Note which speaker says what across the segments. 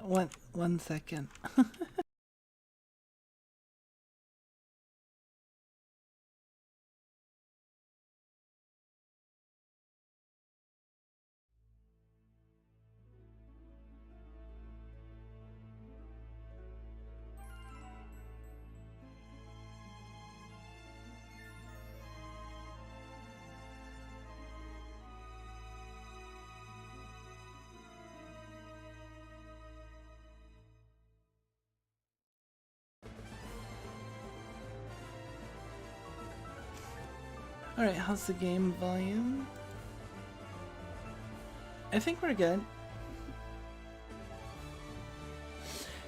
Speaker 1: One second. Alright, how's the game volume? I think we're good.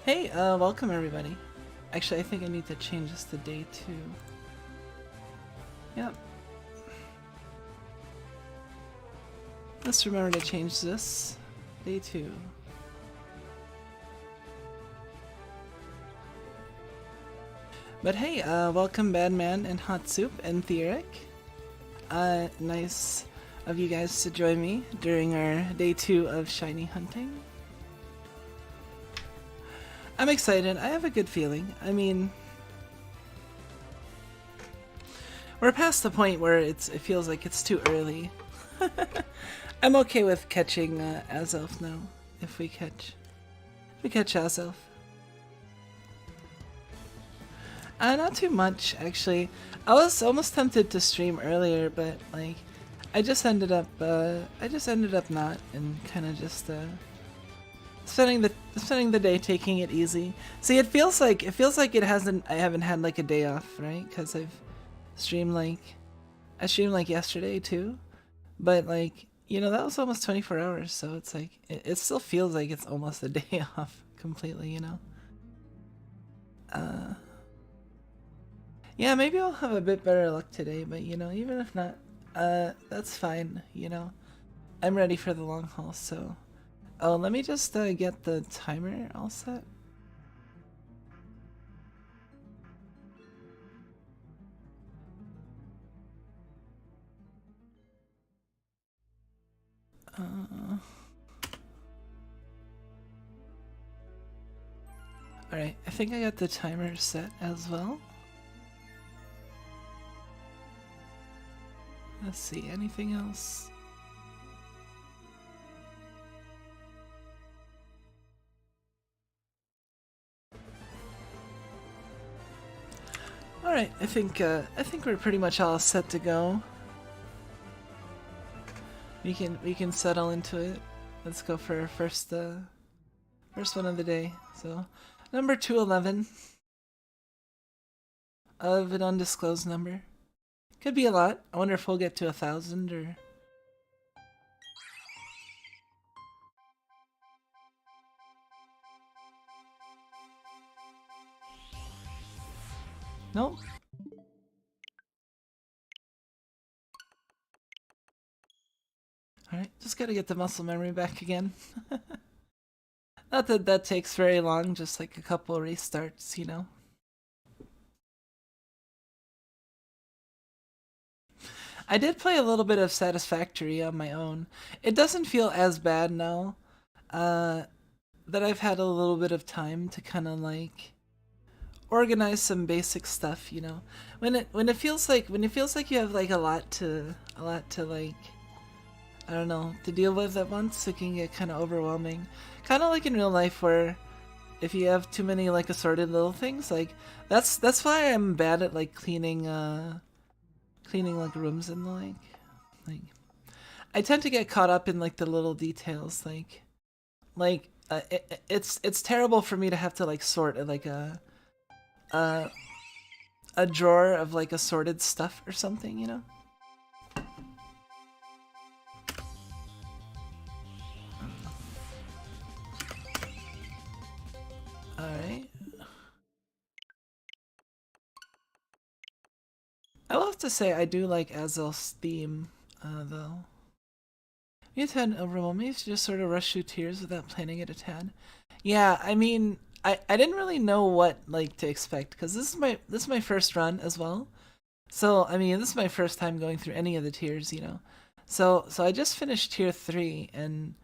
Speaker 1: Hey, welcome everybody. Actually, I think I need to change this to day 2. Yep. Let's remember to change this. Day 2. But hey, welcome Badman and Hot Soup and Theoric. Nice of you guys to join me during our day 2 of shiny hunting. I'm excited. I have a good feeling. I mean, we're past the point where it feels like it's too early. I'm okay with catching Azelf now. If we catch Azelf. Not too much actually. I was almost tempted to stream earlier, but like, I just ended up not, and kind of just spending the day taking it easy. See, it feels like I haven't had like a day off, right? Because I streamed like yesterday too, but like, you know, that was almost 24 hours, so it's like it still feels like it's almost a day off completely, you know. Yeah, maybe I'll have a bit better luck today, but you know, even if not, that's fine, you know. I'm ready for the long haul, so... Oh, let me just get the timer all set. Alright, I think I got the timer set as well. Let's see, anything else? Alright, I think we're pretty much all set to go. We can settle into it. Let's go for our first one of the day. So, number 211 of an undisclosed number. Could be a lot. I wonder if we'll get to 1,000 or... Nope. Alright, just gotta get the muscle memory back again. Not that that takes very long, just like a couple restarts, you know. I did play a little bit of Satisfactory on my own. It doesn't feel as bad now that I've had a little bit of time to kind of like organize some basic stuff, you know. When it feels like you have like a lot to like, I don't know, to deal with at once, it can get kind of overwhelming. Kind of like in real life where if you have too many like assorted little things, like that's why I'm bad at like cleaning like rooms and the like I tend to get caught up in like the little details, it's terrible for me to have to like sort like a drawer of like assorted stuff or something, you know. Alright. I will have to say I do like Azelf's theme, though. You had overwhelmed me to just sort of rush through tears without planning it a tad. Yeah, I mean, I didn't really know what like to expect because this is my first run as well. So I mean, this is my first time going through any of the tiers, you know. So I just finished tier 3 and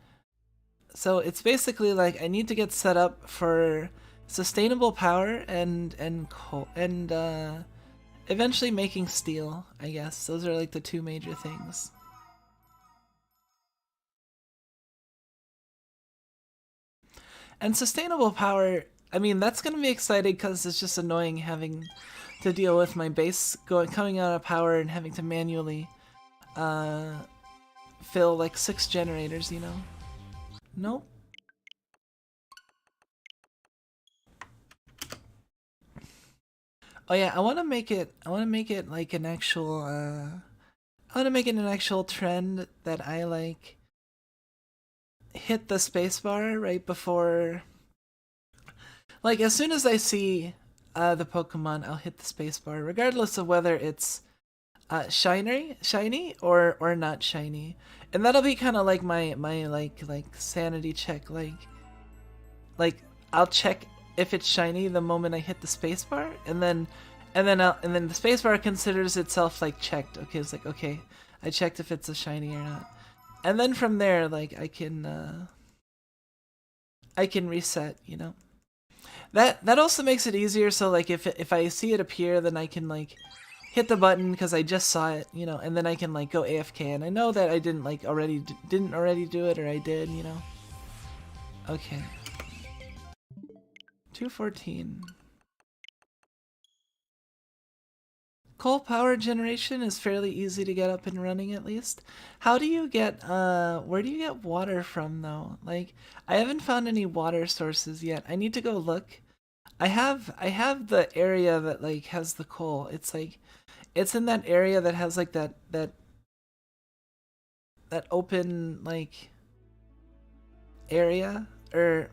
Speaker 1: So it's basically like I need to get set up for sustainable power and coal and eventually making steel, I guess. Those are like the two major things. And sustainable power, I mean, that's going to be exciting because it's just annoying having to deal with my base coming out of power and having to manually uh, fill like 6 generators, you know? Nope. Oh yeah, I want to make it like an actual I want to make it an actual trend that I like hit the spacebar right before, like as soon as I see the Pokemon, I'll hit the spacebar regardless of whether it's shiny or not shiny. And that'll be kind of like my like sanity check, like I'll check if it's shiny the moment I hit the spacebar, and then the spacebar considers itself like checked. Okay, it's like, okay, I checked if it's a shiny or not, and then from there, like I can reset. You know, that also makes it easier. So like if I see it appear, then I can like hit the button because I just saw it, you know, and then I can like go AFK, and I know that I didn't like didn't already do it, or I did, you know. Okay. 214. Coal power generation is fairly easy to get up and running, at least. How do you get where do you get water from though? Like I haven't found any water sources yet. I need to go look. I have the area that like has the coal. It's like it's in that area that has like that open like area, or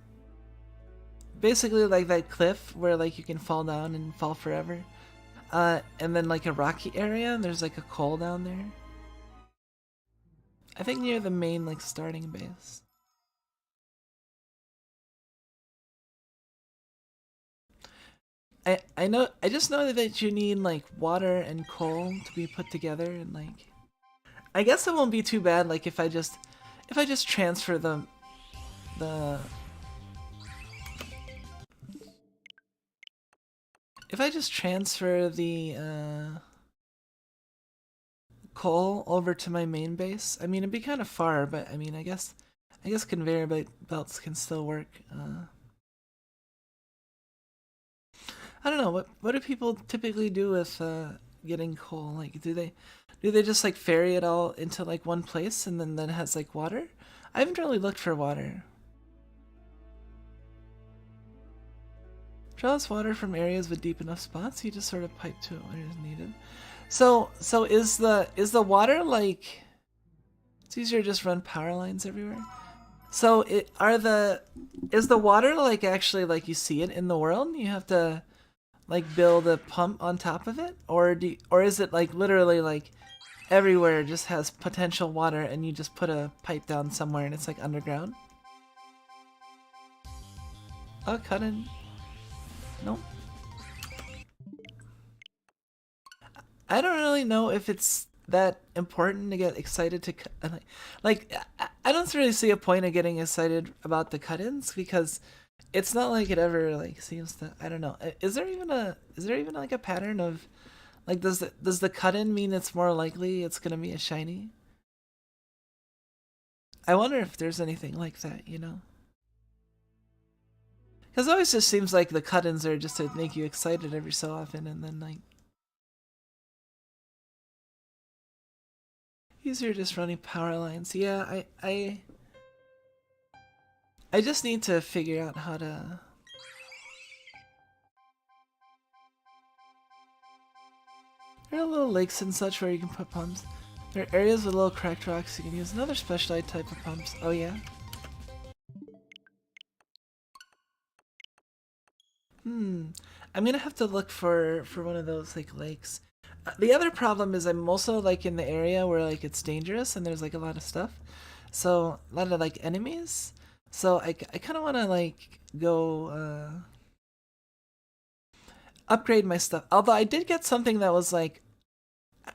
Speaker 1: basically like that cliff where like you can fall down and fall forever. And then like a rocky area, and there's like a coal down there. I think near the main like starting base. I just know that you need like water and coal to be put together, and like I guess it won't be too bad like if I just transfer the if I just transfer the coal over to my main base. I mean, it'd be kind of far, but I mean, I guess conveyor belts can still work. I don't know, what do people typically do with getting coal? Like, do they just like ferry it all into like one place and then it has like water? I haven't really looked for water. Draws water from areas with deep enough spots. You just sort of pipe to it when it is needed. So is the water like? It's easier to just run power lines everywhere. So is the water like actually like you see it in the world? And you have to like build a pump on top of it, or is it like literally like everywhere just has potential water and you just put a pipe down somewhere and it's like underground? Oh, cut in. Nope. I don't really know if it's that important to get excited to like I don't really see a point of getting excited about the cut-ins because it's not like it ever like seems to. I don't know. Is there even like a pattern of like does the cut-in mean it's more likely it's gonna be a shiny? I wonder if there's anything like that, you know? Because it always just seems like the cut-ins are just to make you excited every so often, and then like easier just running power lines. Yeah, I just need to figure out how to. There are little lakes and such where you can put pumps. There are areas with little cracked rocks you can use another specialized type of pumps. Oh yeah? I'm gonna have to look for one of those like lakes. The other problem is I'm also like in the area where like it's dangerous and there's like a lot of stuff. So a lot of like enemies. So I kind of want to like go upgrade my stuff. Although I did get something that was like,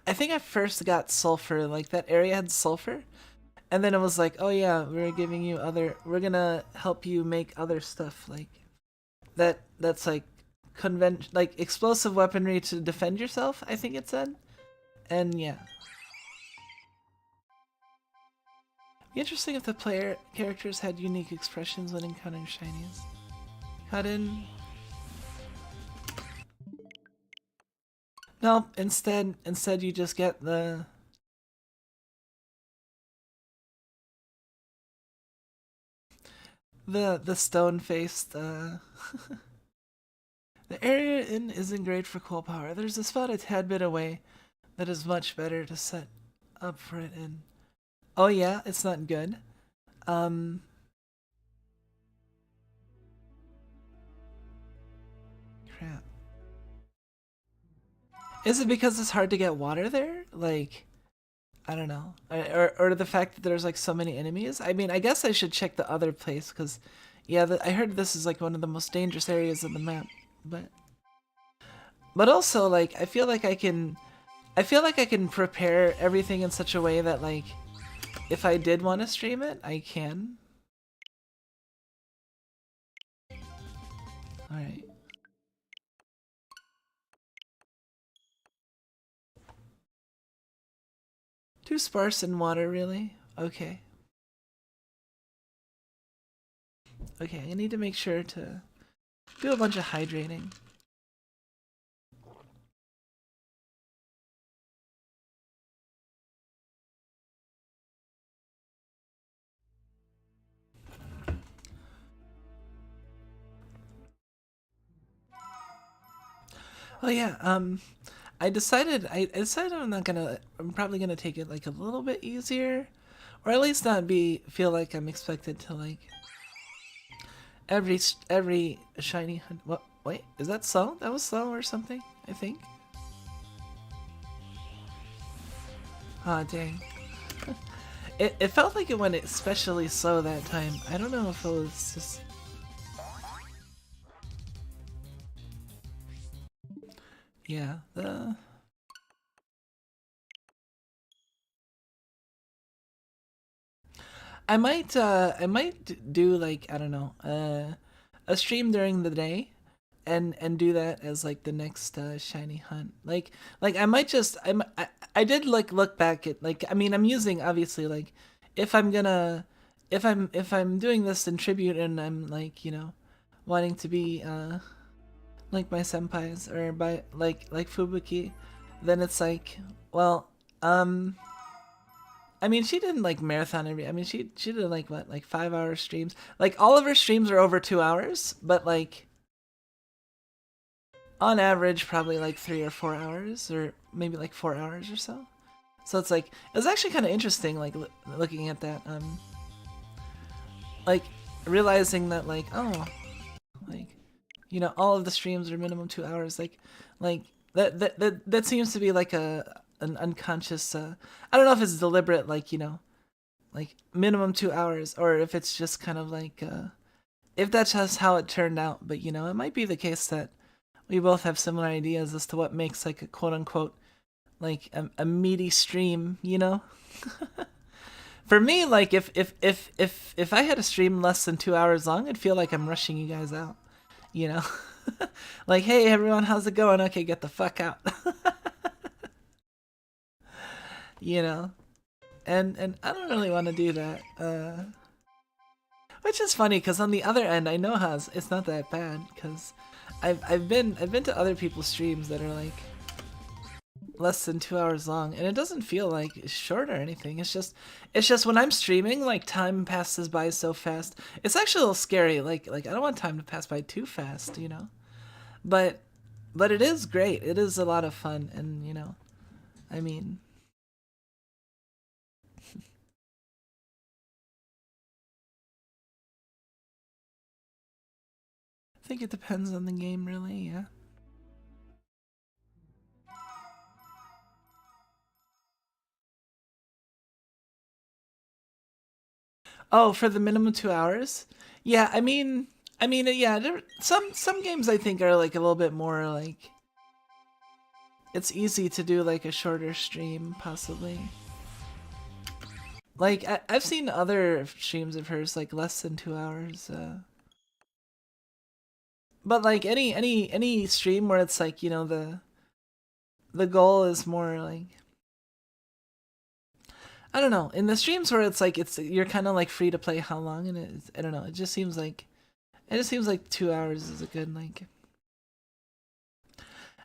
Speaker 1: I think I first got sulfur. Like that area had sulfur, and then it was like, oh yeah, we're gonna help you make other stuff like that's like like explosive weaponry to defend yourself, I think it said. And yeah. Be interesting if the player characters had unique expressions when encountering shinies. Cut in. Nope, instead you just get the stone-faced the area isn't great for cool power. There's a spot a tad bit away that is much better to set up for it in. Oh yeah, it's not good. Crap. Is it because it's hard to get water there? Like, I don't know. Or the fact that there's like so many enemies? I mean, I guess I should check the other place because, yeah, I heard this is like one of the most dangerous areas of the map. But also like I feel like I can prepare everything in such a way that like if I did want to stream it, I can. All right. Too sparse in water, really? Okay. Okay, I need to make sure to do a bunch of hydrating. Oh yeah, I decided I'm probably gonna take it like a little bit easier, or at least not feel like I'm expected to like every shiny hunt. What? Wait, is that slow? That was slow or something, I think. Ah, dang. It felt like it went especially slow that time. I don't know if it was just. Yeah, I might do like, I don't know, a stream during the day and do that as like the next shiny hunt. Like I might just I did like look back at like, I mean, I'm using obviously like if I'm gonna if I'm doing this in tribute and I'm like, you know, wanting to be like my senpais or by like Fubuki, then it's like, well, I mean, she didn't like marathon every. I mean, she did like what, like 5 hour streams. Like all of her streams are over 2 hours, but like on average, probably like 3 or 4 hours, or maybe like 4 hours or so. So it's like it was actually kind of interesting, like looking at that, like realizing that like, oh, like, you know, all of the streams are minimum 2 hours. Like that seems to be like an unconscious. I don't know if it's deliberate, like, you know, like minimum 2 hours, or if it's just kind of like if that's just how it turned out. But you know, it might be the case that we both have similar ideas as to what makes like a quote unquote like a meaty stream, you know. For me, like if I had a stream less than 2 hours long, I'd feel like I'm rushing you guys out, you know. Like, hey everyone, how's it going? Okay, get the fuck out. You know. And I don't really want to do that. Which is funny because on the other end, I know how it's not that bad because I've been to other people's streams that are like less than 2 hours long, and it doesn't feel like it's short or anything. It's just when I'm streaming, like time passes by so fast. It's actually a little scary. Like I don't want time to pass by too fast, you know. But it is great. It is a lot of fun, and you know, I mean. I think it depends on the game, really, yeah. Oh, for the minimum 2 hours? Yeah, yeah. Some games I think are like a little bit more like it's easy to do like a shorter stream, possibly. Like I've seen other streams of hers like less than 2 hours. But like any stream where it's like, you know, the goal is more like, I don't know, in the streams where it's like you're kind of like free to play how long, and I don't know, it just seems like 2 hours is a good like.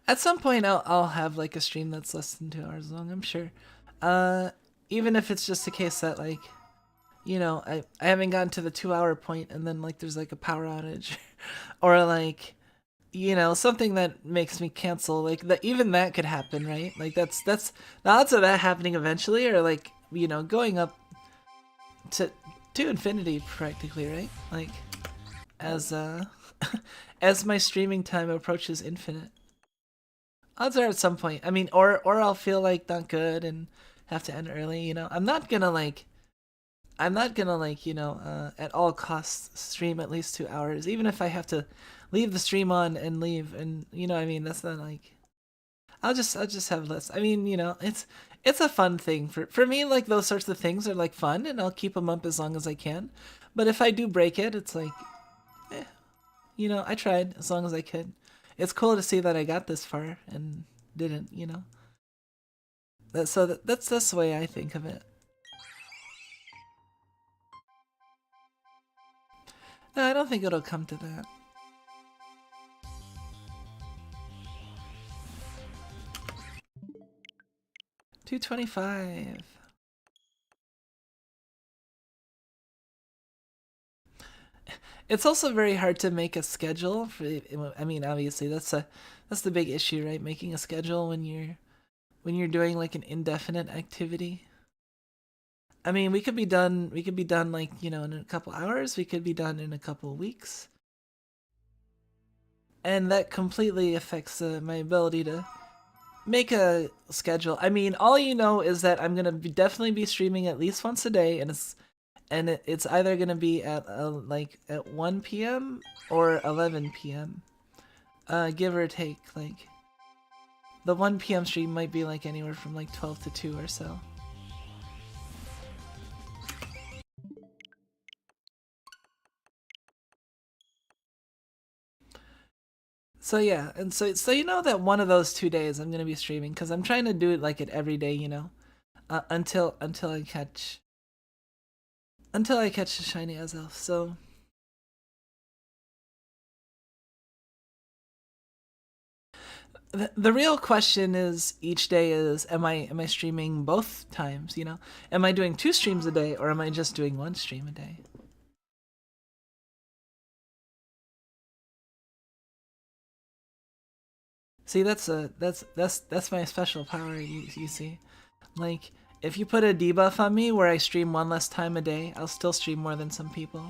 Speaker 1: At some point I'll have like a stream that's less than 2 hours long, I'm sure. Uh, Even if it's just a case that like, you know, I haven't gotten to the 2 hour point and then like there's like a power outage or like, you know, something that makes me cancel, like that, even that could happen, right? Like that's the odds of that happening eventually are like, you know, going up to infinity practically, right? Like as as my streaming time approaches infinite, odds are at some point, I mean, or I'll feel like not good and have to end early, you know. I'm not gonna like, you know, at all costs stream at least 2 hours, even if I have to leave the stream on and leave, and you know what I mean. That's not like, I'll just have less. I mean, you know, it's a fun thing for me. Like those sorts of things are like fun, and I'll keep them up as long as I can. But if I do break it, it's like, eh, you know, I tried as long as I could. It's cool to see that I got this far and didn't, you know. That's the way I think of it. No, I don't think it'll come to that. 225. It's also very hard to make a schedule for, I mean, obviously that's the big issue, right? Making a schedule when you're doing like an indefinite activity. I mean, we could be done like, you know, in a couple hours, we could be done in a couple weeks. And that completely affects my ability to make a schedule. I mean, all you know is that I'm gonna definitely be streaming at least once a day, and it's either gonna be at like at 1 p.m. or 11 p.m. Give or take. Like the 1 p.m. stream might be like anywhere from like 12 to 2 or so. So yeah, and so you know that one of those 2 days I'm gonna be streaming because I'm trying to do it like it every day, you know, until I catch a shiny Azelf. So the real question is each day is, am I streaming both times? You know, am I doing 2 streams a day or am I just doing 1 stream a day? See, that's my special power. You see, like if you put a debuff on me where I stream 1 less time a day, I'll still stream more than some people.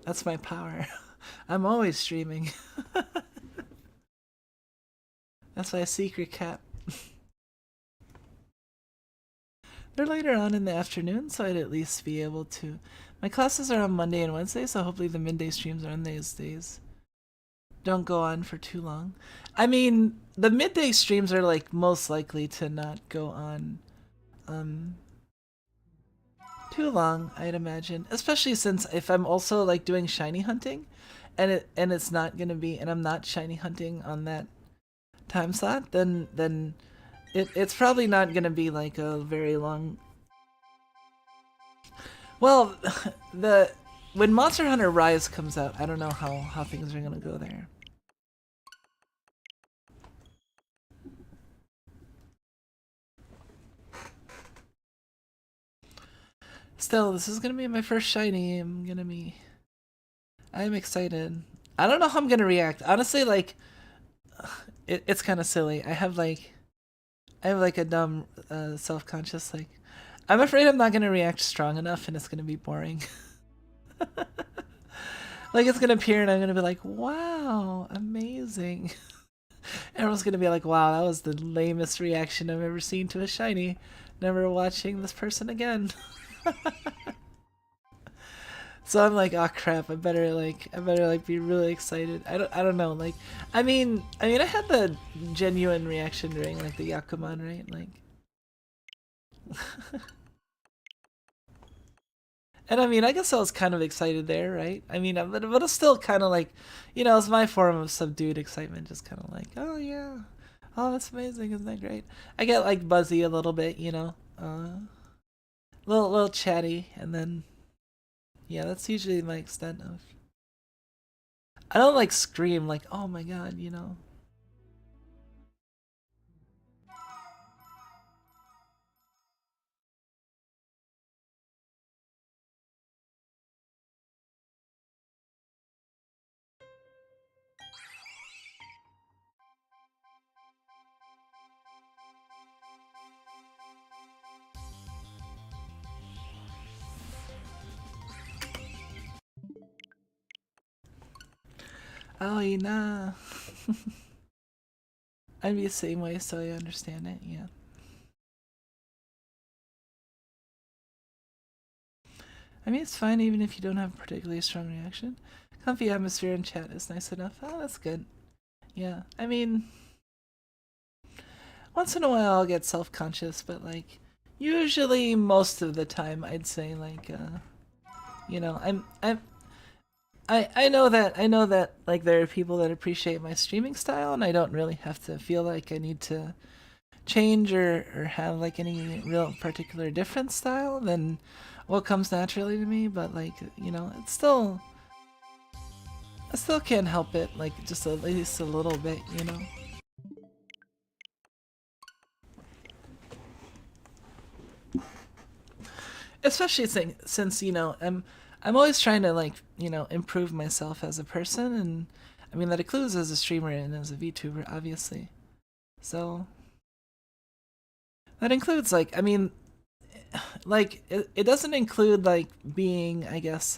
Speaker 1: That's my power. I'm always streaming. That's my secret cap. They're later on in the afternoon, so I'd at least be able to. My classes are on Monday and Wednesday, so hopefully the midday streams are on those days. Don't go on for too long. I mean, the midday streams are like most likely to not go on um too long, I'd imagine. Especially since if I'm also like doing shiny hunting and it's not gonna be, and I'm not shiny hunting on that time slot, then it's probably not gonna be like a very long. Well, the when Monster Hunter Rise comes out, I don't know how things are gonna go there. Still, this is gonna be my first shiny. I'm excited. I don't know how I'm gonna react. Honestly, like, it's kind of silly. I have like a dumb self-conscious like. I'm afraid I'm not gonna react strong enough, and it's gonna be boring. Like it's gonna appear, and I'm gonna be like, "Wow, amazing." Everyone's gonna be like, "Wow, that was the lamest reaction I've ever seen to a shiny. Never watching this person again." So I'm like, oh crap, I better like be really excited. I don't know, like, I had the genuine reaction during like the Yakuman, right? Like, and I mean, I guess I was kind of excited there, right? I mean, but it's still kind of like, it's my form of subdued excitement, just kind of like, oh yeah, oh that's amazing, isn't that great? I get like buzzy a little bit, little chatty, and then yeah, that's usually my extent of. I don't like scream like, oh my god. Oh, nah. I'd be the same way, so I understand it. Yeah. I mean, it's fine even if you don't have a particularly strong reaction. Comfy atmosphere in chat is nice enough. Oh, that's good. Yeah. I mean, once in a while I'll get self-conscious, but like, usually most of the time I'd say like, I know that like there are people that appreciate my streaming style, and I don't really have to feel like I need to change or have like any real particular different style than what comes naturally to me. But like, it's still, I still can't help it, like just at least a little bit. Especially since I'm always trying to like improve myself as a person, and I mean that includes as a streamer and as a VTuber, obviously. So that includes like, I mean, like it doesn't include like being, I guess,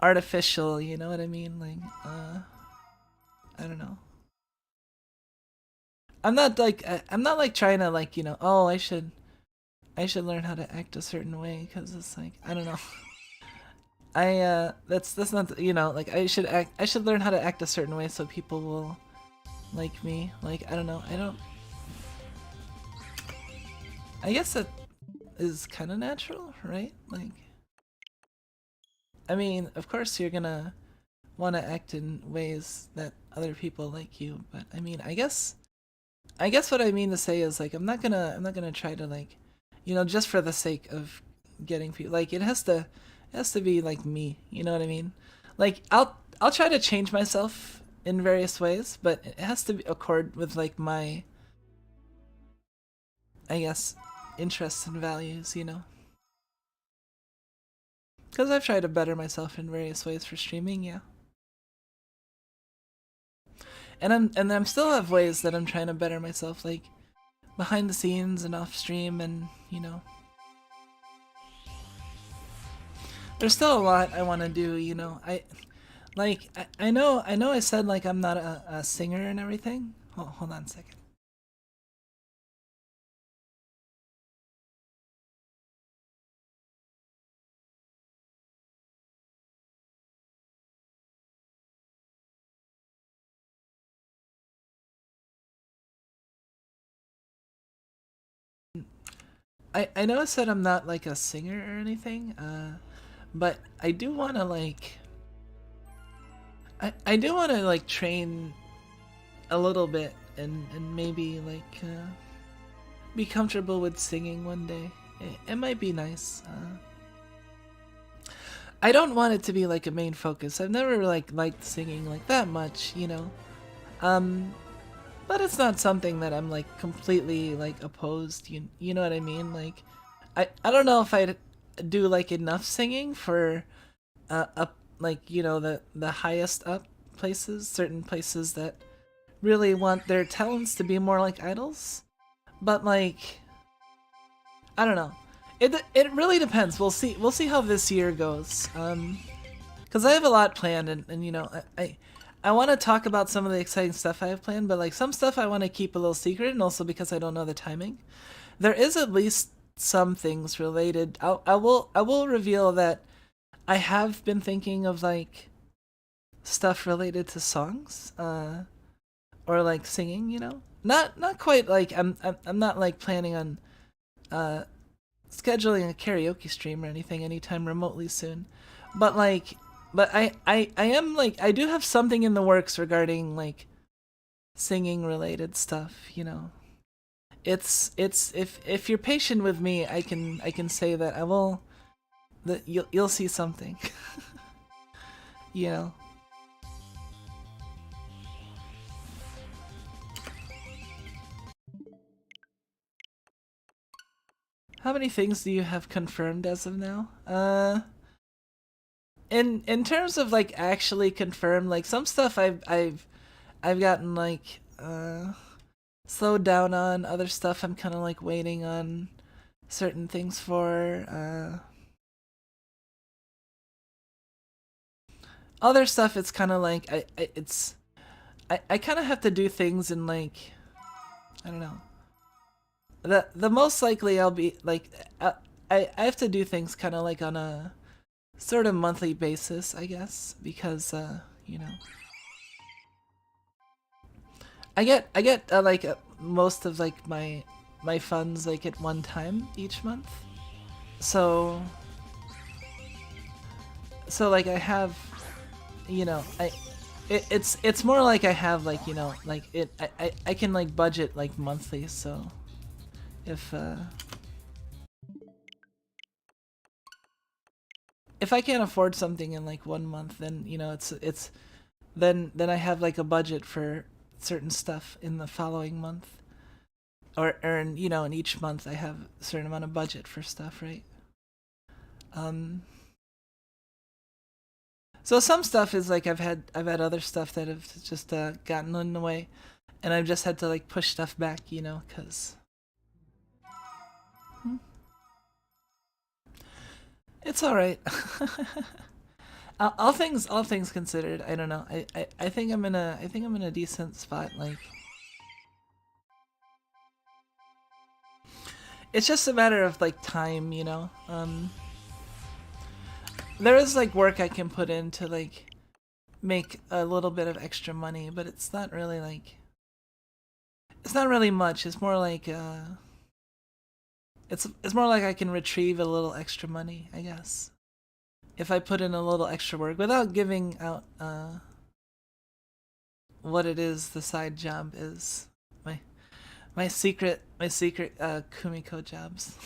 Speaker 1: artificial. You know what I mean? Like, I don't know. I'm not like trying to like oh I should learn how to act a certain way, because it's like, I don't know. That's not, like I should learn how to act a certain way so people will like me. Like, I don't know. I guess that is kind of natural, right? Like, I mean, of course you're gonna want to act in ways that other people like you, but I mean, I guess what I mean to say is like I'm not gonna try to like, just for the sake of getting people, like it has to be like me. You know what I mean? Like I'll try to change myself in various ways, but it has to be accord with like my, I guess, interests and values. Because I've tried to better myself in various ways for streaming, yeah. And I'm still have ways that I'm trying to better myself, like behind the scenes and off stream, and there's still a lot I want to do. I know I said like I'm not a singer and everything. Hold on a second. I know I said I'm not like a singer or anything, but I do want to like I do want to like train a little bit, and maybe like be comfortable with singing one day. It might be nice. I don't want it to be like a main focus. I've never like liked singing like that much. Um, but it's not something that I'm like completely like opposed. You know what I mean? Like, I don't know if I'd do like enough singing for up, like the highest up places, certain places that really want their talents to be more like idols. But like, I don't know. It really depends. We'll see how this year goes. Because I have a lot planned, and I want to talk about some of the exciting stuff I have planned, but like some stuff I want to keep a little secret, and also because I don't know the timing. There is at least some things related. I will reveal that I have been thinking of like stuff related to songs, or like singing. Not quite like I'm not like planning on uh scheduling a karaoke stream or anything anytime remotely soon, but I am like I do have something in the works regarding like singing related stuff. It's if you're patient with me, I can say that I will that you'll see something. you know. How many things do you have confirmed as of now? In terms of like actually confirmed, like some stuff I've gotten like slowed down on. Other stuff I'm kind of like waiting on certain things for. Other stuff it's kind of like I kind of have to do things in like I don't know. The most likely I'll be like I have to do things kind of like on a sort of monthly basis, I guess, because you know. I get like most of like my funds like at one time each month. So like I have it's more like I have like like I can like budget like monthly, so if if I can't afford something in like 1 month, then it's then I have like a budget for certain stuff in the following month, or in each month I have a certain amount of budget for stuff, right? Um, so some stuff is like I've had other stuff that have just gotten in the way, and I've just had to like push stuff back, because it's all right. all things considered, I don't know. I think I'm in a decent spot. Like it's just a matter of like time. There is like work I can put in to like make a little bit of extra money, but it's not really much. It's more like it's more like I can retrieve a little extra money, I guess, if I put in a little extra work without giving out what it is the side job is. My my secret Kumiko jobs.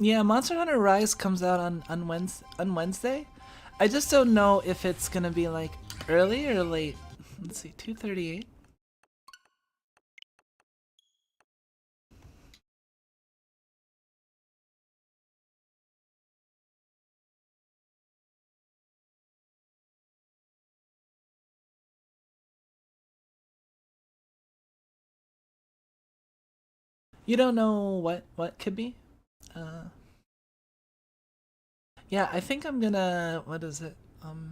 Speaker 1: Yeah, Monster Hunter Rise comes out on Wednesday. I just don't know if it's gonna be like early or late. Let's see, 2:38. You don't know what could be? Uh, yeah, I think I'm gonna. What is it? Hmm.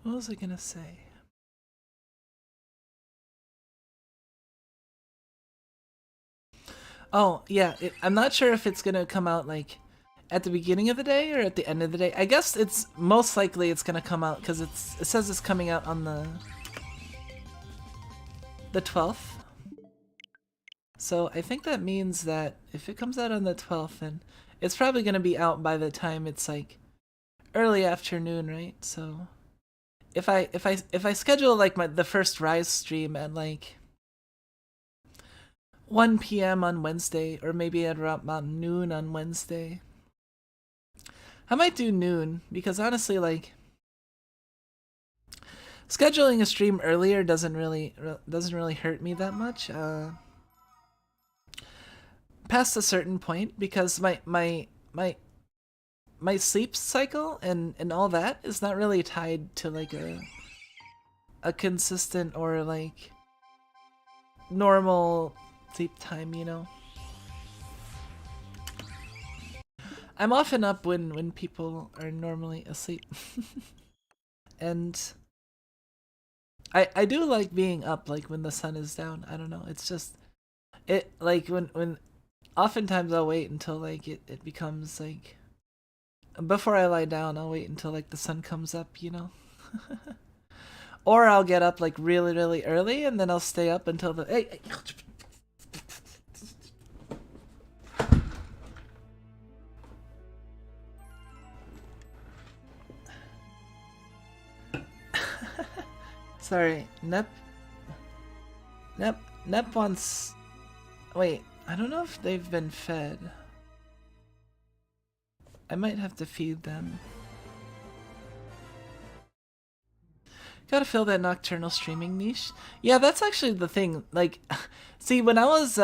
Speaker 1: What was I gonna say? Oh, yeah. I'm not sure if it's gonna come out like at the beginning of the day or at the end of the day. I guess it's most likely it's gonna come out because it says it's coming out on the 12th. So I think that means that if it comes out on the 12th, then it's probably gonna be out by the time it's like early afternoon, right? So if I schedule like the first Rise stream at like 1 p.m. on Wednesday, or maybe at around about noon on Wednesday. I might do noon because honestly, like scheduling a stream earlier doesn't really hurt me that much. Past a certain point, because my sleep cycle and all that is not really tied to like a consistent or like normal sleep time, you know. I'm often up when people are normally asleep. And I do like being up like when the sun is down. I don't know. It's just it like when oftentimes I'll wait until like it becomes like before I lie down, I'll wait until like the sun comes up, you know. Or I'll get up like really early and then I'll stay up until the hey. Sorry, Nep wants... Wait, I don't know if they've been fed. I might have to feed them. Gotta fill that nocturnal streaming niche. Yeah, that's actually the thing. Like, see, when I was,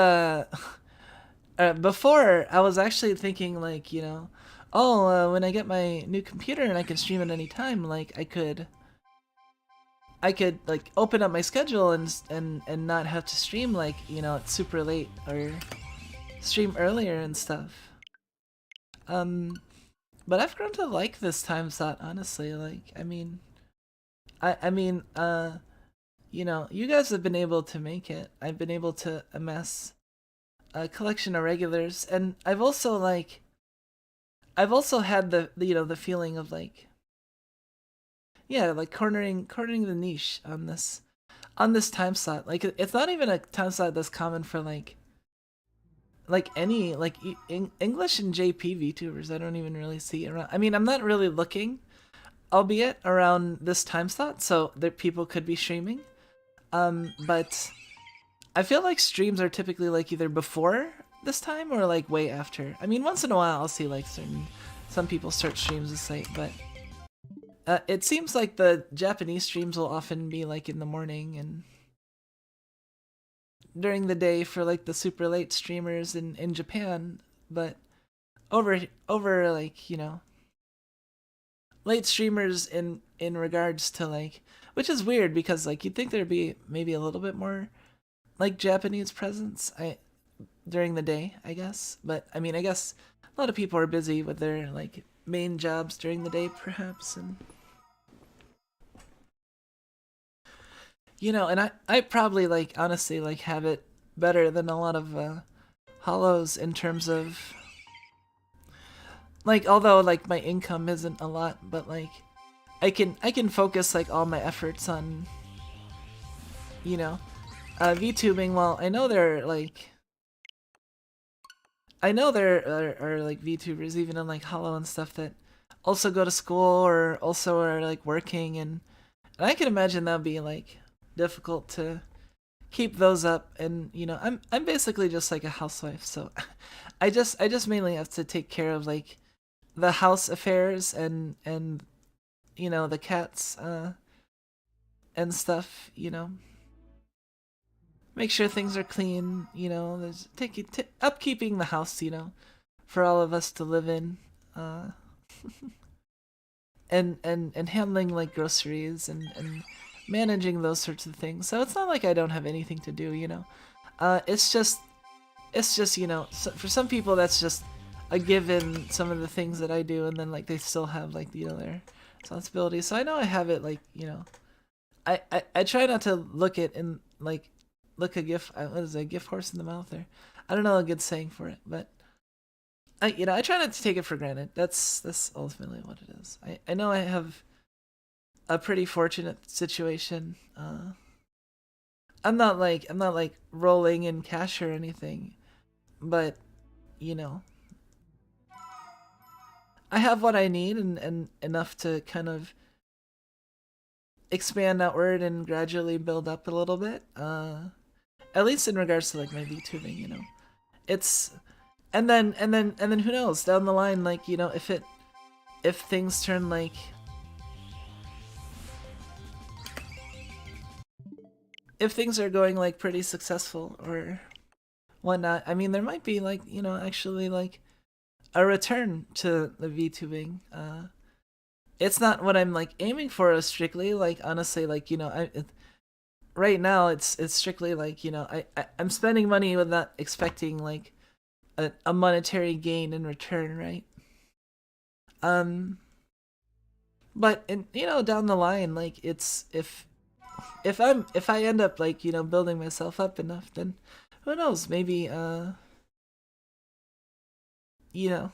Speaker 1: before, I was actually thinking, like, you know, oh, when I get my new computer and I can stream at any time, like, I could like open up my schedule and not have to stream like, you know, it's super late or stream earlier and stuff. But I've grown to like this time slot, honestly. Like, I mean, you know, you guys have been able to make it. I've been able to amass a collection of regulars, and I've also had the you know, the feeling of like, yeah, like cornering the niche on this time slot. Like, it's not even a time slot that's common for like any like English and JP VTubers. I don't even really see around. I mean, I'm not really looking, albeit around this time slot, so that people could be streaming. But I feel like streams are typically like either before this time or like way after. I mean, once in a while I'll see like some people start streams this late, but it seems like the Japanese streams will often be like in the morning and during the day for like the super late streamers in Japan, but over like, you know, late streamers in regards to like, which is weird because like you'd think there'd be maybe a little bit more like Japanese presence during the day, I guess. But I mean, I guess a lot of people are busy with their like main jobs during the day, perhaps, and you know, and I probably like honestly like have it better than a lot of hollows in terms of like, although like my income isn't a lot, but like I can focus like all my efforts on, you know, VTubing. Well, I know there are like VTubers even in like Hollow and stuff that also go to school or also are like working, and I can imagine that'd be like difficult to keep those up. And you know, I'm basically just like a housewife, so I just mainly have to take care of like the house affairs and you know, the cats and stuff, you know. Make sure things are clean, you know, there's upkeeping the house, you know, for all of us to live in. And handling like groceries and managing those sorts of things. So it's not like I don't have anything to do, you know. It's just you know, for some people that's just a given, some of the things that I do, and then like they still have like, you know, their responsibilities. So I know I have it like, you know, I try not to look a gift horse in the mouth, or I don't know a good saying for it, but you know, I try not to take it for granted. That's ultimately what it is. I know I have a pretty fortunate situation. I'm not like rolling in cash or anything, but you know, I have what I need and enough to kind of expand outward and gradually build up a little bit. At least in regards to like my VTubing, you know. It's and then who knows, down the line, like, you know, if things turn like if things are going like pretty successful or whatnot, I mean, there might be like, you know, actually like a return to the VTubing. it's not what I'm like aiming for strictly. Like honestly, like right now it's strictly like I'm spending money with not expecting like a monetary gain in return, right? Um, but down the line, like it's if I end up like building myself up enough, then who knows? Maybe you know,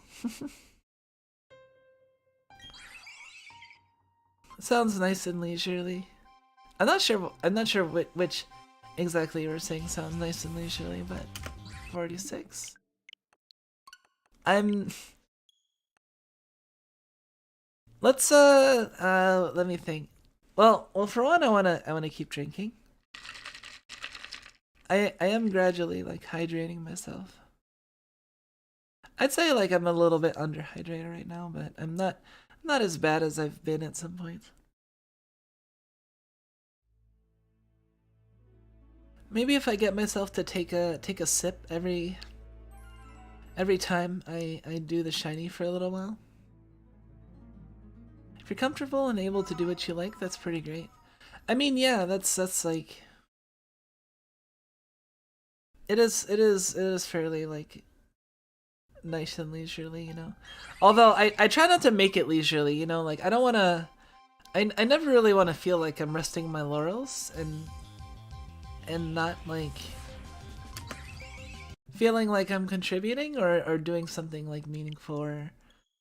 Speaker 1: sounds nice and leisurely. I'm not sure. I'm not sure which exactly you were saying sounds nice and leisurely, but 46. I'm. Let's let me think. Well, for one, I wanna keep drinking. I am gradually like hydrating myself. I'd say like I'm a little bit underhydrated right now, but I'm not as bad as I've been at some points. Maybe if I get myself to take a sip every time I do the shiny for a little while. If you're comfortable and able to do what you like, that's pretty great. I mean, yeah, that's like it is fairly like nice and leisurely. Although I try not to make it leisurely, like I don't want to I never really want to feel like I'm resting my laurels and not like feeling like I'm contributing or doing something like meaningful or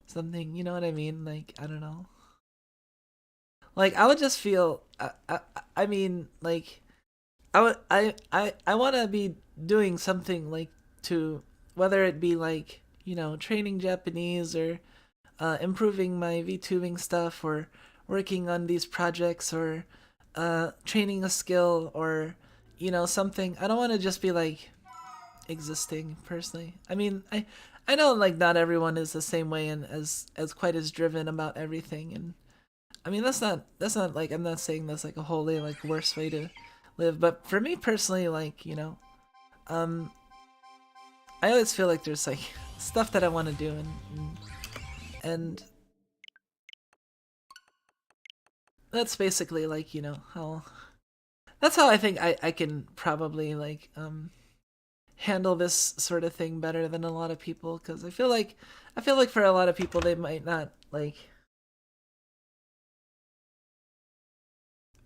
Speaker 1: something, you know what I mean? Like I don't know. Like I would just feel I mean like I want to be doing something like to whether it be like training Japanese or improving my VTubing stuff or working on these projects or training a skill or something. I don't want to just be like existing personally. I mean, I know like not everyone is the same way and as quite as driven about everything. And I mean that's not like I'm not saying that's like a wholly like worst way to live, but for me personally, like um I always feel like there's like stuff that I want to do and that's basically like how that's how I think I can probably like handle this sort of thing better than a lot of people because I feel like for a lot of people they might not like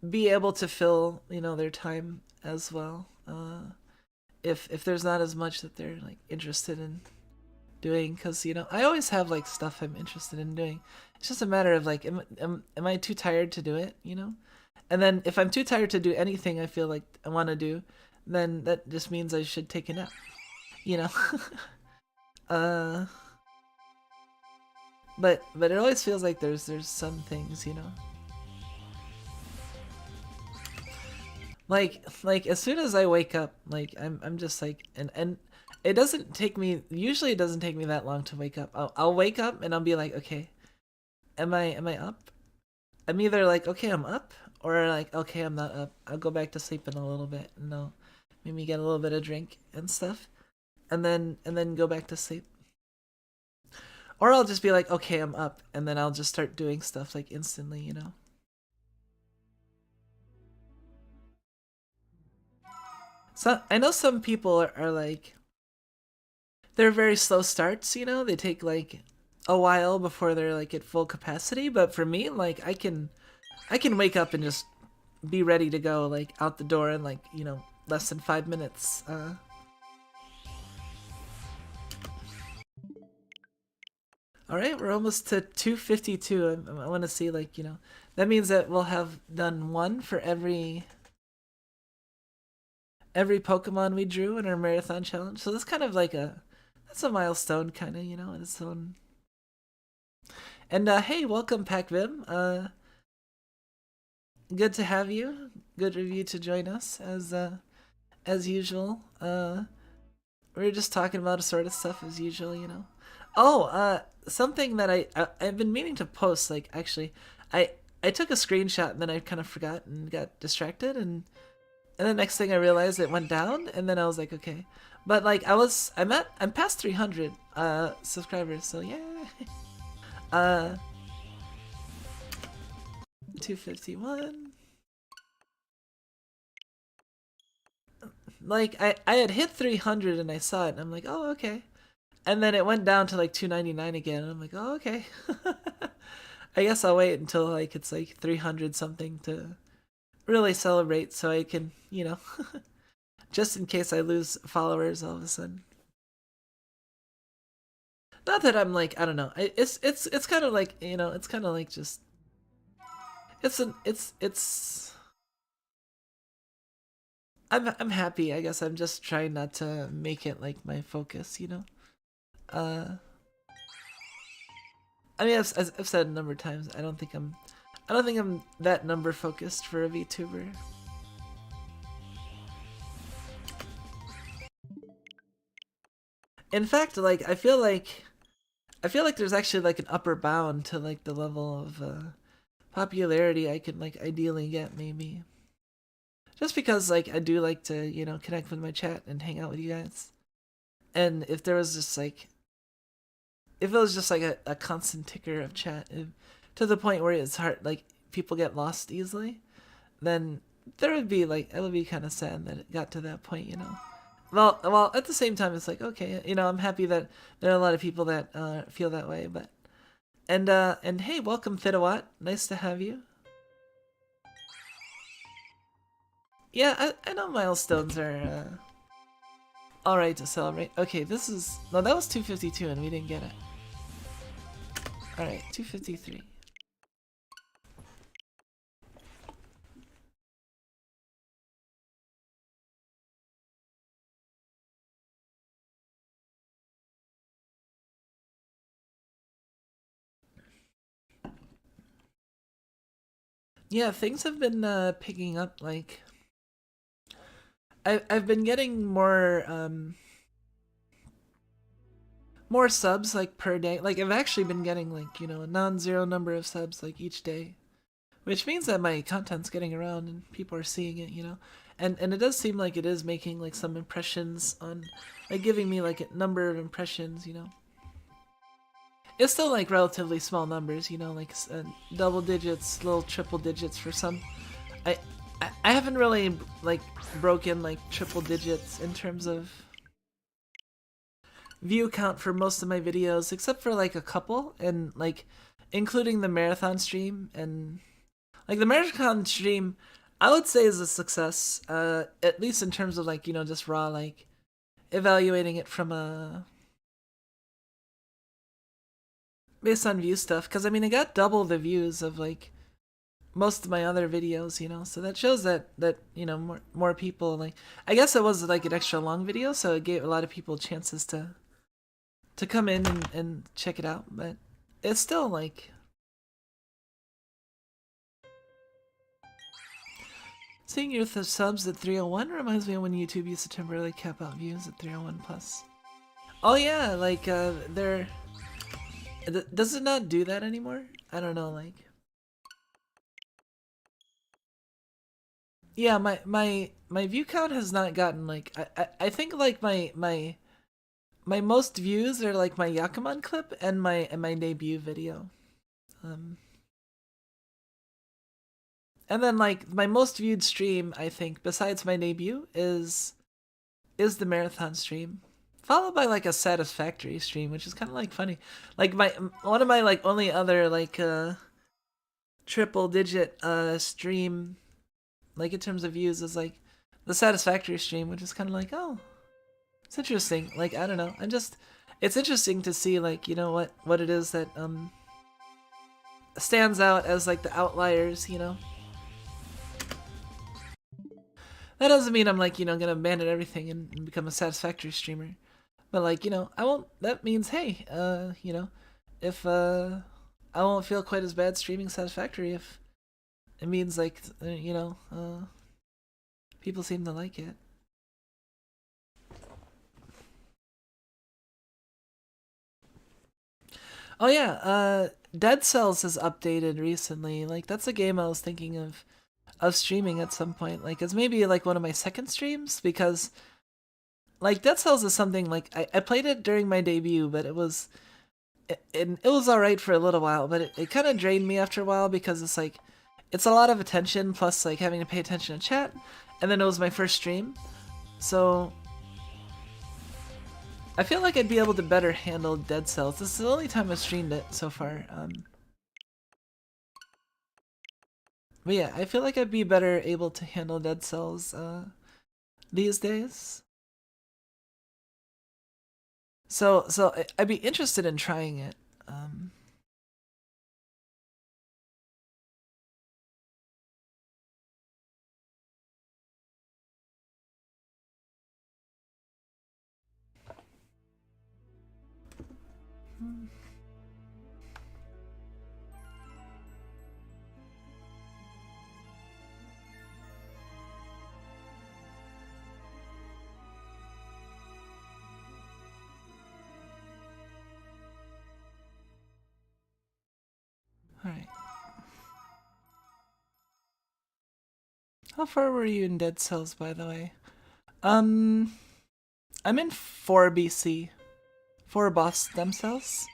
Speaker 1: be able to fill their time as well if there's not as much that they're like interested in doing because I always have like stuff I'm interested in doing. It's just a matter of like am I too tired to do it, and then if I'm too tired to do anything I feel like I want to do, then that just means I should take a nap, you know uh but it always feels like there's some things like as soon as I wake up, like I'm just like and it doesn't take me usually it doesn't take me that long to wake up. I'll wake up and I'll be like, okay, am I up? I'm either like, okay, I'm up, or like, okay, I'm not up. I'll go back to sleep in a little bit and I'll maybe get a little bit of drink and stuff, and then go back to sleep. Or I'll just be like, okay, I'm up, and then I'll just start doing stuff like instantly. So I know some people are like they're very slow starts. They take like a while before they're like at full capacity, but for me, like I can wake up and just be ready to go like out the door in like, less than 5 minutes. All right, we're almost to 252. I want to see like, that means that we'll have done one for every Pokemon we drew in our marathon challenge. So that's kind of like that's a milestone kind of, in its own. And hey, welcome Pac-Vim. Good to have you. Good of you to join us as usual. We were just talking about assorted stuff as usual. Oh, something that I've been meaning to post. Like actually, I took a screenshot and then I kind of forgot and got distracted and the next thing I realized it went down and then I was like, okay, but like I'm past 300 subscribers, so yeah. 251. Like, I had hit 300 and I saw it and I'm like, oh, okay. And then it went down to like 299 again and I'm like, oh, okay. I guess I'll wait until like it's like 300 something to really celebrate so I can, you know, just in case I lose followers all of a sudden. Not that I'm like, I don't know. It's kind of like, you know, it's kind of like just it's I'm happy, I guess. I'm just trying not to make it like my focus, you know. I mean, I've said a number of times. I don't think I'm that number focused for a VTuber. In fact, like I feel like there's actually like an upper bound to like the level of popularity I could like ideally get, maybe. Just because like I do like to, you know, connect with my chat and hang out with you guys. And if there was just like, if it was just like a constant ticker of chat, to the point where it's hard, like people get lost easily, then there would be like, it would be kind of sad that it got to that point, you know. Well, at the same time, it's like, okay, you know, I'm happy that there are a lot of people that feel that way, but and hey, welcome Fidawat, nice to have you. Yeah, I know milestones are alright to celebrate. Okay, this is, no, that was 252 and we didn't get it. Alright, 253. Yeah, things have been picking up. Like, I've been getting more subs like per day. Like I've actually been getting like, you know, a non-zero number of subs like each day, which means that my content's getting around and people are seeing it, you know. And it does seem like it is making like some impressions on, like giving me like a number of impressions, you know. It's still like relatively small numbers, you know, like double digits, little triple digits for some. I I haven't really like broken like triple digits in terms of view count for most of my videos, except for like a couple, and like including the marathon stream. And like the marathon stream, I would say is a success, at least in terms of like, you know, just raw like evaluating it from a based on view stuff, because I mean it got double the views of like most of my other videos, you know, so that shows that you know more people, like, I guess it was like an extra long video, so it gave a lot of people chances to come in and check it out. But it's still like, seeing your subs at 301 reminds me of when YouTube used to temporarily cap out views at 301 plus. Oh yeah, like they're, does it not do that anymore? I don't know, like, yeah, my view count has not gotten like, I think like my most views are like my Yakuman clip and my debut video. And then like my most viewed stream, I think, besides my debut is the marathon stream, followed by like a satisfactory stream, which is kind of like funny. Like one of my like only other like triple digit stream, like in terms of views, is like the satisfactory stream, which is kind of like, oh, it's interesting. Like, I don't know, it's interesting to see like, you know, what it is that stands out as like the outliers, you know. That doesn't mean I'm like, you know, gonna abandon everything and become a satisfactory streamer. But like, you know, I won't, that means, hey, you know, if I won't feel quite as bad streaming satisfactory if it means like, you know, people seem to like it. Oh yeah, Dead Cells has updated recently. Like that's a game I was thinking of streaming at some point. Like it's maybe like one of my second streams, because like Dead Cells is something like I played it during my debut, but it was alright for a little while, but it kind of drained me after a while, because it's like it's a lot of attention plus like having to pay attention to chat, and then it was my first stream, so I feel like I'd be able to better handle dead cells. This is the only time I've streamed it so far. But yeah, I feel like I'd be better able to handle dead cells these days. So I'd be interested in trying it. Alright. How far were you in Dead Cells, by the way? I'm in 4 BC. 4 boss stem cells.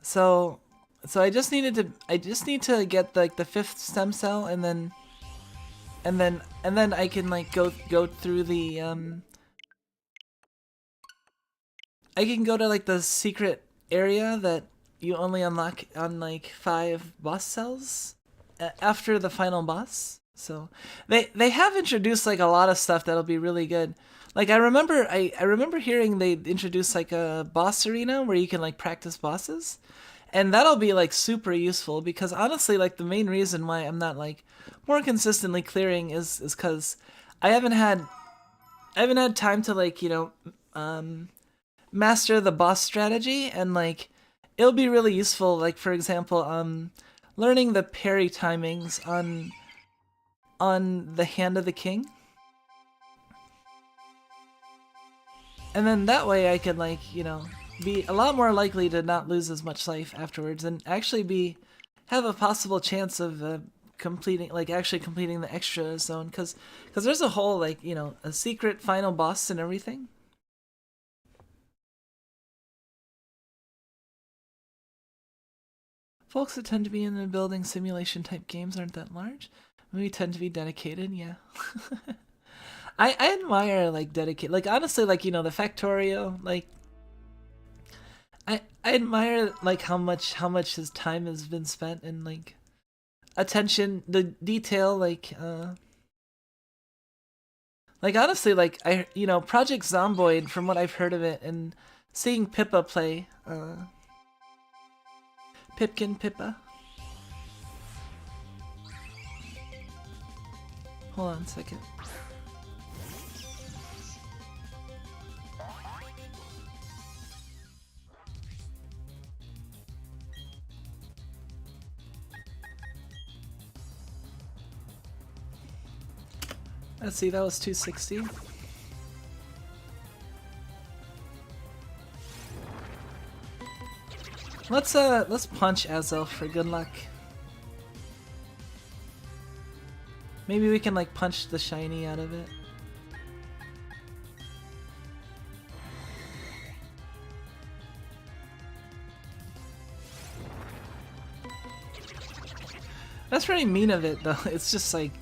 Speaker 1: So I just need to get like the 5th stem cell, and then I can like go through the I can go to like the secret area that you only unlock on like 5 boss cells after the final boss. So they have introduced like a lot of stuff that'll be really good. Like I remember hearing they introduced like a boss arena where you can like practice bosses. And that'll be like super useful, because honestly like the main reason why I'm not like more consistently clearing is cuz I haven't had time to like, you know, master the boss strategy, and like it'll be really useful, like for example learning the parry timings on the Hand of the King. And then that way I could like, you know, be a lot more likely to not lose as much life afterwards, and actually have a possible chance of completing the extra zone, because there's a whole like, you know, a secret final boss and everything. Folks that tend to be in the building simulation type games aren't that large. We tend to be dedicated, yeah. I admire like dedicated, like honestly, like, you know, the Factorio, like I admire like how much his time has been spent, and like attention, the detail, like honestly, like you know, Project Zomboid, from what I've heard of it and seeing Pippa play, Pipkin Pippa. Hold on a second. Let's see, that was 260. Let's punch Azelf for good luck. Maybe we can like punch the shiny out of it. That's pretty mean of it though. It's just like,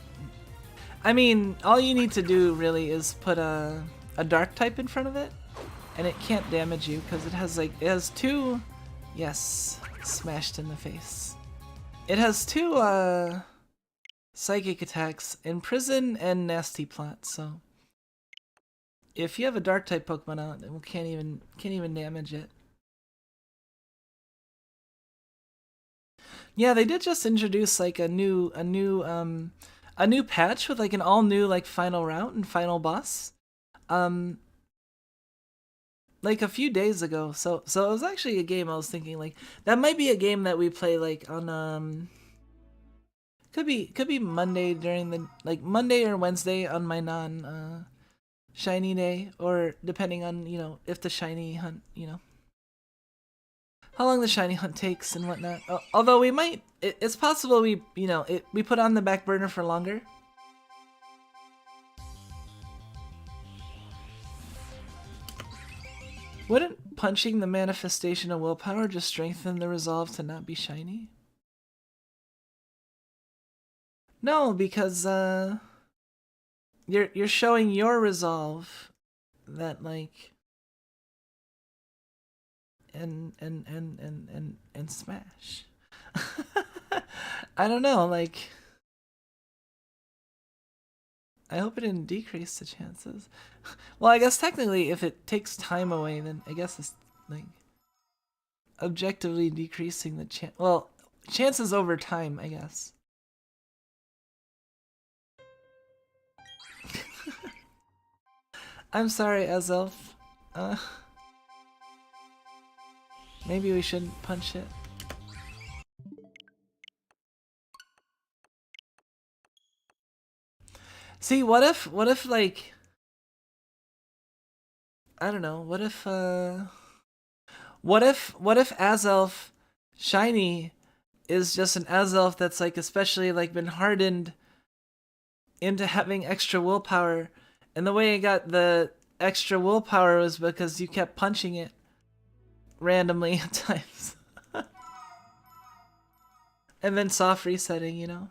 Speaker 1: I mean, all you need to do really is put a dark type in front of it, and it can't damage you because it has 2. Yes, smashed in the face. It has 2 psychic attacks, Imprison and Nasty Plot. So if you have a dark type Pokemon out, it can't even damage it. Yeah, they did just introduce like a new patch with like an all new like final route and final boss. Like a few days ago. So it was actually a game I was thinking like that might be a game that we play like on could be Monday during the like Monday or Wednesday on my non shiny day, or depending on, you know, if the shiny hunt, you know, how long the shiny hunt takes and whatnot. Although we might, it's possible we, you know, we put on the back burner for longer. Wouldn't punching the manifestation of willpower just strengthen the resolve to not be shiny? No, because you're showing your resolve that like and smash. I don't know, like I hope it didn't decrease the chances. Well, I guess technically if it takes time away, then I guess it's like objectively decreasing the chances over time, I guess. I'm sorry, Azelf. Maybe we shouldn't punch it. See, what if like I don't know, what if Azelf shiny is just an Azelf that's like especially like been hardened into having extra willpower, and the way it got the extra willpower was because you kept punching it randomly at times. And then soft resetting, you know?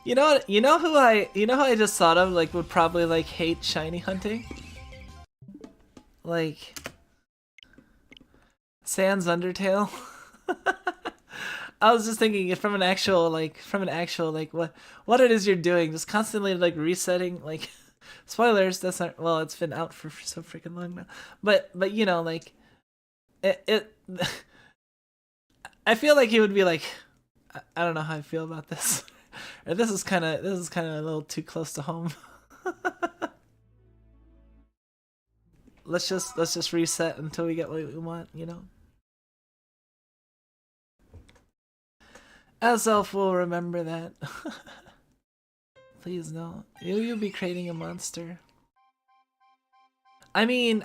Speaker 1: You know what? You know who I just thought of like would probably like hate shiny hunting? Like Sans Undertale. I was just thinking from an actual like what it is you're doing, just constantly like resetting like spoilers, that's not well, it's been out for so freaking long now. But you know, like it I feel like he would be like I don't know how I feel about this. Or this is kind of a little too close to home. let's just reset until we get what we want, you know. Azelf will remember that. Please no. You'll be creating a monster. I mean,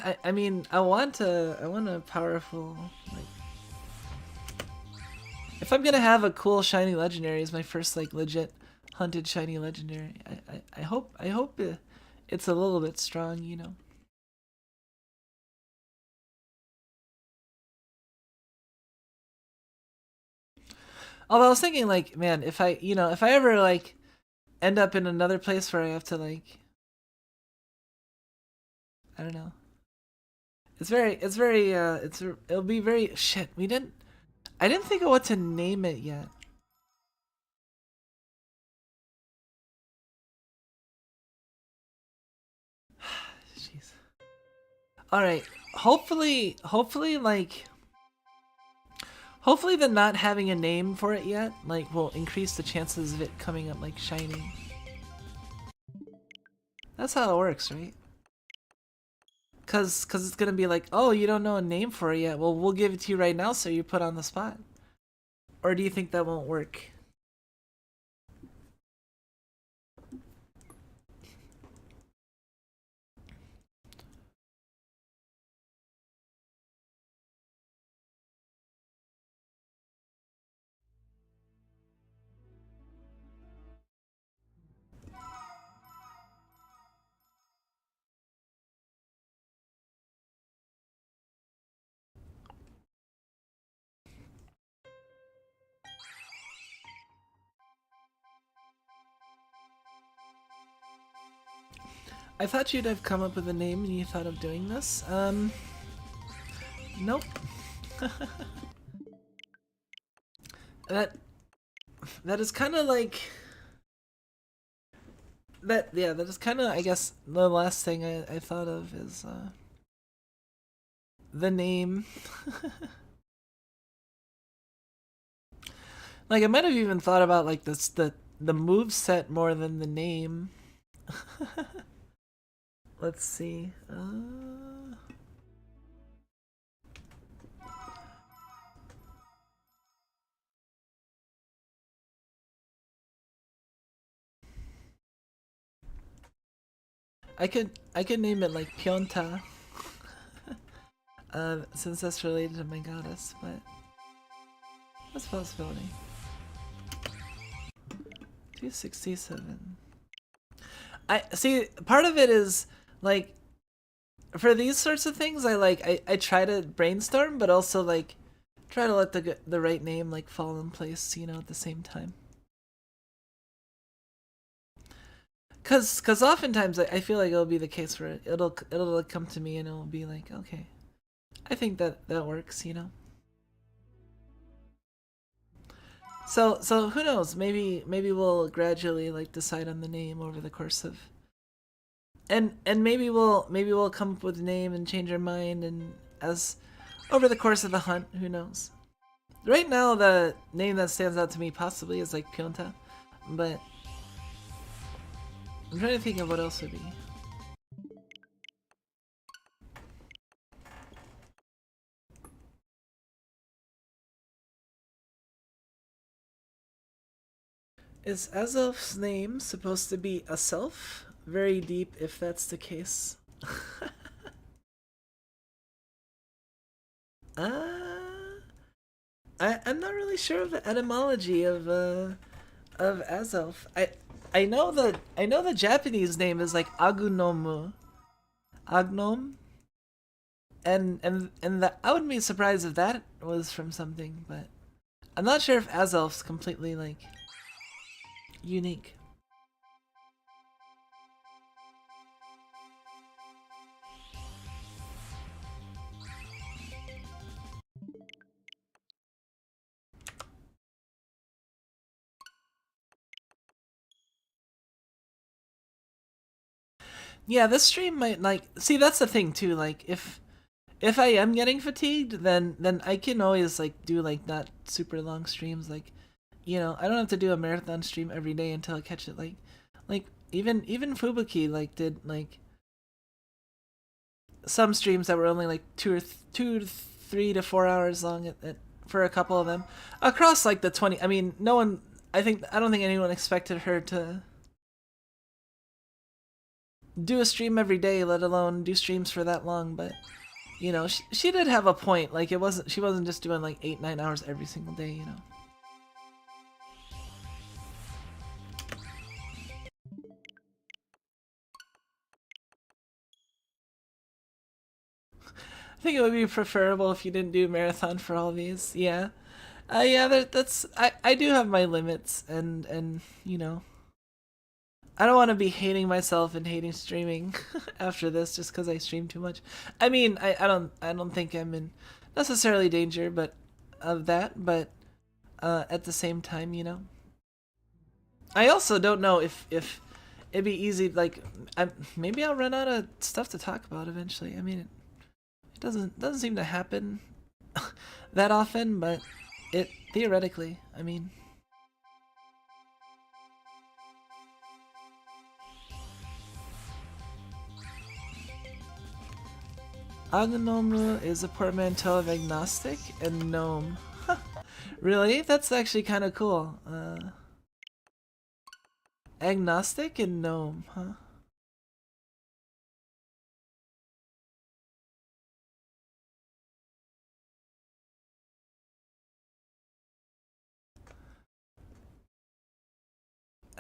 Speaker 1: I want a powerful like. If I'm gonna have a cool shiny legendary as my first like legit hunted shiny legendary, I hope it's a little bit strong, you know. Although I was thinking like, man, if I ever like end up in another place where I have to like, I don't know. It'll be very shit. I didn't think of what to name it yet. Jeez. All right. Hopefully the not having a name for it yet like will increase the chances of it coming up like shiny. That's how it works, right? Cause it's gonna be like, oh, you don't know a name for it yet. Well, we'll give it to you right now, so you're put on the spot. Or do you think that won't work? I thought you'd have come up with a name and you thought of doing this. Nope. that is kind of like that. Yeah, that is kind of I guess the last thing I thought of is the name. Like I might have even thought about like the move set more than the name. Let's see. I could name it like Pionta. Since that's related to my goddess, but that's a possibility. 267. I see. Part of it is Like, for these sorts of things, I try to brainstorm, but also like try to let the right name like fall in place, you know, at the same time. Cause oftentimes I feel like it'll be the case where it'll like, come to me and it'll be like, okay, I think that works, you know. So who knows? Maybe we'll gradually like decide on the name over the course of, and maybe we'll come up with a name and change our mind, and as over the course of the hunt, who knows? Right now, the name that stands out to me possibly is like Pionta, but I'm trying to think of what else would be. Is Azelf's name supposed to be Azelf? Very deep if that's the case. uh, I'm not really sure of the etymology of Azelf. I know the Japanese name is like Agunomu. Agnom? And that I wouldn't be surprised if that was from something, but I'm not sure if Azelf's completely like unique. Yeah, this stream might like see that's the thing too, like if I am getting fatigued, then I can always like do like not super long streams, like you know, I don't have to do a marathon stream every day until I catch it, like even Fubuki like did like some streams that were only like 2 to 3 to 4 hours long for a couple of them across like the 20. I mean, no one I don't think anyone expected her to do a stream every day, let alone do streams for that long, but you know, she did have a point. Like she wasn't just doing like 8-9 hours every single day, you know. I think it would be preferable if you didn't do marathon for all these. Yeah. Yeah, that's I do have my limits, and you know, I don't want to be hating myself and hating streaming after this just because I stream too much. I mean, I don't think I'm in necessarily danger, but of that, but at the same time, you know, I also don't know if it'd be easy. Like, maybe I'll run out of stuff to talk about eventually. I mean, it doesn't seem to happen that often, but it theoretically. I mean. Agnomu is a portmanteau of agnostic and gnome. Really? That's actually kind of cool. Agnostic and gnome, huh?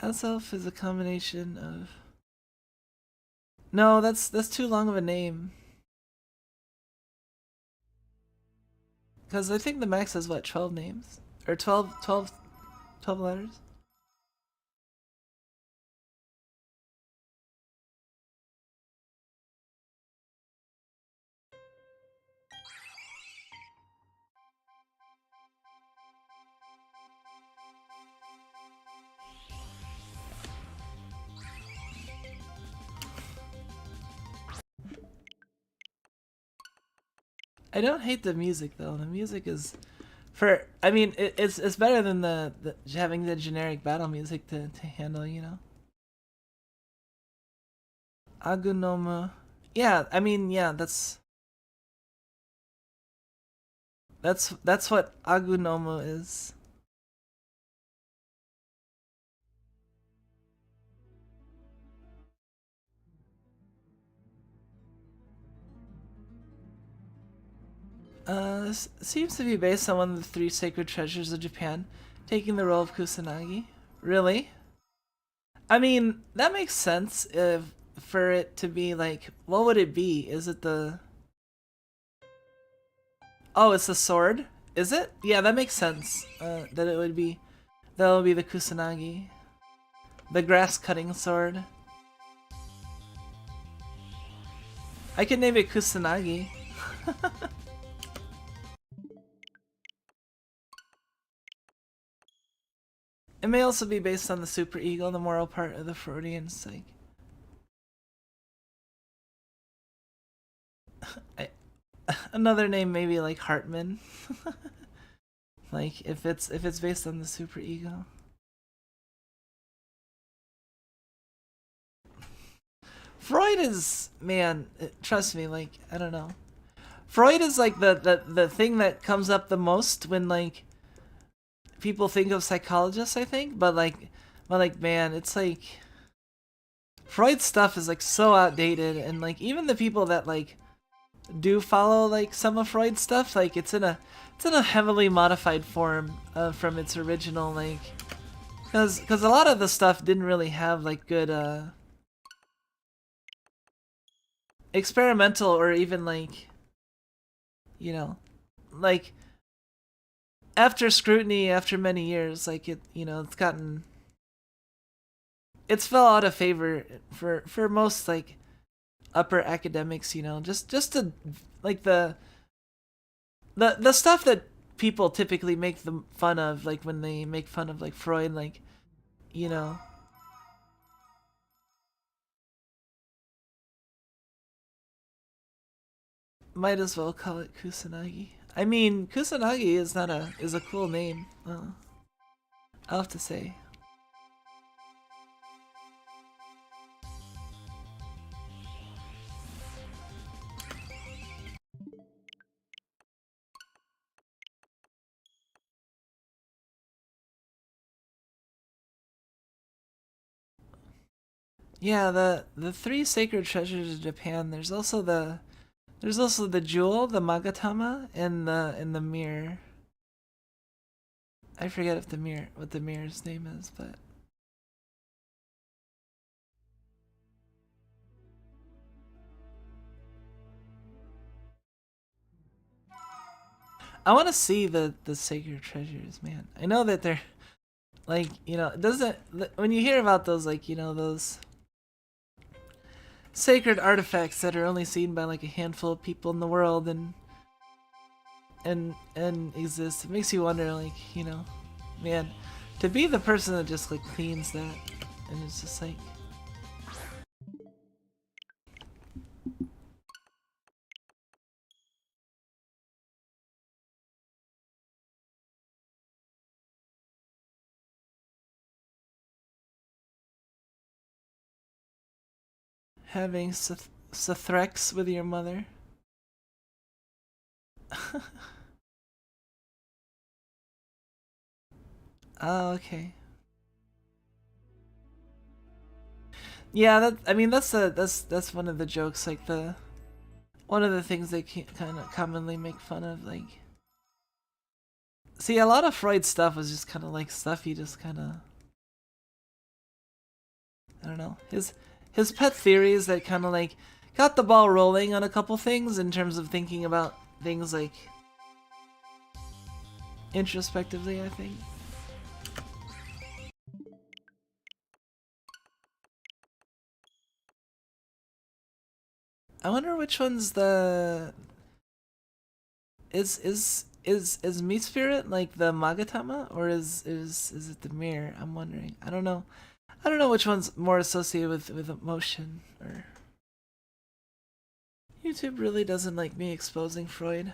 Speaker 1: Azelf is a combination of... No, that's too long of a name. Because I think the max is what, 12 names? Or 12 letters? I don't hate the music though. The music is, for I mean, it's better than the having the generic battle music to handle. You know. Agunoma. Yeah, I mean, yeah, that's what Agunomo is. Seems to be based on one of the three sacred treasures of Japan, taking the role of Kusanagi. Really? I mean, that makes sense if for it to be like, what would it be? Is it the... Oh, it's the sword? Is it? Yeah, that makes sense. That it would be... That would be the Kusanagi. The grass-cutting sword. I can name it Kusanagi. It may also be based on the superego, the moral part of the Freudian psyche. Another name maybe like Hartman. Like if it's based on the superego. Freud is, man, trust me, like, I don't know. Freud is like the thing that comes up the most when like people think of psychologists, I think, but man, it's like Freud's stuff is like so outdated, and like even the people that like do follow like some of Freud's stuff, like it's in a heavily modified form from its original, like, because a lot of the stuff didn't really have like good experimental or even like, you know, like after scrutiny, after many years, like it, you know, it's fell out of favor for most like upper academics, you know, just to like the stuff that people typically make fun of, like when they make fun of like Freud, like, you know. Might as well call it Kusanagi. I mean, Kusanagi is a cool name. I'll have to say. Yeah, the three sacred treasures of Japan. There's also the jewel, the Magatama, and the mirror. I forget what the mirror's name is, but I want to see the sacred treasures, man. I know that they're like, you know, it doesn't, when you hear about those, like, you know, those sacred artifacts that are only seen by like a handful of people in the world and exist, it makes you wonder, like, you know, man, to be the person that just like cleans that, and it's just like, having Sethrex with your mother. Oh, okay. Yeah, I mean that's one of the jokes, like one of the things they kind of commonly make fun of, like. See, a lot of Freud's stuff was just kind of like stuff he just kind of, I don't know, his pet theories that kind of like got the ball rolling on a couple things in terms of thinking about things like introspectively, I think. I wonder which one's the is me spirit like the Magatama, or is it the mirror? I'm wondering. I don't know. I don't know which one's more associated with emotion. Or YouTube really doesn't like me exposing Freud.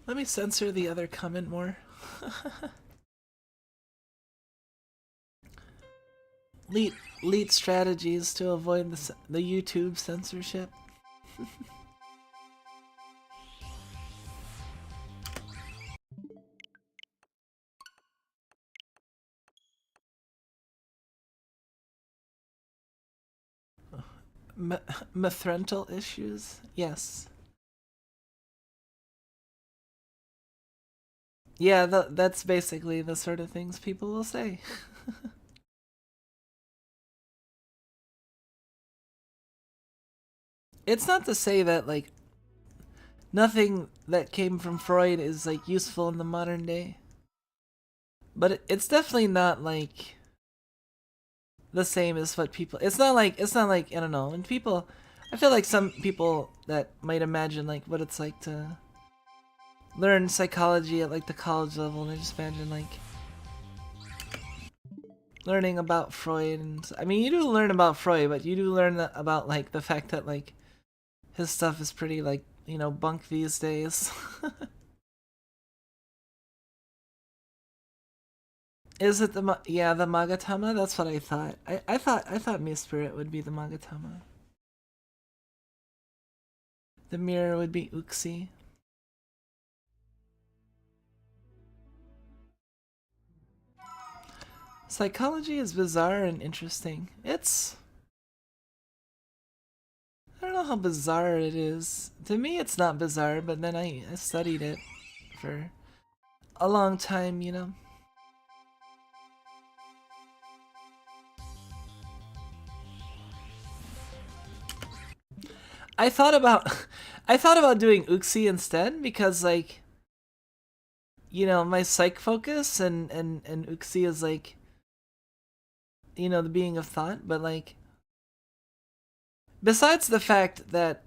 Speaker 1: Let me censor the other comment more. Lead strategies to avoid the YouTube censorship. Mithrental issues? Yes. Yeah, that's basically the sort of things people will say. It's not to say that, like, nothing that came from Freud is, like, useful in the modern day. But it's definitely not, like, the same as what people... It's not like, I don't know, and people... I feel like some people that might imagine, like, what it's like to learn psychology at, like, the college level, and they just imagine, like, learning about Freud. And I mean, you do learn about Freud, but you do learn about, like, the fact that, like, his stuff is pretty, like, you know, bunk these days. Is it the yeah, the Magatama? That's what I thought. I thought Mii Spirit would be the Magatama. The mirror would be Uxie. Psychology is bizarre and interesting. It's... I don't know how bizarre it is. To me, it's not bizarre, but then I studied it for a long time, you know? I thought about I thought about doing Uxie instead because, like, you know, my psych focus and Uxie is, like, you know, the being of thought, but, like, besides the fact that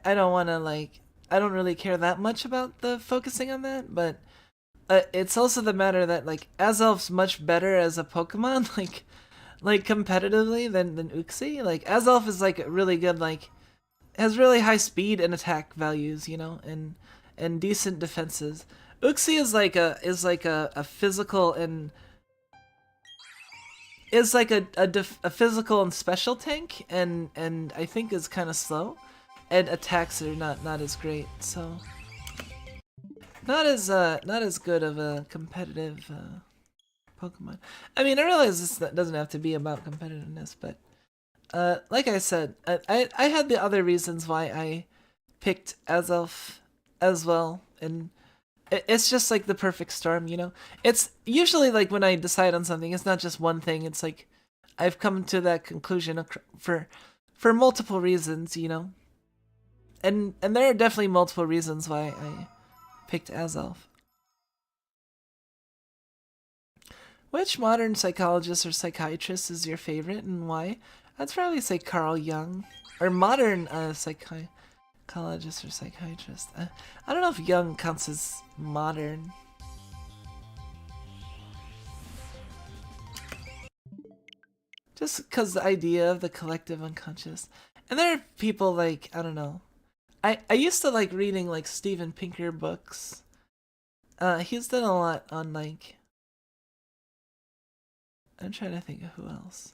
Speaker 1: I don't want to, like, I don't really care that much about the focusing on that, but it's also the matter that, like, Azelf's much better as a Pokemon, like competitively than Uxie. Like, Azelf is, like, really good, like, has really high speed and attack values, you know, and decent defenses. Uxie is like a physical and is like a physical and special tank, and I think is kind of slow, and attacks are not as great. So not as good of a competitive Pokemon. I mean, I realize this doesn't have to be about competitiveness, but like I said, I had the other reasons why I picked Azelf as well, and it's just like the perfect storm, you know? It's usually like when I decide on something, it's not just one thing, it's like I've come to that conclusion for multiple reasons, you know? And there are definitely multiple reasons why I picked Azelf. Which modern psychologist or psychiatrist is your favorite and why? I'd probably say Carl Jung. Or modern psychologist or psychiatrist. I don't know if Jung counts as modern. Just because the idea of the collective unconscious. And there are people like, I don't know. I used to like reading like Steven Pinker books. He's done a lot on like... I'm trying to think of who else.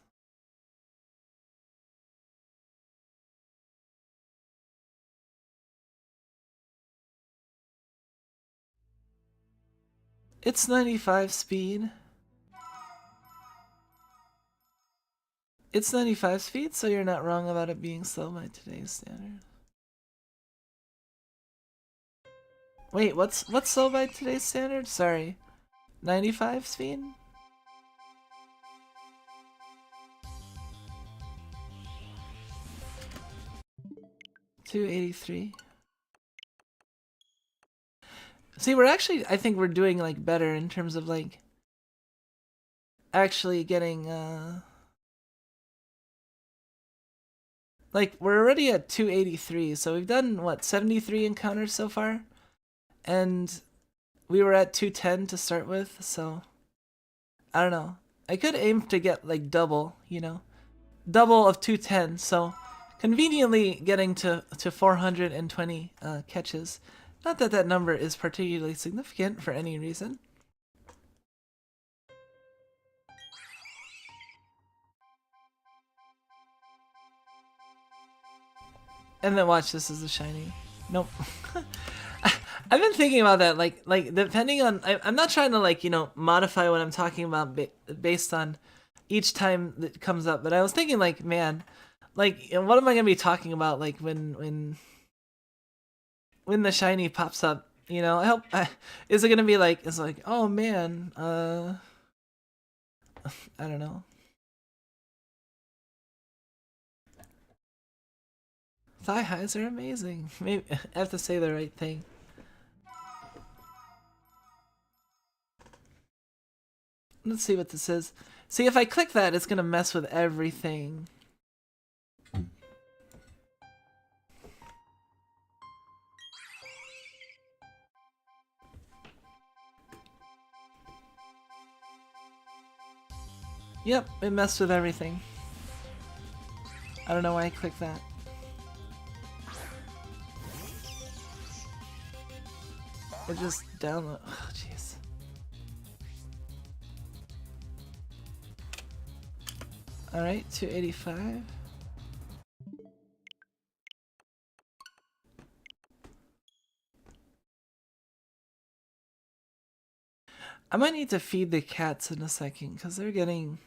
Speaker 1: It's 95 speed. It's 95 speed, so you're not wrong about it being slow by today's standard. Wait, what's slow by today's standard? Sorry. 95 speed? $283. See, we're actually, I think we're doing like better in terms of like actually getting like we're already at 283, so we've done what, 73 encounters so far? And we were at 210 to start with, so I don't know. I could aim to get like double, you know? Double of 210, so conveniently getting to 420 catches. Not that that number is particularly significant for any reason. And then watch, this is a shiny. Nope. I've been thinking about that, like depending on, I'm not trying to like, you know, modify what I'm talking about based on each time that comes up, but I was thinking like, man, like, what am I gonna be talking about like when the shiny pops up You know, is it gonna be like, it's like, oh man, I don't know. Thigh highs are amazing. Maybe I have to say the right thing. Let's see what this is. See, if I click that, it's gonna mess with everything. Yep, it messed with everything. I don't know why I clicked that. It just download. Oh, jeez. Alright, 285. I might need to feed the cats in a second because they're getting.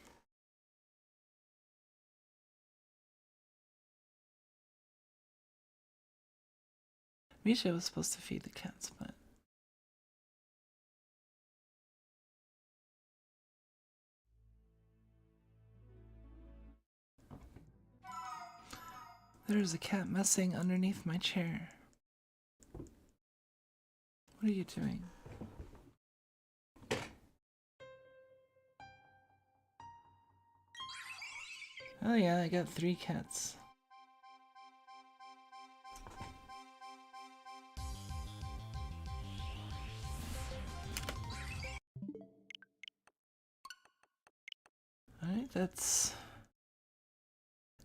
Speaker 1: Misha was supposed to feed the cats, but. There's a cat messing underneath my chair. What are you doing? Oh yeah, I got 3 cats. Alright, that's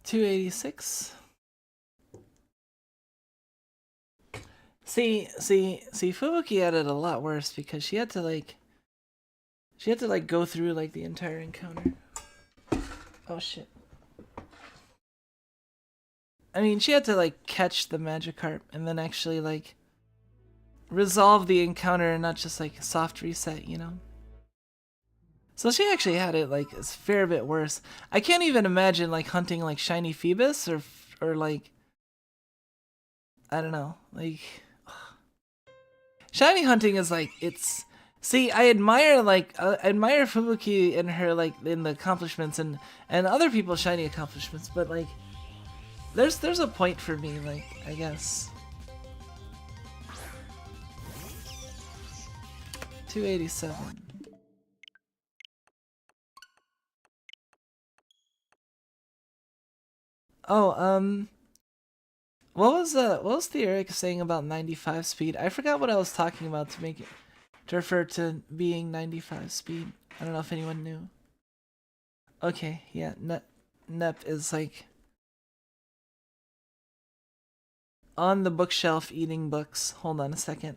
Speaker 1: 286. See, Fubuki had it a lot worse because she had to like go through like the entire encounter. Oh shit. I mean, she had to like catch the Magikarp and then actually like resolve the encounter and not just like a soft reset, you know? So she actually had it like a fair bit worse. I can't even imagine like hunting like shiny Phoebus or like, I don't know, like shiny hunting is like, it's, see, I admire Fubuki and her like in the accomplishments and other people's shiny accomplishments, but like there's a point for me, like, I guess. 287. Oh, what was the Eric saying about 95 speed? I forgot what I was talking about to make it to refer to being 95 speed. I don't know if anyone knew. Okay, yeah, Nep is like on the bookshelf eating books. Hold on a second.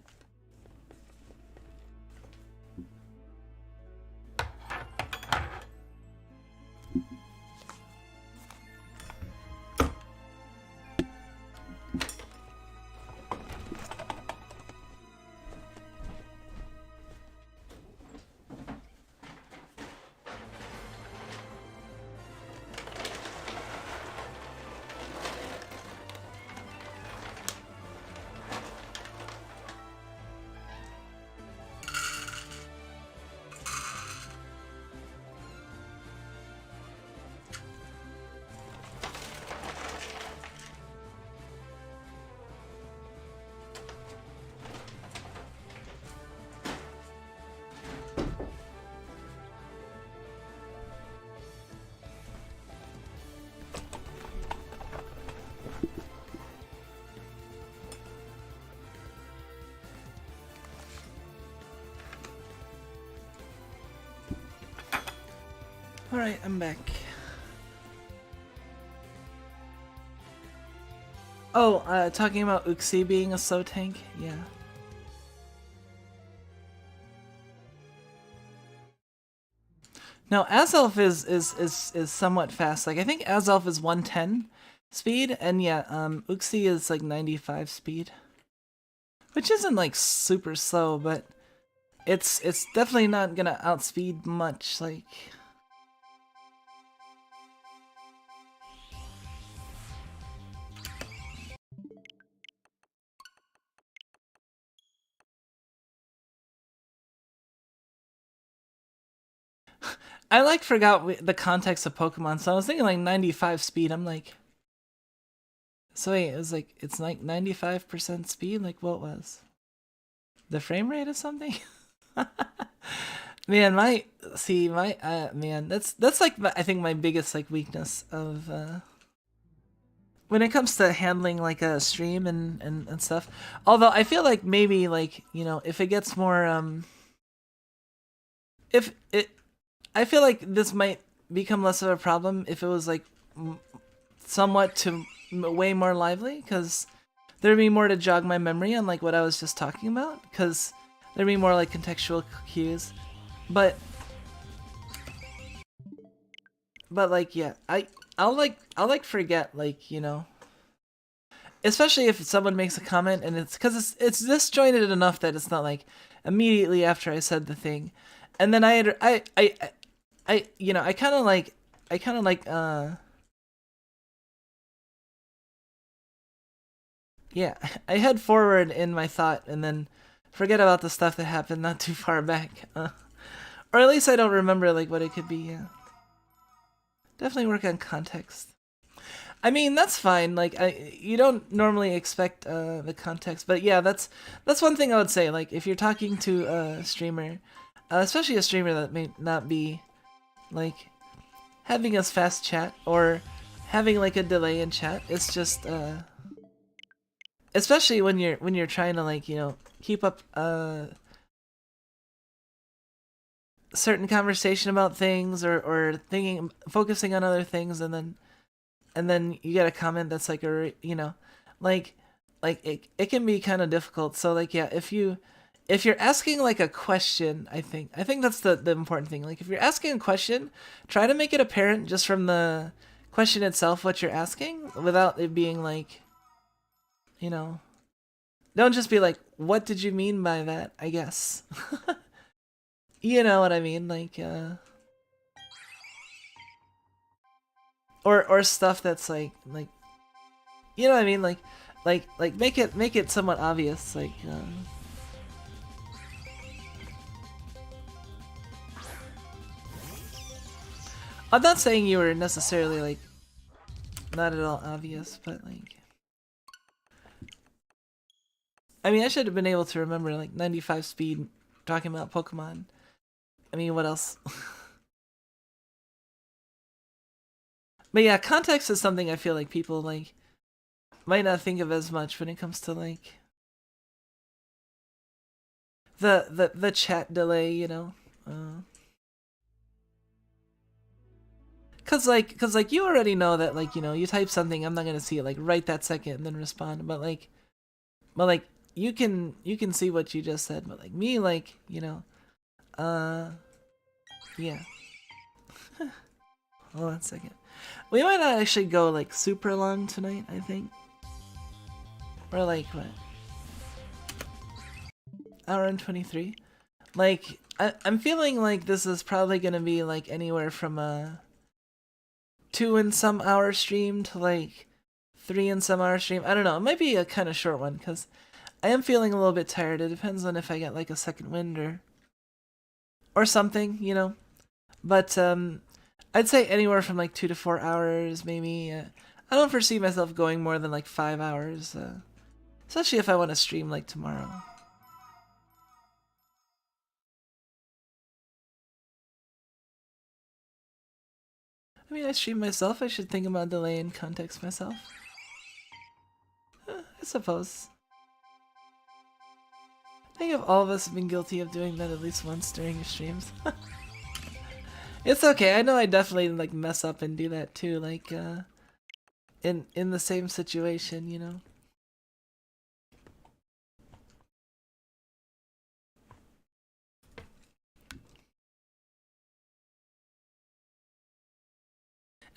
Speaker 1: Alright, I'm back. Oh, talking about Uxie being a slow tank? Yeah. No, Azelf is somewhat fast. Like I think Azelf is 110 speed, and yeah, Uxie is like 95 speed. Which isn't like super slow, but it's definitely not gonna outspeed much, like I like forgot the context of Pokemon, so I was thinking like 95 speed. I'm like, so wait, it was like it's like 95% speed. Like what was the frame rate of something? Man, man, that's like I think my biggest like weakness of when it comes to handling like a stream and stuff. Although I feel like maybe like, you know, if it gets more if it I feel like this might become less of a problem if it was like somewhat to way more lively, because there'd be more to jog my memory on like what I was just talking about, because there'd be more like contextual cues. But like yeah, I'll like forget, like, you know, especially if someone makes a comment and it's because it's disjointed enough that it's not like immediately after I said the thing, and then I you know, I kind of like yeah, I head forward in my thought and then forget about the stuff that happened not too far back, or at least I don't remember like what it could be. Yeah, definitely work on context. I mean, that's fine. Like, you don't normally expect the context, but yeah, that's one thing I would say. Like, if you're talking to a streamer, especially a streamer that may not be like having us fast chat or having like a delay in chat, it's just especially when you're trying to, like, you know, keep up certain conversation about things, or thinking, focusing on other things, and then you get a comment that's like you know, like it can be kind of difficult. So like yeah, if you're asking like a question, I think that's the important thing. Like if you're asking a question, try to make it apparent just from the question itself what you're asking, without it being like, you know, don't just be like, what did you mean by that, I guess. You know what I mean? Like or stuff that's like you know what I mean? Like make it somewhat obvious. Like I'm not saying you were necessarily like not at all obvious, but like, I mean, I should have been able to remember like 95 speed talking about Pokemon. I mean, what else? But yeah, context is something I feel like people like might not think of as much when it comes to like the chat delay, you know. Cause like you already know that, like, you know, you type something, I'm not gonna see it like right that second and then respond, but like you can see what you just said, but like me, like, you know, yeah. Hold on a second. We might not actually go like super long tonight, I think. Or like what? Hour and 23. Like I'm feeling like this is probably gonna be like anywhere from a 2 and some hour stream to like 3 and some hour stream. I don't know. It might be a kind of short one because I am feeling a little bit tired. It depends on if I get like a second wind or something, you know. But I'd say anywhere from like 2 to 4 hours, maybe. I don't foresee myself going more than like 5 hours, especially if I want to stream like tomorrow. I mean, I stream myself. I should think about delay and context myself. I suppose. I think if all of us have been guilty of doing that at least once during your streams. It's okay. I know I definitely like mess up and do that too. Like in the same situation, you know.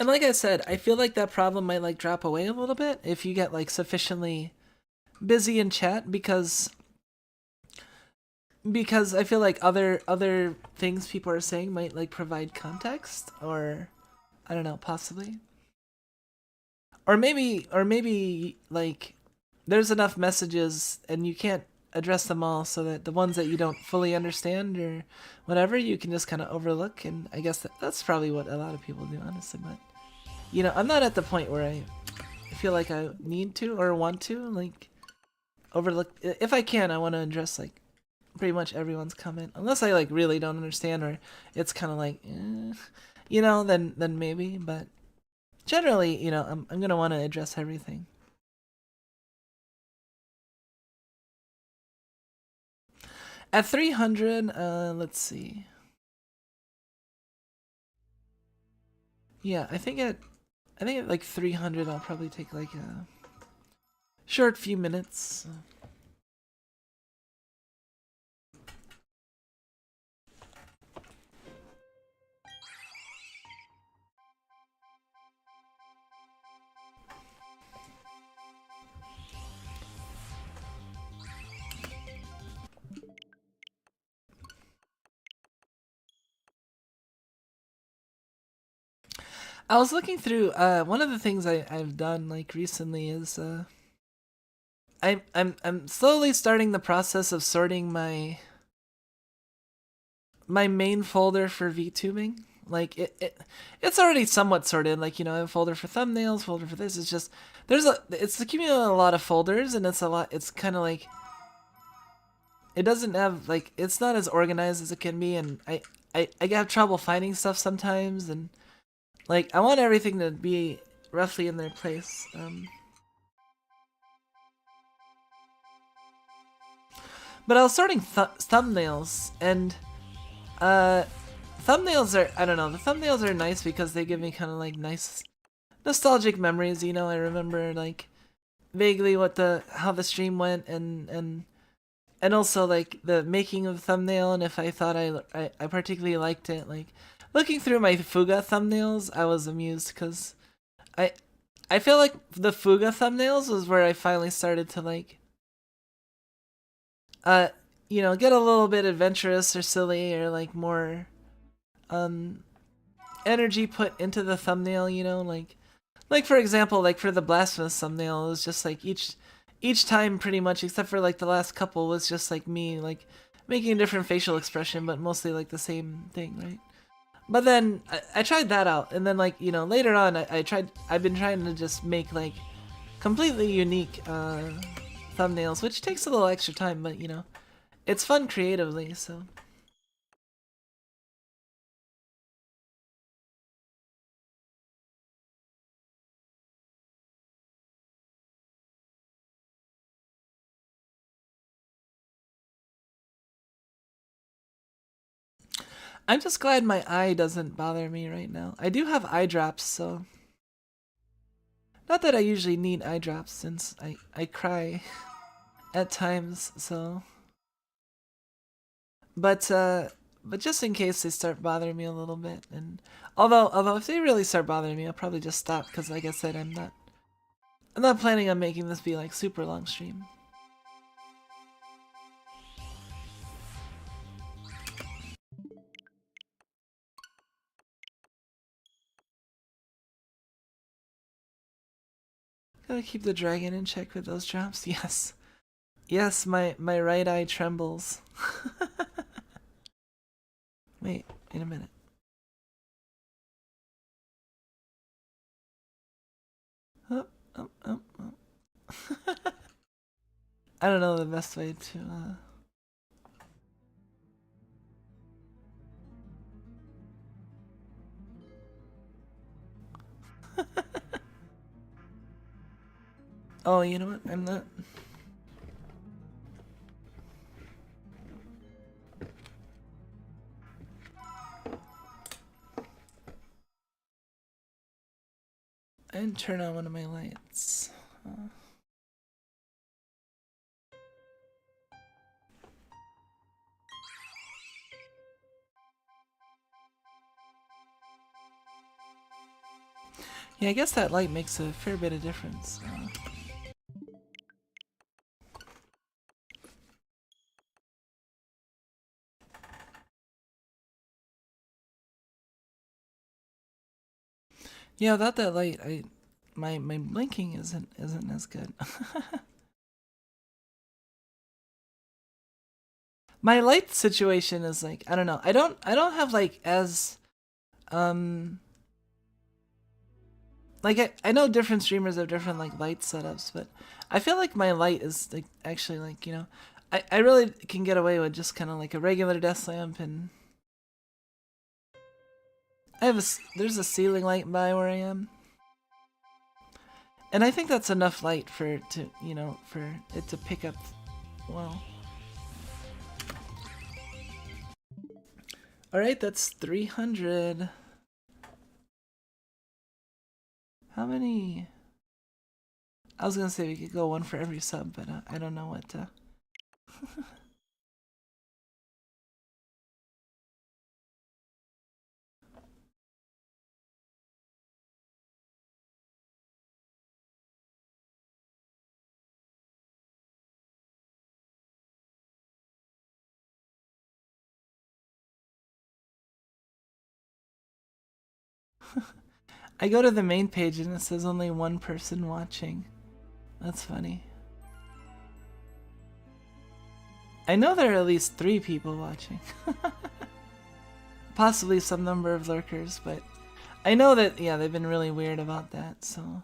Speaker 1: And like I said, I feel like that problem might like drop away a little bit if you get like sufficiently busy in chat, because I feel like other things people are saying might like provide context, or I don't know, possibly. Or maybe like there's enough messages and you can't address them all so that the ones that you don't fully understand or whatever, you can just kind of overlook. And I guess that's probably what a lot of people do, honestly. But, you know, I'm not at the point where I feel like I need to or want to, like, overlook. If I can, I want to address, like, pretty much everyone's comment. Unless I, like, really don't understand or it's kind of like, you know, then maybe. But generally, you know, I'm going to want to address everything. At 300, let's see. Yeah, I think at like 300, I'll probably take like a short few minutes. I was looking through. One of the things I've done like recently is I'm slowly starting the process of sorting my main folder for VTubing. Like it's already somewhat sorted. Like, you know, I have a folder for thumbnails, folder for this. It's just it's accumulating a lot of folders, and it's a lot. It's kind of like it doesn't have like it's not as organized as it can be, and I have trouble finding stuff sometimes, and like I want everything to be roughly in their place. But I was sorting thumbnails, and thumbnails are, I don't know, the thumbnails are nice because they give me kind of like nice nostalgic memories, you know. I remember like vaguely how the stream went, and also like the making of the thumbnail, and if I thought I particularly liked it. Like looking through my Fuga thumbnails, I was amused because I I feel like the Fuga thumbnails was where I finally started to like uh you know, get a little bit adventurous or silly or like more um energy put into the thumbnail, you know, like for example, like for the blasphemous thumbnail, it was just like each time pretty much, except for like the last couple, was just like me like making a different facial expression, but mostly like the same thing, right? But then I tried that out, and then like, you know, later on I've been trying to just make like completely unique thumbnails, which takes a little extra time, but you know, it's fun creatively, so. I'm just glad my eye doesn't bother me right now. I do have eye drops, so. Not that I usually need eye drops since I cry at times, so. But just in case they start bothering me a little bit, and although if they really start bothering me, I'll probably just stop because, like I said, I'm not planning on making this be like super long stream. Gotta keep the dragon in check with those drops. Yes, yes, my right eye trembles. Wait a minute. Oh, oh, oh, oh. I don't know the best way to. Oh, you know what? I'm not. I didn't turn on one of my lights. Yeah, I guess that light makes a fair bit of difference. Yeah, without that light, my blinking isn't as good. My light situation is like, I don't know. I don't have like as like I know different streamers have different like light setups, but I feel like my light is like actually like, you know, I really can get away with just kind of like a regular desk lamp, and I have there's a ceiling light by where I am. And I think that's enough light for it to, you know, for it to pick up well. Alright, that's 300. How many? I was gonna say we could go one for every sub, but I don't know what to... I go to the main page and it says only one person watching. That's funny. I know there are at least 3 people watching. Possibly some number of lurkers, but I know that, yeah, they've been really weird about that, so...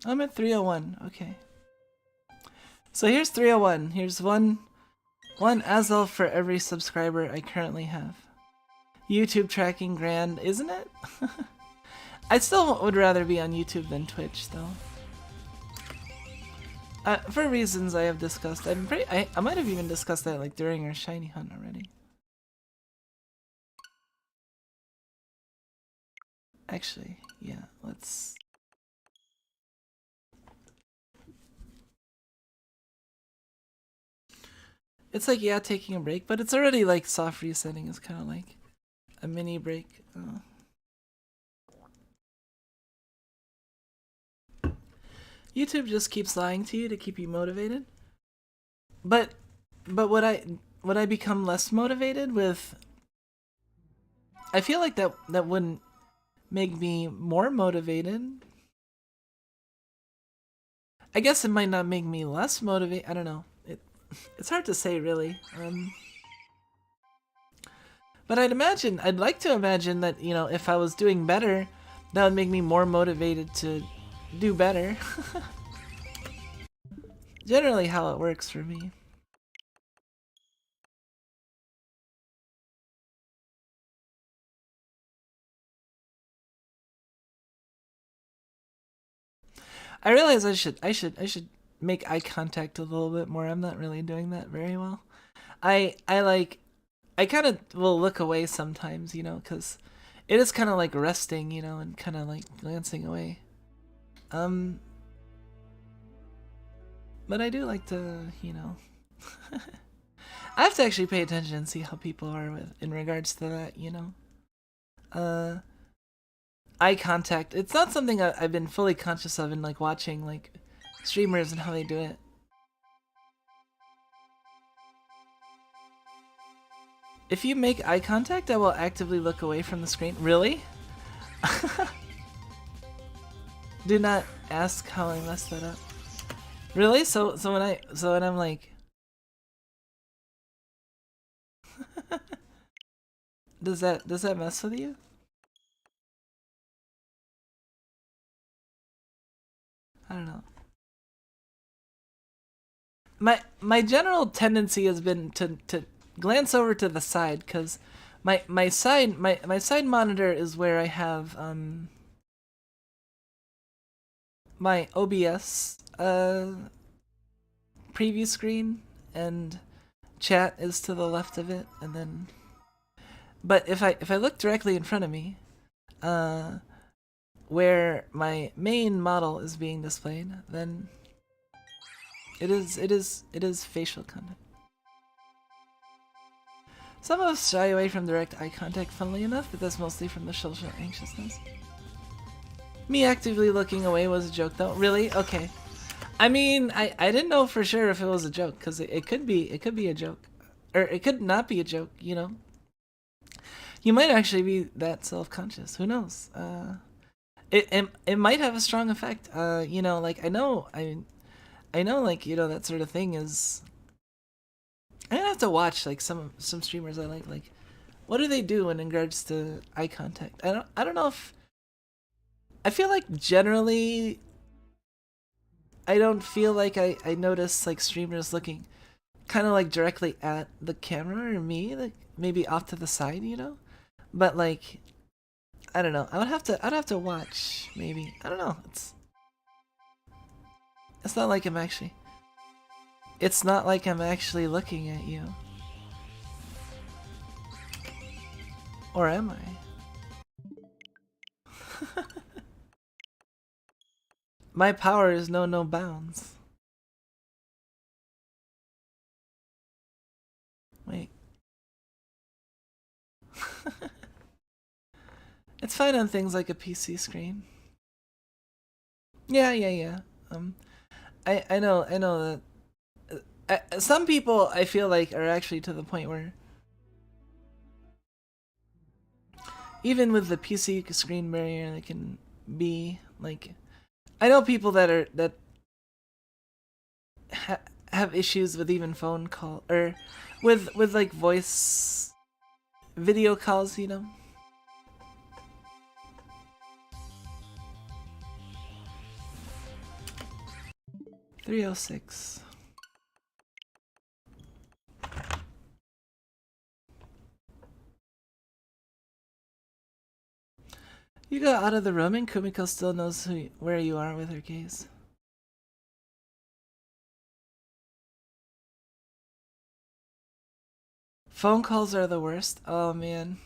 Speaker 1: I'm at 301, okay. So here's 301. Here's one Azelf for every subscriber I currently have. YouTube tracking grand, isn't it? I still would rather be on YouTube than Twitch, though. For reasons I have discussed. I might have even discussed that like during our shiny hunt already. Actually, yeah, let's... It's like, yeah, taking a break, but it's already like soft resetting is kind of like a mini break. YouTube just keeps lying to you to keep you motivated. But would I become less motivated with... I feel like that wouldn't make me more motivated. I guess it might not make me less motivated. I don't know. It's hard to say, really. But I'd like to imagine that, you know, if I was doing better, that would make me more motivated to do better. Generally how it works for me. I realize I should make eye contact a little bit more. I'm not really doing that very well. I kind of will look away sometimes, you know, because it is kind of like resting, you know, and kind of like glancing away. But I do like to, you know, I have to actually pay attention and see how people are in regards to that, you know. Eye contact. It's not something I've been fully conscious of in like watching like streamers and how they do it. If you make eye contact, I will actively look away from the screen. Really? Do not ask how I messed that up. Really? So when I'm like... does that mess with you? I don't know. My general tendency has been to glance over to the side, because my side monitor is where I have my OBS preview screen, and chat is to the left of it, and then... But if I look directly in front of me, where my main model is being displayed, then it is facial content. Some of us shy away from direct eye contact, funnily enough, but that's mostly from the social anxiousness. Me actively looking away was a joke, though. Really? Okay. I mean, I didn't know for sure if it was a joke, because it could be a joke, or it could not be a joke, you know. You might actually be that self-conscious. Who knows? It might have a strong effect. You know, like I know, like, you know, that sort of thing is. I'm gonna have to watch like some streamers I like. Like, what do they do in regards to eye contact? I don't know if. I feel like generally, I don't feel like I notice like streamers looking kind of like directly at the camera or me, like maybe off to the side, you know. But like, I don't know. I'd have to watch maybe. I don't know. It's not like I'm actually. It's not like I'm actually looking at you. Or am I? My powers know no bounds. Wait. It's fine on things like a PC screen. Yeah. I know that some people I feel like are actually to the point where even with the PC screen barrier, they can be like. I know people that have issues with even phone call or with like voice video calls, you know. 306. You got out of the room and Kumiko still knows where you are with her gaze. Phone calls are the worst. Oh man.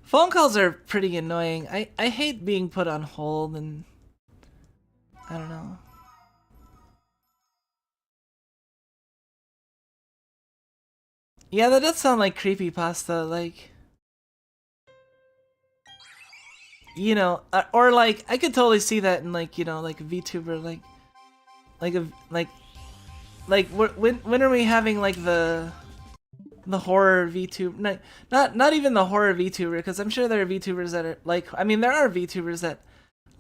Speaker 1: Phone calls are pretty annoying. I hate being put on hold and I don't know. Yeah, that does sound like creepypasta, like, you know, or like I could totally see that in like, you know, like a VTuber, like when are we having like the horror VTuber? Not even the horror VTuber, because I'm sure there are VTubers that are like, I mean, there are VTubers that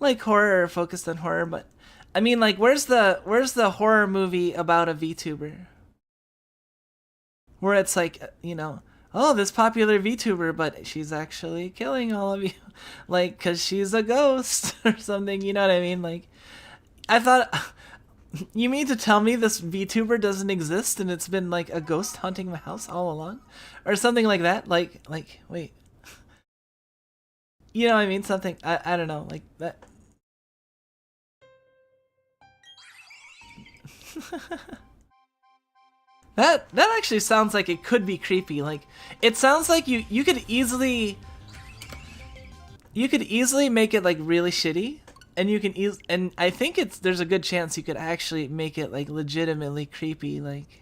Speaker 1: like horror or focused on horror, but I mean, like, where's the horror movie about a VTuber? Where it's like, you know, oh, this popular VTuber, but she's actually killing all of you, like, cause she's a ghost or something. You know what I mean? Like, I thought, you mean to tell me this VTuber doesn't exist and it's been like a ghost haunting my house all along, or something like that? Like, wait, you know what I mean? Something I don't know, like that. That actually sounds like it could be creepy. Like, it sounds like you could easily make it like really shitty, and you can and I think there's a good chance you could actually make it like legitimately creepy. Like,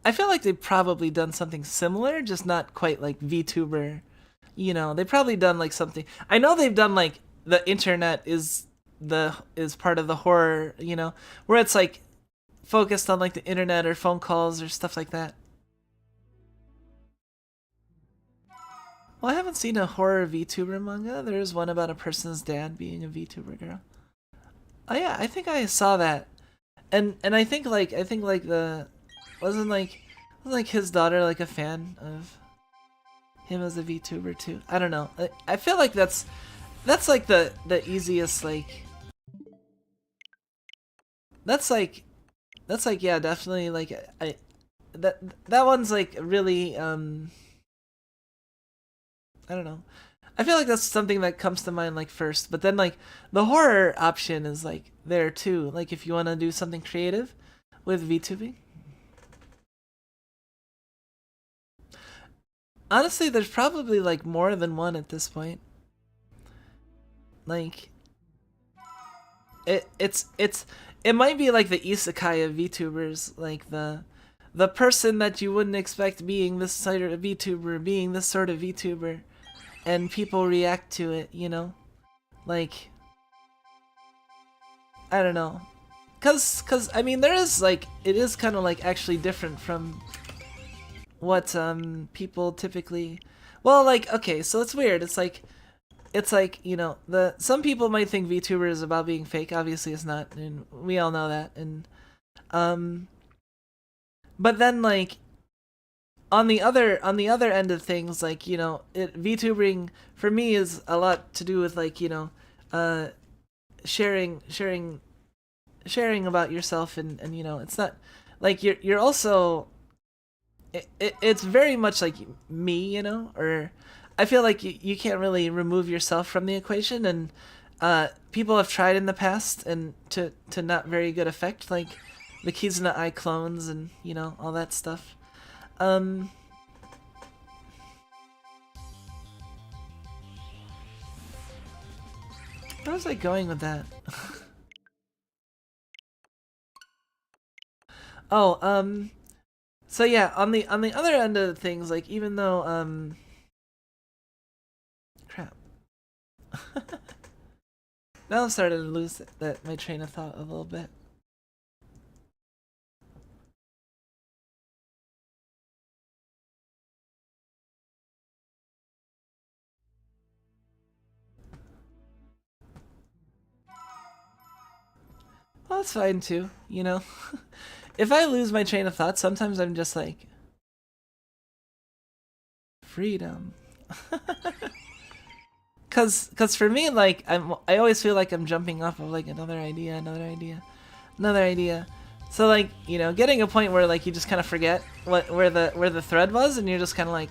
Speaker 1: I feel like they've probably done something similar, just not quite like VTuber. You know, they've probably done like something. I know they've done like the internet is part of the horror. You know, where it's like focused on like the internet or phone calls or stuff like that. Well, I haven't seen a horror VTuber manga. There is one about a person's dad being a VTuber girl. Oh yeah, I think I saw that, and I think like the wasn't his daughter like a fan of him as a VTuber too. I don't know. I feel like that's like the easiest like. That's like yeah, definitely like that one's like really I don't know. I feel like that's something that comes to mind like first, but then like the horror option is like there too. Like if you want to do something creative with VTubing. Honestly, there's probably like more than one at this point. Like it might be like the isekai of VTubers, like the person that you wouldn't expect being this sort of VTuber, being this sort of VTuber, and people react to it, you know? Like, I don't know. Cause I mean, there is like, it is kind of like actually different from what people typically, well, like, okay, so it's weird. It's like, you know, some people might think VTuber is about being fake. Obviously it's not, and we all know that. And but then, like, on the other end of things, like, you know, VTubering for me is a lot to do with, like, you know, sharing about yourself, and you know, it's not like you're also, it's very much like me, you know, or I feel like you can't really remove yourself from the equation, and people have tried in the past and to not very good effect, like the Kizuna Eye clones and, you know, all that stuff. Where was I going with that? Oh, so yeah, on the other end of things, like, even though crap. Now I'm starting to lose my train of thought a little bit. Well, that's fine too, you know. If I lose my train of thought, sometimes I'm just like, freedom. Cause for me, like, I always feel like I'm jumping off of, like, another idea, another idea, another idea. So, like, you know, getting a point where, like, you just kind of forget where the thread was, and you're just kind of like,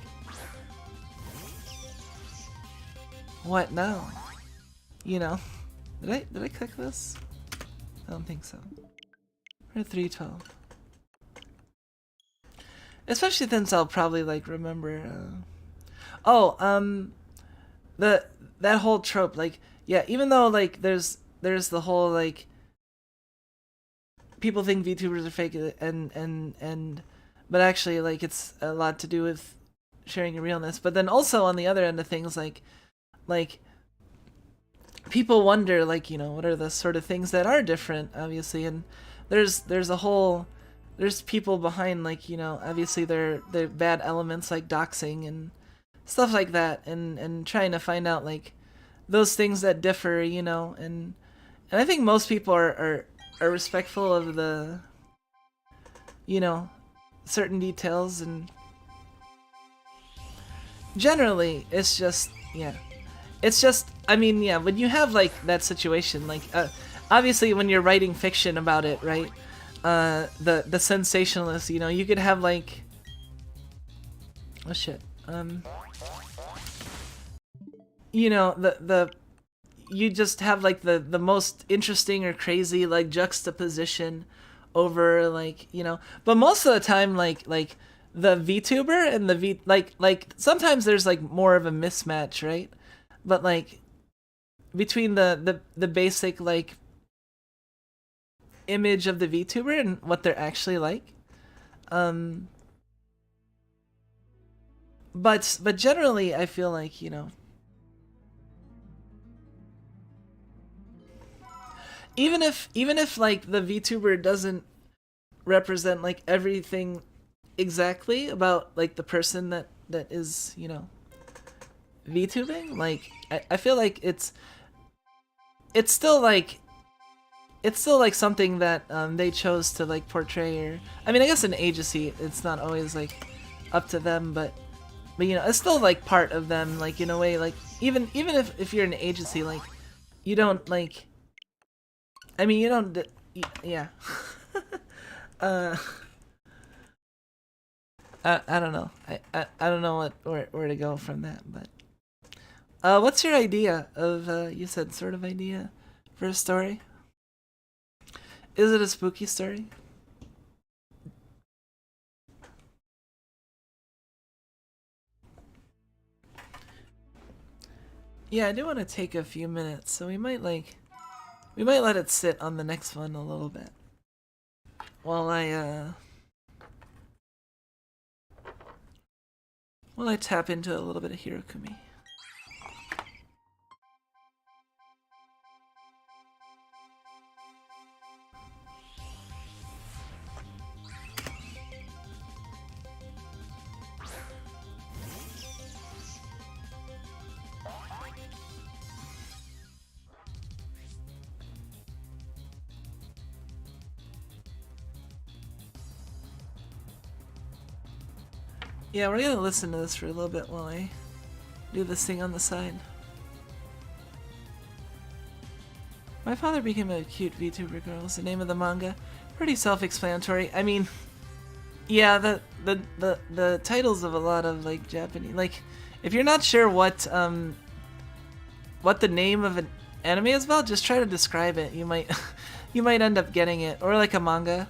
Speaker 1: what now? You know, did I click this? I don't think so. We're at 312. Especially since I'll probably, like, remember. That whole trope, like, yeah, even though, like, there's the whole, like, people think VTubers are fake, and but actually, like, it's a lot to do with sharing your realness. But then also on the other end of things, like people wonder, like, you know, what are the sort of things that are different, obviously, and there's people behind, like, you know, obviously they're bad elements like doxing and stuff like that, and trying to find out, like, those things that differ, you know, and I think most people are respectful of the, you know, certain details, and generally it's just, yeah, it's just, I mean, yeah, when you have, like, that situation, like, obviously when you're writing fiction about it, right, the sensationalist, you know, you could have, like, oh shit, you know, you just have, like, the most interesting or crazy, like, juxtaposition over, like, you know, but most of the time, like the VTuber and the like sometimes there's, like, more of a mismatch, right? But, like, between the basic, like, image of the VTuber and what they're actually like, um but generally I feel like, you know, even if like the VTuber doesn't represent, like, everything exactly about, like, the person that is, you know, VTubing, like, I feel like it's still like something that they chose to, like, portray, or I mean, I guess in agency it's not always, like, up to them, but you know, it's still, like, part of them, like, in a way, like, even if you're an agency, like, you don't, like, I mean, you don't, yeah. uh I don't know. I don't know where to go from that, but what's your idea of, you said sort of idea for a story? Is it a spooky story? Yeah, I do want to take a few minutes, so we might let it sit on the next one a little bit while I tap into a little bit of Hirokumi. Yeah, we're gonna listen to this for a little bit while I do this thing on the side. My father became a cute VTuber girl is the name of the manga. Pretty self-explanatory. I mean, yeah, the titles of a lot of like Japanese, like, if you're not sure what the name of an anime is about, just try to describe it. You might you might end up getting it, or like a manga.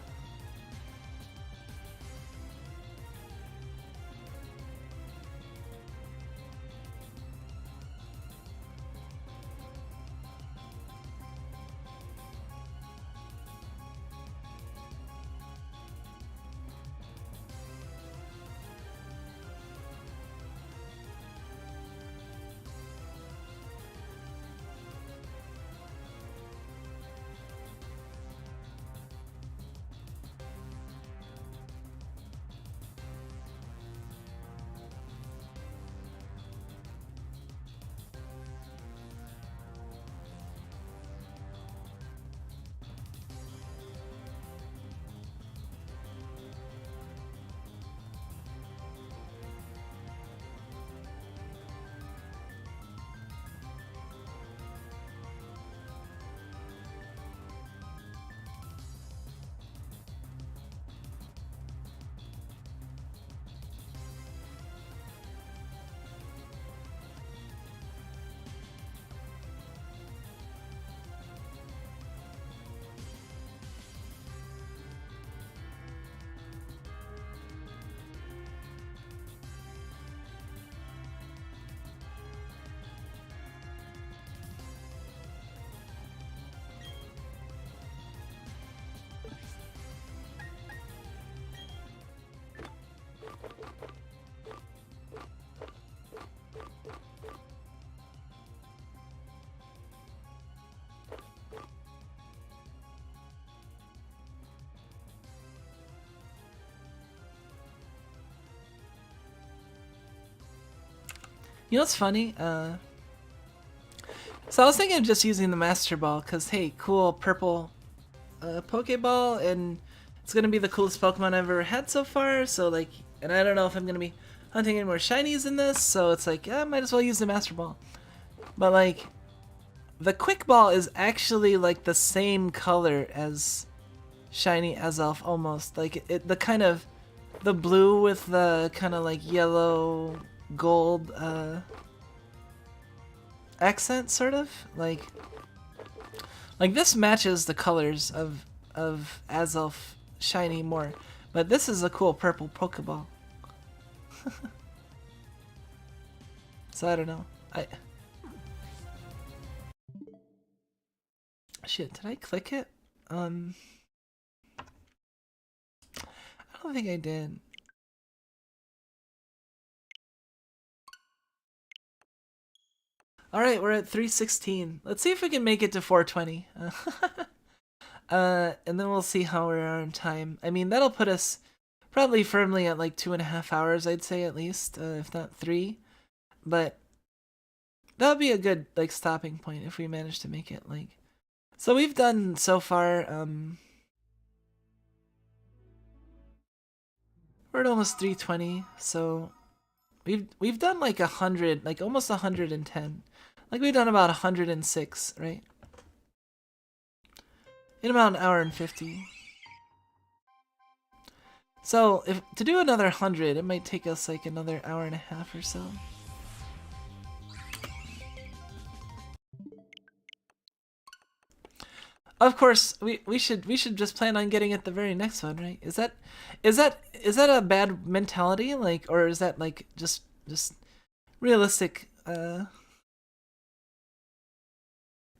Speaker 1: You know what's funny? So I was thinking of just using the Master Ball, because hey, cool purple Pokeball, and it's gonna be the coolest Pokemon I've ever had so far, so like, and I don't know if I'm gonna be hunting any more shinies in this, so it's like, yeah, I might as well use the Master Ball. But like, the Quick Ball is actually like the same color as shiny Azelf, almost. Like, the kind of, the blue with the kind of like yellow gold accent, sort of like this matches the colors of Azelf shiny more, but this is a cool purple Pokeball. So I don't know. Shit, did I click it? I don't think I did. Alright, we're at 316. Let's see if we can make it to 420. And then we'll see how we are in time. I mean, that'll put us probably firmly at like 2.5 hours, I'd say, at least, if not 3. But that would be a good like stopping point if we manage to make it. Like, so we've done so far. We're at almost 320. So we've done like 100, like almost 110. Like we've done about 106, right? In about an hour and 50. So if to do another 100, it might take us like another hour and a half or so. Of course, we should just plan on getting it the very next one, right? Is that a bad mentality, like, or is that like just realistic?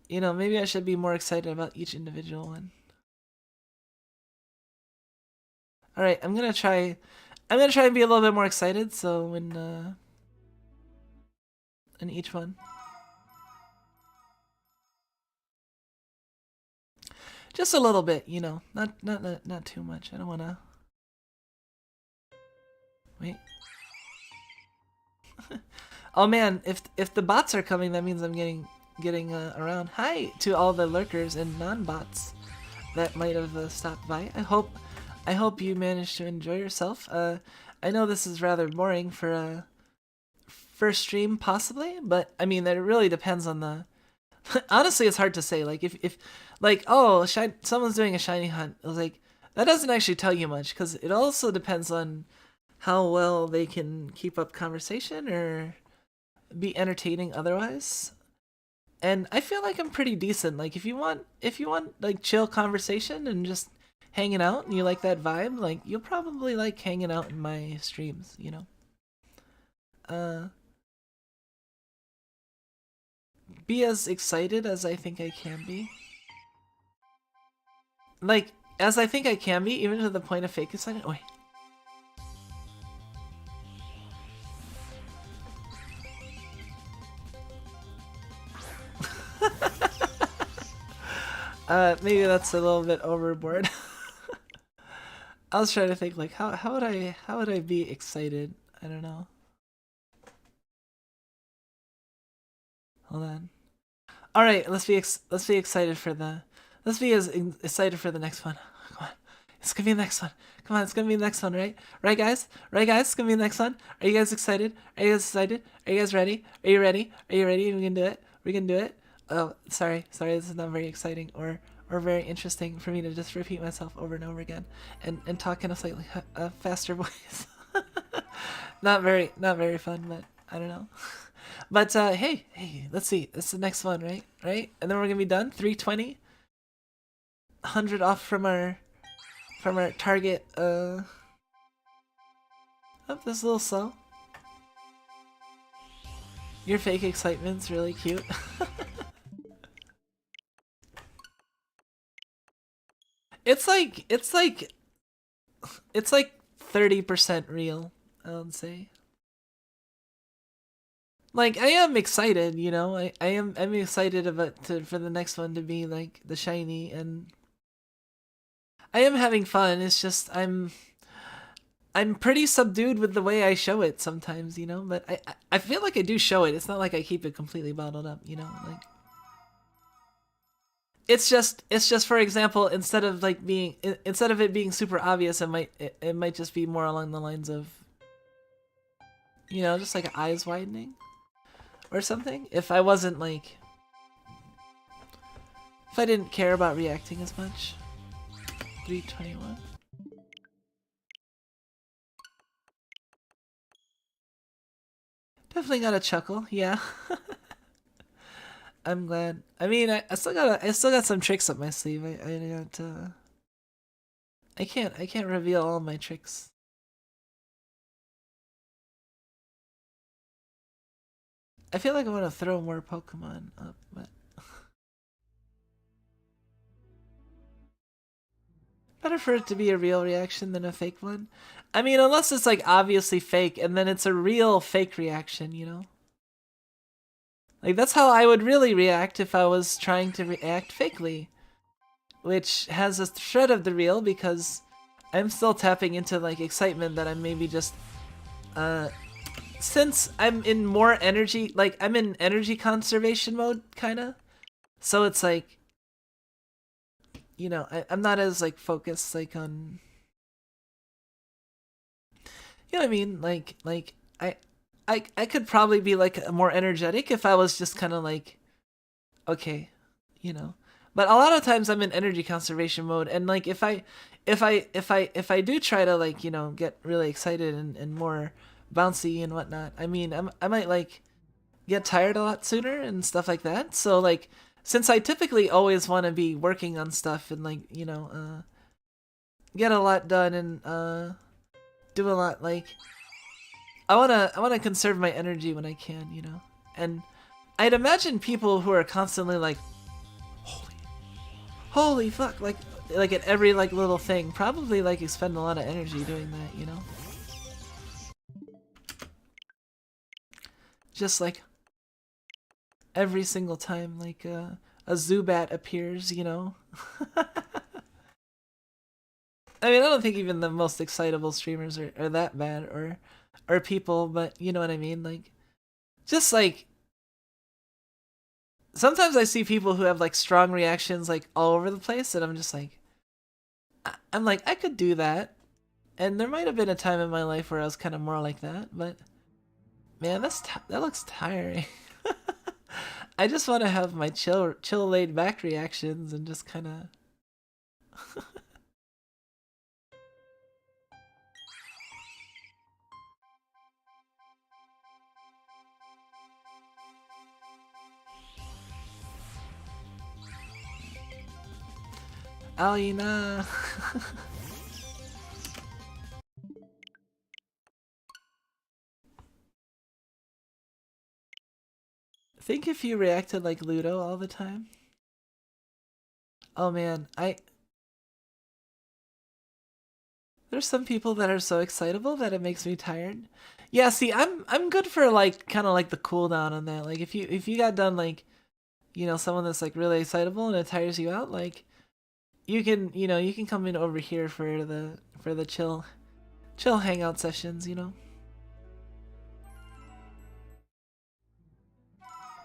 Speaker 1: You know, maybe I should be more excited about each individual one. All right, I'm gonna try and be a little bit more excited. So when in each one. Just a little bit, you know, not too much. I don't wanna wait. Oh man, if the bots are coming, that means I'm getting around. Hi to all the lurkers and non-bots that might have stopped by. I hope you managed to enjoy yourself. I know this is rather boring for a first stream, possibly, but I mean, it really depends on the. Honestly, it's hard to say. Like, if like, oh, someone's doing a shiny hunt. I was like, that doesn't actually tell you much because it also depends on how well they can keep up conversation or be entertaining otherwise. And I feel like I'm pretty decent. Like, if you want like chill conversation and just hanging out and you like that vibe, like you'll probably like hanging out in my streams, you know. Be as excited as I think I can be. Like, as I think I can be, even to the point of fake excited. Oh, wait. Maybe that's a little bit overboard. I was trying to think like how would I be excited? I don't know. Hold on. All right, let's be excited for the excited for the next one. Come on, it's gonna be the next one. Come on, it's gonna be the next one, right? Right, guys? Right, guys? It's gonna be the next one. Are you guys excited? Are you guys excited? Are you guys ready? Are you ready? Are you ready? We can do it. We can do it. Oh, sorry. This is not very exciting or very interesting for me to just repeat myself over and over again and talk in a slightly faster voice. Not very fun, but I don't know. But hey, let's see. This is the next one, right? Right? And then we're gonna be done. 320. 100 off from our target. Oh, this is a little slow. Your fake excitement's really cute. It's like 30% real, I would say. Like, I am excited, you know. I'm excited for the next one to be like the shiny, and I am having fun. It's just I'm pretty subdued with the way I show it sometimes, you know. But I feel like I do show it. It's not like I keep it completely bottled up, you know. Like, it's just for example, instead of it being super obvious, it might just be more along the lines of, you know, just like eyes widening or something. If I wasn't like, if I didn't care about reacting as much. 321. Definitely got a chuckle, yeah. I'm glad. I mean, I still got some tricks up my sleeve. I can't reveal all my tricks. I feel like I want to throw more Pokemon up, but better for it to be a real reaction than a fake one. I mean, unless it's like obviously fake, and then it's a real fake reaction, you know? Like, that's how I would really react if I was trying to react fakely. Which has a shred of the real, because I'm still tapping into, like, excitement that I'm maybe just, since I'm in more energy, like, I'm in energy conservation mode, kinda. So it's like, you know, I'm not as, like, focused, like, on... You know what I mean? Like, I could probably be like more energetic if I was just kind of like, okay, you know. But a lot of times I'm in energy conservation mode, and like if I do try to, like, you know, get really excited and more bouncy and whatnot, I mean, I might like get tired a lot sooner and stuff like that. So like, since I typically always want to be working on stuff and, like, you know, get a lot done and do a lot, like, I wanna conserve my energy when I can, you know. And I'd imagine people who are constantly like, holy fuck, like at every like little thing, probably like expend a lot of energy doing that, you know. Just like every single time like a Zubat appears, you know. I mean, I don't think even the most excitable streamers are that bad, or people, but you know what I mean? Like, just like, sometimes I see people who have like strong reactions like all over the place, and I'm just like, I'm like, I could do that. and there might have been a time in my life where I was kind of more like that, but man, that looks tiring. I just want to have my chill laid back reactions and just kind of Alina. Think if you reacted like Ludo all the time. Oh man, there's some people that are so excitable that it makes me tired. Yeah, see, I'm good for like kind of like the cooldown on that. Like if you got done like, you know, someone that's like really excitable and it tires you out, like you can, you know, you can come in over here for the chill hangout sessions, you know.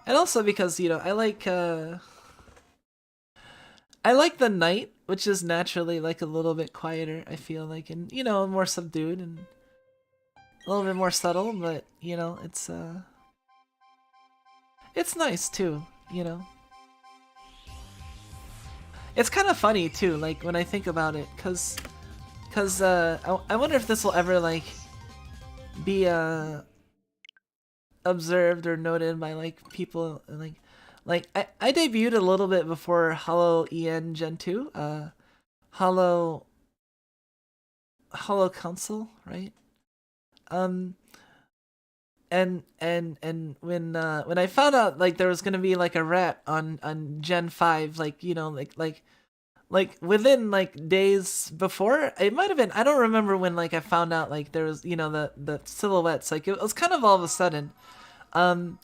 Speaker 1: And also because, you know, I like the night, which is naturally like a little bit quieter, I feel like, and you know, more subdued and a little bit more subtle, but you know, it's nice too, you know. It's kind of funny too, like when I think about it, cause I wonder if this will ever like be observed or noted by like people like I debuted a little bit before Hollow EN Gen 2, Hollow Council, right? Um and when I found out like there was gonna be like a rat on Gen 5, like you know like within like days before, it might have been, I don't remember when like I found out like there was, you know, the silhouettes, like it was kind of all of a sudden. um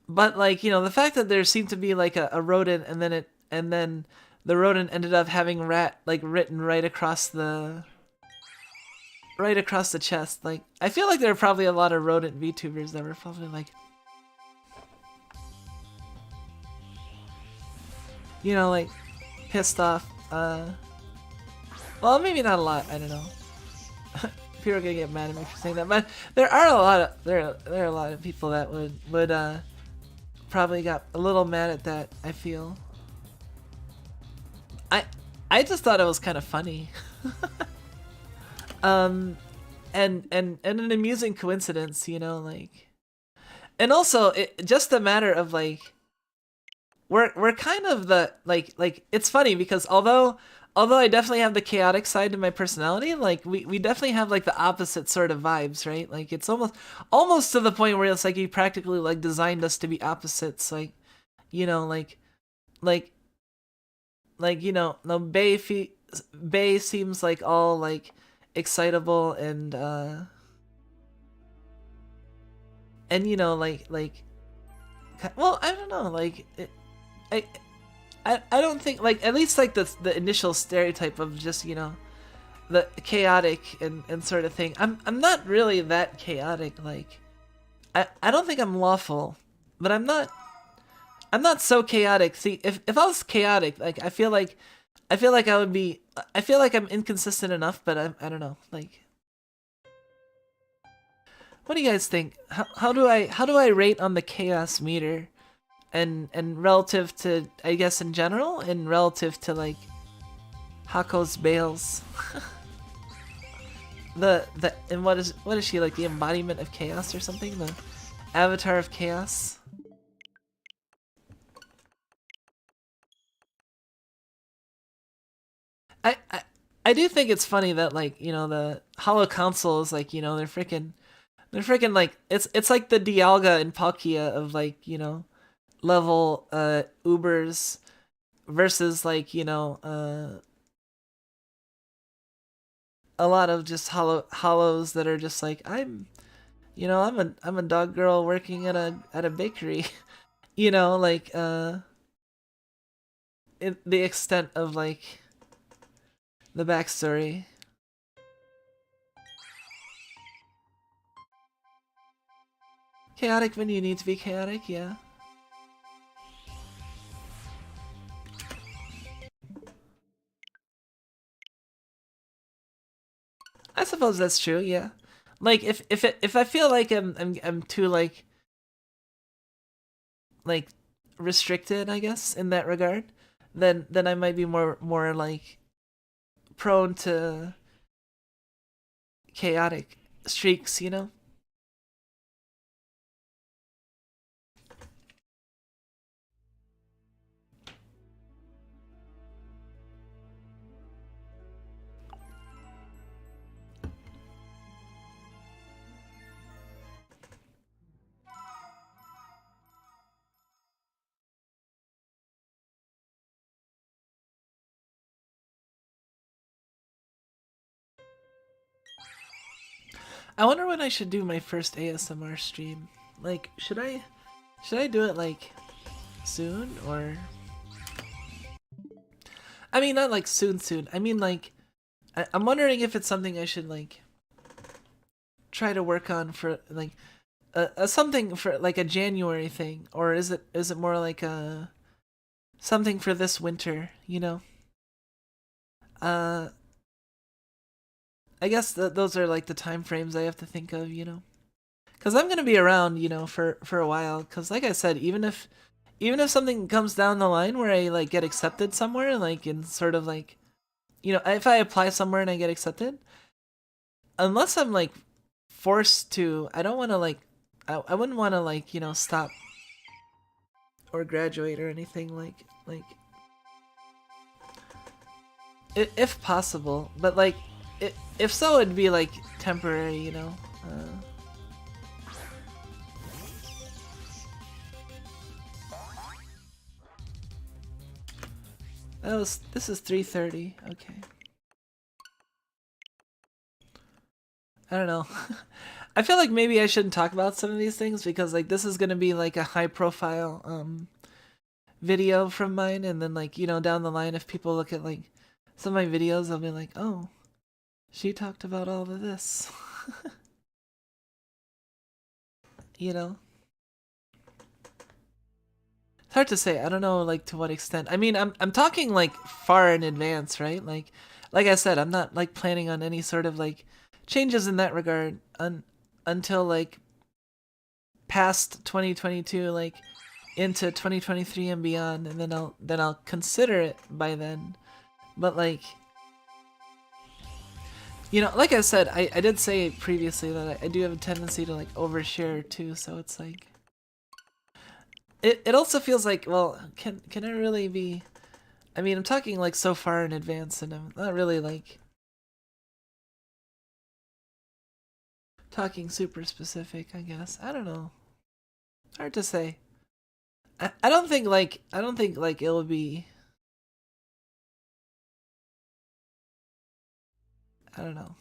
Speaker 1: but like, you know, the fact that there seemed to be like a rodent, and then the rodent ended up having rat like written right across the chest. Like, I feel like there are probably a lot of rodent VTubers that were probably like, you know, like pissed off. Well, maybe not a lot. I don't know. People are gonna get mad at me for saying that, but there are a lot of people that would probably got a little mad at that. I feel. I I just thought it was kind of funny. um, and an amusing coincidence, you know, like, and also it just a matter of like we're kind of the like it's funny because although I definitely have the chaotic side to my personality, like we definitely have like the opposite sort of vibes, right? Like it's almost to the point where it's like he practically like designed us to be opposites, like, you know, like you know, no Bay seems like all like excitable and you know well, I don't know, like I I don't think, like, at least like the initial stereotype of just, you know, the chaotic and sort of thing. I'm not really that chaotic. Like, I don't think I'm lawful, but I'm not so chaotic. See, if I was chaotic, like I feel like I would be, I feel like I'm inconsistent enough, but I don't know. Like, what do you guys think? How do I rate on the chaos meter? And relative to, I guess, in general, and relative to like Hako's bales. And what is she, like the embodiment of chaos or something? The avatar of chaos? I do think it's funny that, like, you know, the Hollow Council is like, you know, they're freaking like, it's like the Dialga and Palkia of, like, you know, level Ubers versus, like, you know, a lot of just hollows that are just like, you know, I'm a dog girl working at a bakery. You know, like the extent of like the backstory. Chaotic when you need to be chaotic, yeah. I suppose that's true. Yeah, like if I feel like I'm too like restricted, I guess, in that regard, then I might be more like prone to chaotic streaks, you know? I wonder when I should do my first ASMR stream. Like, should I do it like soon or I mean not like soon. I mean like I'm wondering if it's something I should like try to work on for like a something for like a January thing, or is it more like a something for this winter, you know? Uh I guess those are like the time frames I have to think of, you know. Cuz I'm going to be around, you know, for a while cuz like I said, even if something comes down the line where I like get accepted somewhere like in sort of like you know, if I apply somewhere and I get accepted, unless I'm like forced to, I don't want to like I wouldn't want to like, you know, stop or graduate or anything like if possible, but like if so it'd be like temporary, you know. This is 3:30. Okay. I don't know. I feel like maybe I shouldn't talk about some of these things because like this is gonna be like a high profile video from mine, and then like you know down the line if people look at like some of my videos they'll be like, oh, she talked about all of this. You know, it's hard to say. I don't know like to what extent. I mean, I'm talking like far in advance, right? Like I said, I'm not like planning on any sort of like changes in that regard until like past 2022, like into 2023 and beyond, and then I'll consider it by then. But like you know, like I said, I did say previously that I do have a tendency to like overshare too, so it's like it also feels like, well, can I really be I mean, I'm talking like so far in advance and I'm not really like talking super specific, I guess. I don't know. Hard to say. I don't think like it'll be I don't know.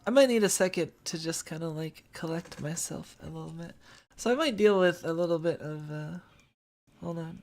Speaker 1: I might need a second to just kind of like collect myself a little bit. So I might deal with a little bit of hold on.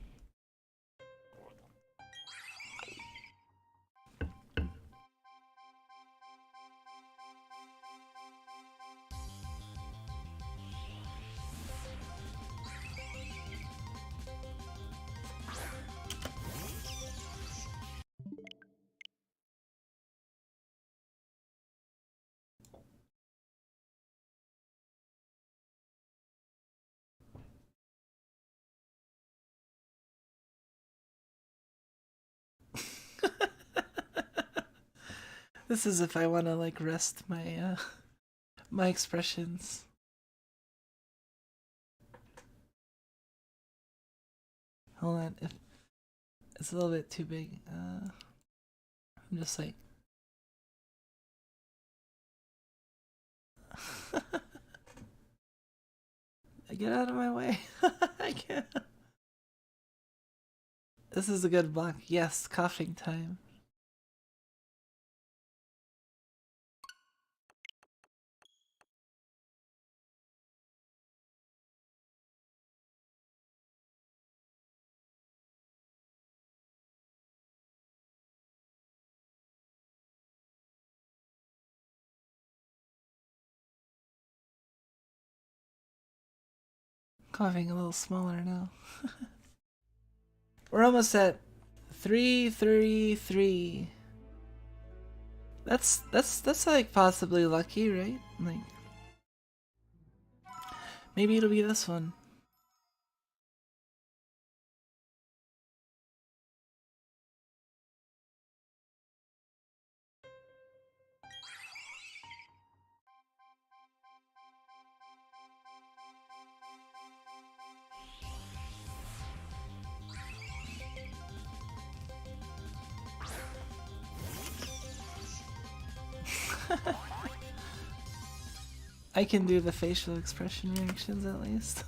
Speaker 1: This is if I want to like rest my my expressions. Hold on, if it's a little bit too big. I'm just like get out of my way. I can't. This is a good block. Yes, coughing time. Coughing a little smaller now. We're almost at 3:33. That's like possibly lucky, right? Like maybe it'll be this one. I can do the facial expression reactions at least.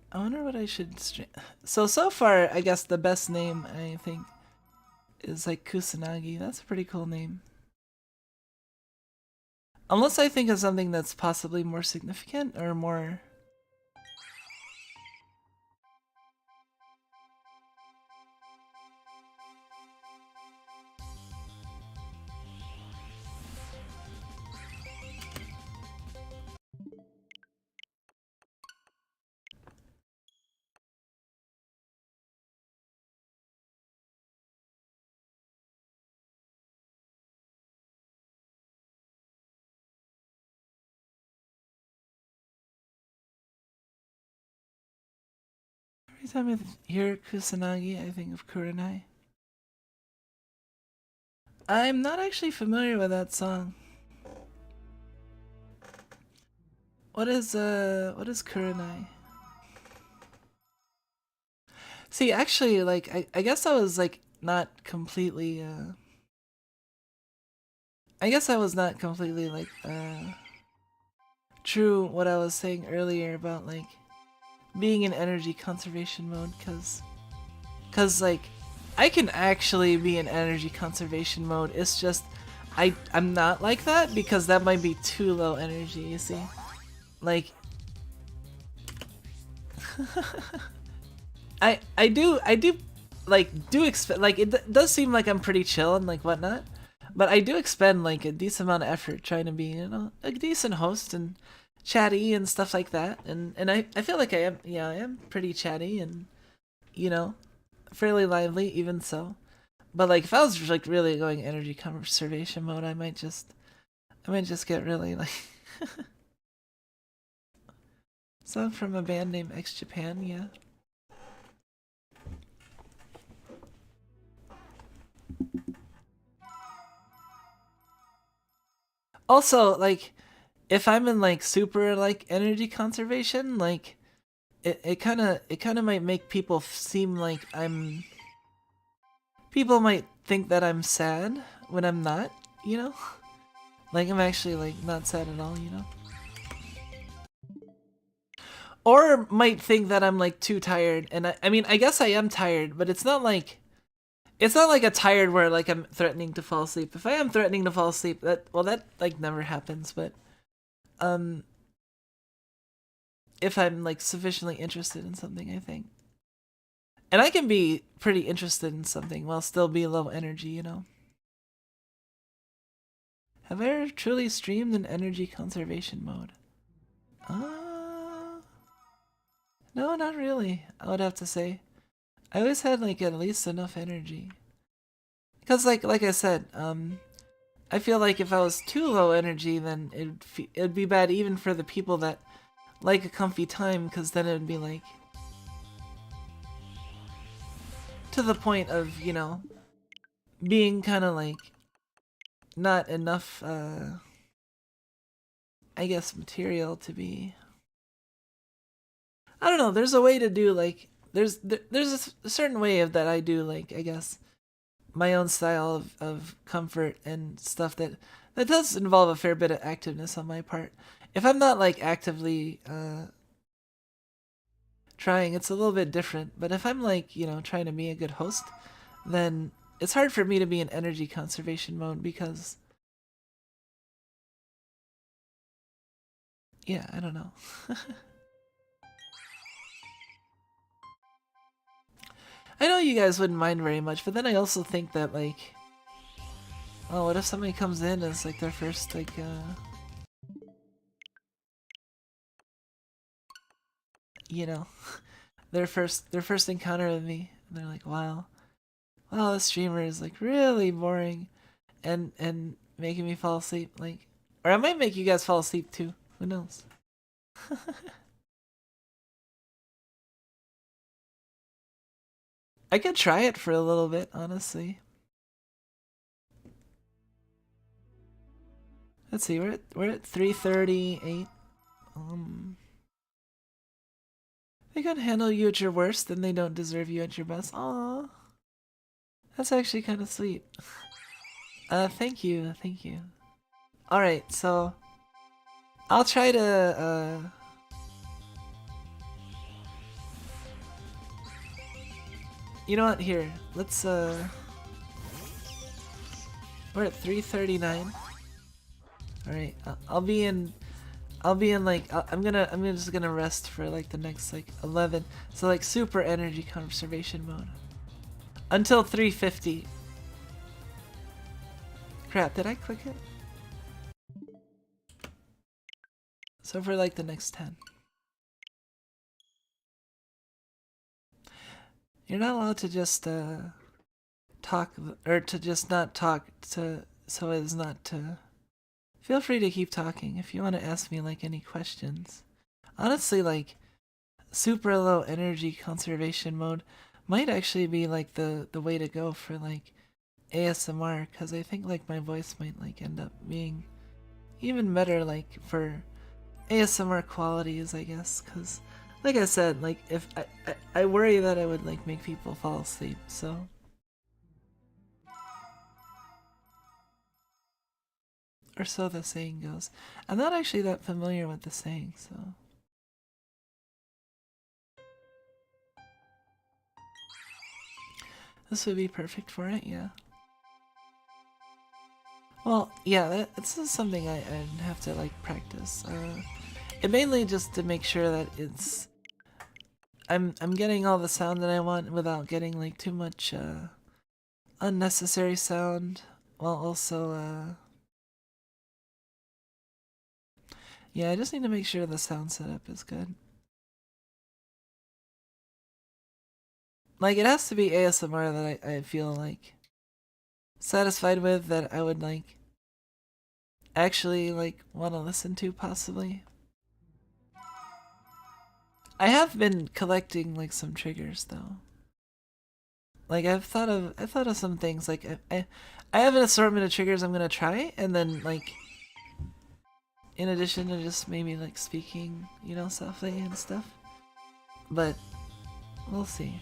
Speaker 1: I wonder what I should stream. So far, I guess the best name I think is like Kusanagi. That's a pretty cool name. Unless I think of something that's possibly more significant or more. Every time I hear Kusanagi, I think of Kurenai. I'm not actually familiar with that song. What is Kurenai? See, actually, like I guess I was like not completely I guess I was not completely like true what I was saying earlier about like being in energy conservation mode, cause like I can actually be in energy conservation mode. It's just I'm not like that because that might be too low energy, you see? Like I do like do expect like it does seem like I'm pretty chill and like whatnot, but I do expend like a decent amount of effort trying to be, you know, a decent host and chatty and stuff like that. And I feel like I am, yeah, I am pretty chatty and, you know, fairly lively even so. But like if I was like really going energy conservation mode, I might just get really like song from a band named X Japan, yeah. Also, like if I'm in like super like energy conservation, like it kind of might make people seem like I'm. People might think that I'm sad when I'm not, you know. Like I'm actually like not sad at all, you know. Or might think that I'm like too tired, and I mean I guess I am tired, but it's not like a tired where like I'm threatening to fall asleep. If I am threatening to fall asleep, that like never happens, but um if I'm like sufficiently interested in something, I think. And I can be pretty interested in something while still be low energy, you know. Have I ever truly streamed in energy conservation mode? Uh no, not really. I would have to say. I always had like at least enough energy. Cuz like I said, I feel like if I was too low energy, then it'd be bad even for the people that like a comfy time, because then it'd be like to the point of, you know, being kind of like not enough I guess material to be. I don't know, there's a way to do like there's a certain way of that I do like, I guess, my own style of comfort and stuff that does involve a fair bit of activeness on my part. If I'm not like actively trying, it's a little bit different. But if I'm like, you know, trying to be a good host, then it's hard for me to be in energy conservation mode because yeah, I don't know. I know you guys wouldn't mind very much, but then I also think that, like, oh, what if somebody comes in and it's like their first, like, you know, their first encounter with me, and they're like, wow, this streamer is like really boring, and making me fall asleep, like, or I might make you guys fall asleep too. Who knows? I could try it for a little bit, honestly. Let's see, we're at 3:38. They can handle you at your worst, then they don't deserve you at your best. Aww. That's actually kind of sweet. Thank you, thank you. Alright, so I'll try to, you know what, here, let's, we're at 3:39. Alright, I'll be in like, I'm just gonna rest for like the next like 11, so like super energy conservation mode. Until 3:50. Crap, did I click it? So for like the next 10. You're not allowed to just talk, or to just not talk, to so as not to. Feel free to keep talking if you want to ask me like any questions. Honestly, like super low energy conservation mode might actually be like the way to go for like ASMR, because I think like my voice might like end up being even better like for ASMR qualities, I guess, because like I said, like if I worry that I would like make people fall asleep, so. Or so the saying goes. I'm not actually that familiar with the saying, so. This would be perfect for it, yeah. Well, yeah, this is something I'd have to like practice. It mainly just to make sure that it's I'm getting all the sound that I want without getting like too much unnecessary sound, while also yeah, I just need to make sure the sound setup is good. Like it has to be ASMR that I feel like satisfied with, that I would like actually like want to listen to possibly. I have been collecting like some triggers though. Like I've thought of some things, like I have an assortment of triggers I'm gonna try, and then like in addition to just maybe like speaking, you know, softly and stuff. But we'll see.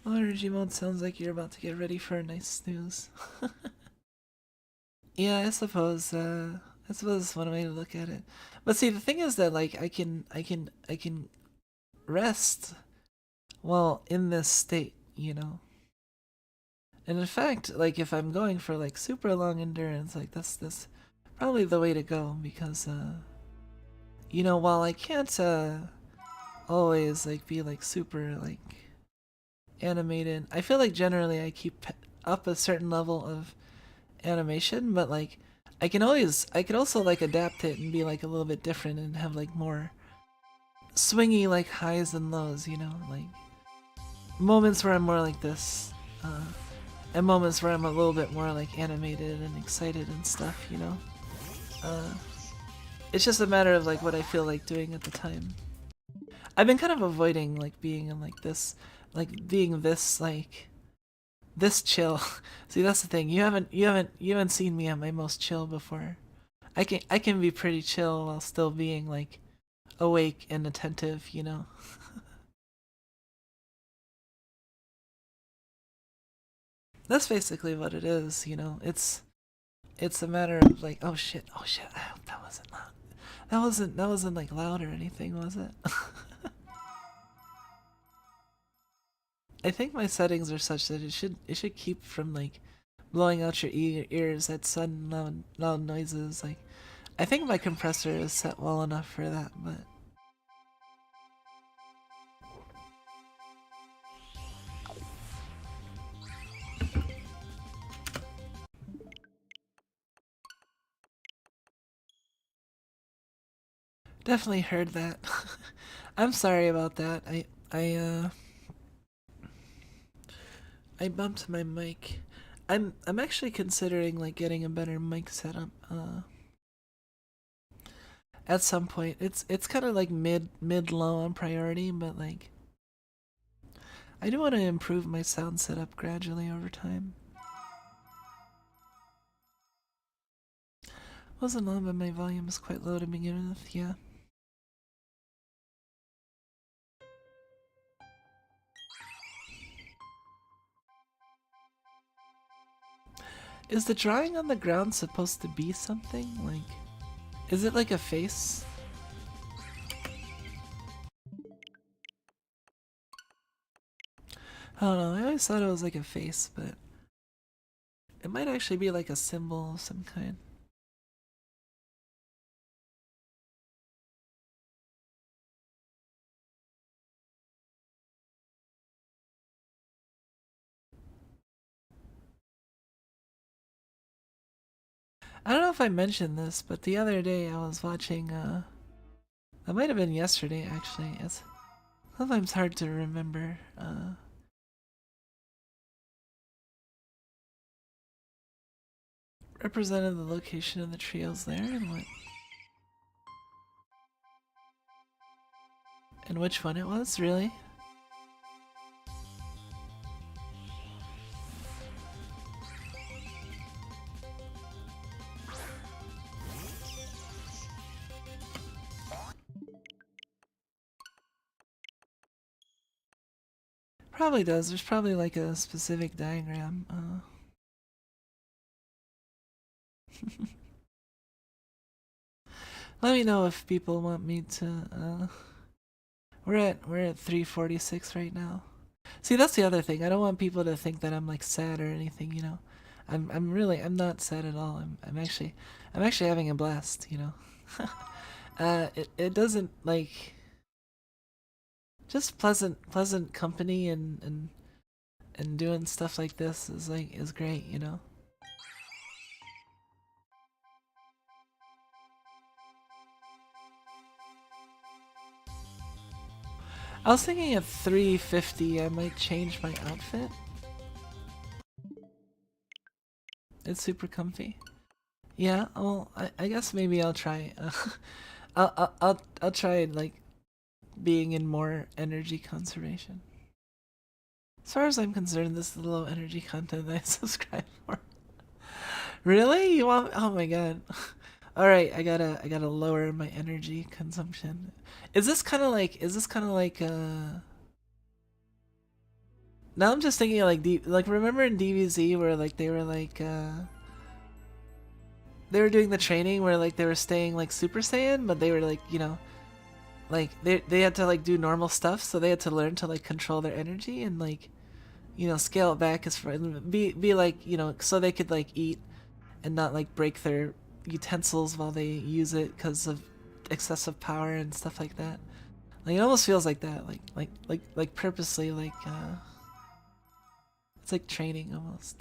Speaker 1: Well, energy mode sounds like you're about to get ready for a nice snooze. Yeah, I suppose that's one way to look at it. But see, the thing is that like I can rest while in this state, you know. And in fact, like if I'm going for like super long endurance, like that's probably the way to go, because you know, while I can't always like be like super like animated, I feel like generally I keep up a certain level of animation, but like I could also like adapt it and be like a little bit different and have like more swingy like highs and lows, you know, like moments where I'm more like this, and moments where I'm a little bit more like animated and excited and stuff, you know. It's just a matter of like what I feel like doing at the time. I've been kind of avoiding like being in like this, like being this like this chill. See, that's the thing. You haven't seen me at my most chill before. I can be pretty chill while still being like awake and attentive, you know. That's basically what it is, you know. It's a matter of like, oh shit, I hope that wasn't loud. That wasn't like loud or anything, was it? I think my settings are such that it should keep from like blowing out your ears at sudden loud noises. Like I think my compressor is set well enough for that, but definitely heard that. I'm sorry about that. I bumped my mic. I'm actually considering like getting a better mic setup at some point. It's kind of like mid low on priority, but like I do want to improve my sound setup gradually over time. Wasn't low, but my volume is quite low to begin with. Yeah. Is the drawing on the ground supposed to be something? Like, is it like a face? I don't know, I always thought it was like a face, but it might actually be like a symbol of some kind. I don't know if I mentioned this, but the other day I was watching, that might have been yesterday actually. It's sometimes hard to remember. Represented the location of the trios there and which one it was, really? Probably does. There's probably like a specific diagram. Let me know if people want me to. We're at 346 right now. See, that's the other thing. I don't want people to think that I'm like sad or anything. You know, I'm not sad at all. I'm actually having a blast. You know, it doesn't like just pleasant company and doing stuff like this is great. You know. I was thinking at 350 I might change my outfit. It's super comfy. Yeah, well, I guess maybe I'll try. I'll try like being in more energy conservation. As far as I'm concerned, this is the low energy content that I subscribe for. Really? You want? Oh my god. All right, I gotta lower my energy consumption. Is this kind of like? Is this kind of like? Now I'm just thinking like remember in DBZ where like they were doing the training where like they were staying like Super Saiyan, but they were like like they had to like do normal stuff, so they had to learn to like control their energy and like scale it back as far be like so they could like eat and not like break their utensils while they use it because of excessive power and stuff like that. Like it almost feels like that, like purposely it's like training almost.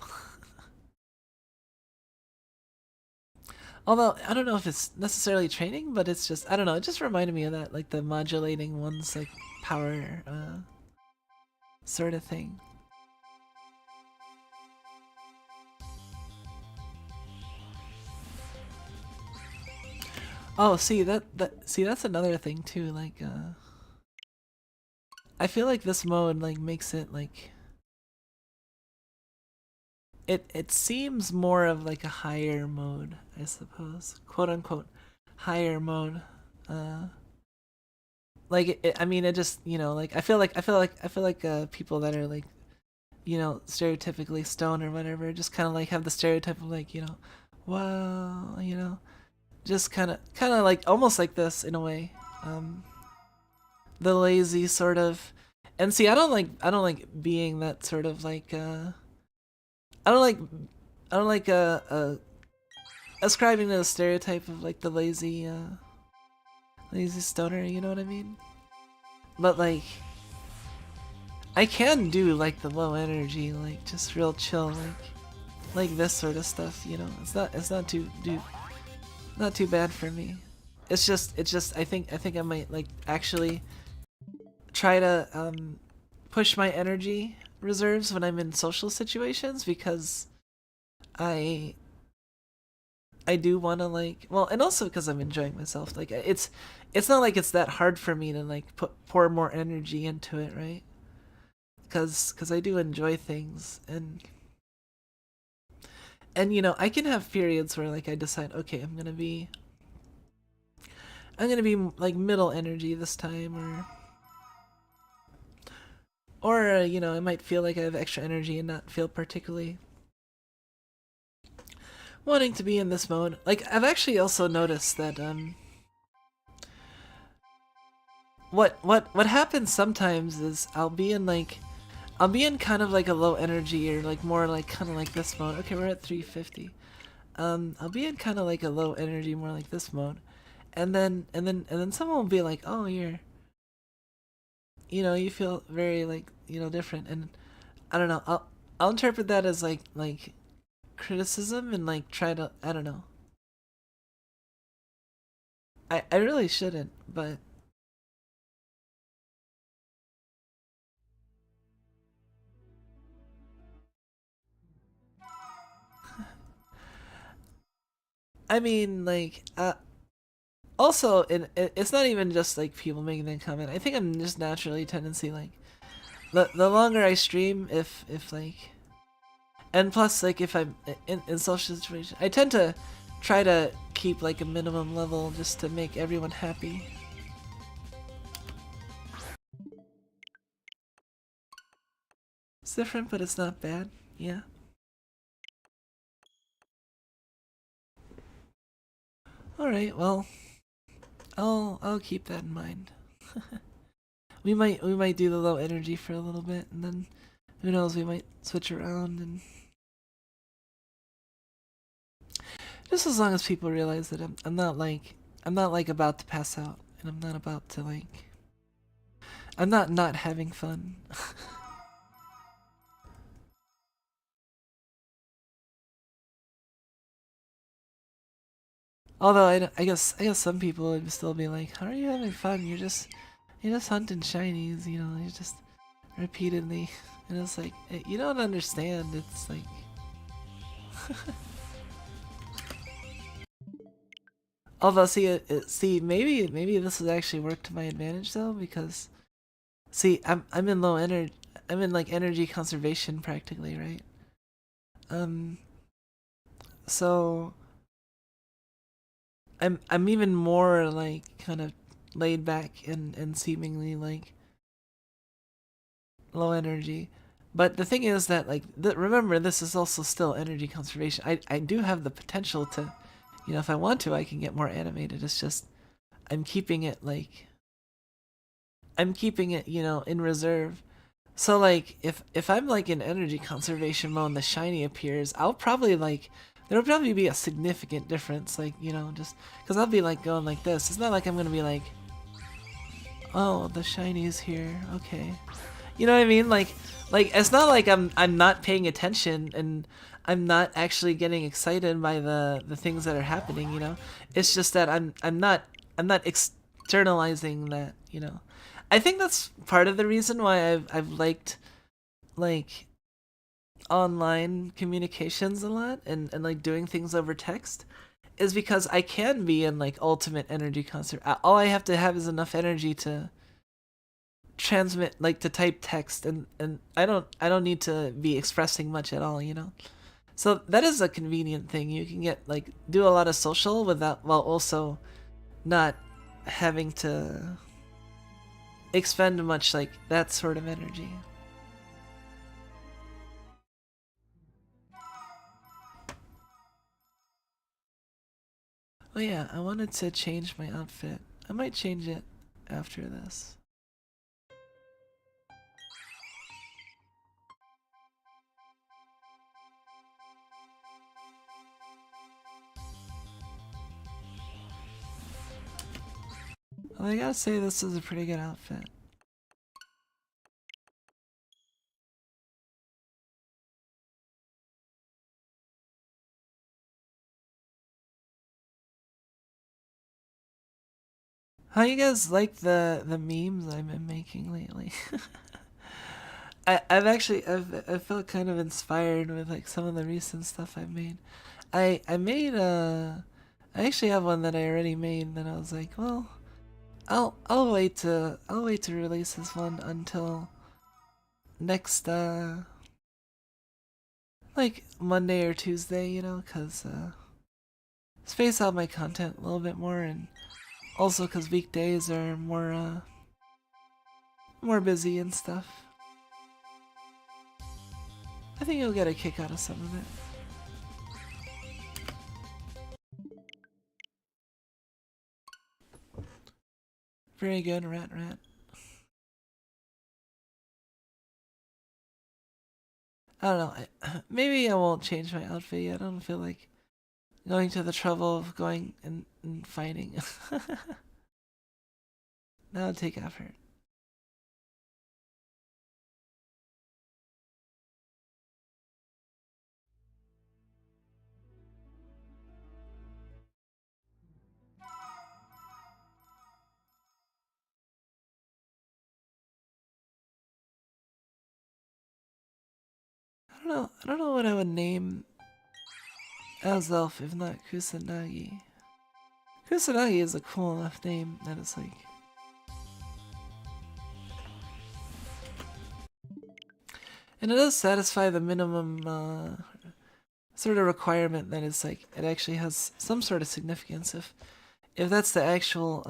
Speaker 1: Although I don't know if it's necessarily training, but it's just I don't know. It just reminded me of that, like the modulating one's like power sort of thing. Oh, see that's another thing too. Like I feel like this mode like makes it like it seems more of like a higher mode, I suppose, quote unquote, higher mode. Uh, I mean, it just like I feel like people that are like stereotypically stoned or whatever just kind of like have the stereotype of like wow, just kind of like almost like this in a way. The lazy sort of And see, I don't like being that sort of like I don't like I don't like ascribing to the stereotype of like the lazy stoner, you know what I mean? But like I can do like the low energy, like just real chill, like this sort of stuff, you know. It's not not too bad for me. It's just I think I might like actually try to push my energy reserves when I'm in social situations because I I do want to like well, and also because I'm enjoying myself. Like it's not like it's that hard for me to like pour more energy into it, right? Because I do enjoy things and you know I can have periods where like I decide okay I'm gonna be like middle energy this time or you know I might feel like I have extra energy and not feel particularly wanting to be in this mode. Like I've actually also noticed that what happens sometimes is I'll be in kind of like a low energy or like more like kind of like this mode. Okay, we're at 350. I'll be in kind of like a low energy, more like this mode, and then someone will be like, "Oh, you feel very like different," and I don't know. I'll interpret that as like criticism and like try to I don't know. I really shouldn't, but I mean like also it's not even just like people making that comment. I think I'm just naturally tendency like the longer I stream, if like and plus like if I'm in social situations, I tend to try to keep like a minimum level just to make everyone happy. It's different, but it's not bad. Yeah. All right. Well, I'll keep that in mind. We might do the low energy for a little bit, and then who knows? We might switch around, and just as long as people realize that I'm not like about to pass out, and I'm not about to like I'm not having fun. Although I guess some people would still be like, "How are you having fun? You're just hunting shinies, You're just repeatedly." And it's like you don't understand. It's like although see maybe this would actually work to my advantage though because see I'm in low energy. I'm in like energy conservation practically, right? Um, so I'm even more like kind of laid back and seemingly like low energy. But the thing is that like remember this is also still energy conservation. I do have the potential to, if I want to, I can get more animated. It's just I'm keeping it like I'm keeping it in reserve. So like if I'm like in energy conservation mode and the shiny appears, I'll probably like there'll probably be a significant difference. Like just because I'll be like going like this. It's not like I'm gonna be like, oh, the shiny's here. Okay. You know what I mean? Like it's not like I'm not paying attention and I'm not actually getting excited by the things that are happening, It's just that I'm not externalizing that. I think that's part of the reason why I've liked like online communications a lot and like doing things over text is because I can be in like ultimate energy conserve. All I have to have is enough energy to transmit like to type text and I don't need to be expressing much at all. So that is a convenient thing. You can get like do a lot of social without while also not having to expend much like that sort of energy. Oh yeah, I wanted to change my outfit. I might change it after this. Well, I gotta say this is a pretty good outfit. How you guys like the memes I've been making lately? I've felt kind of inspired with like some of the recent stuff I've made. I made I actually have one that I already made that I was like, well, I'll wait to release this one until next like Monday or Tuesday, you know, cuz space out my content a little bit more, and also cuz weekdays are more busy and stuff. I think you'll get a kick out of some of it. Very good, rat. I don't know. Maybe I won't change my outfit yet. I don't feel like going to the trouble of going and fighting. That would take effort. I don't know what I would name Azelf if not Kusanagi. Kusanagi is a cool enough name that it's like. And it does satisfy the minimum sort of requirement that is like it actually has some sort of significance if that's the actual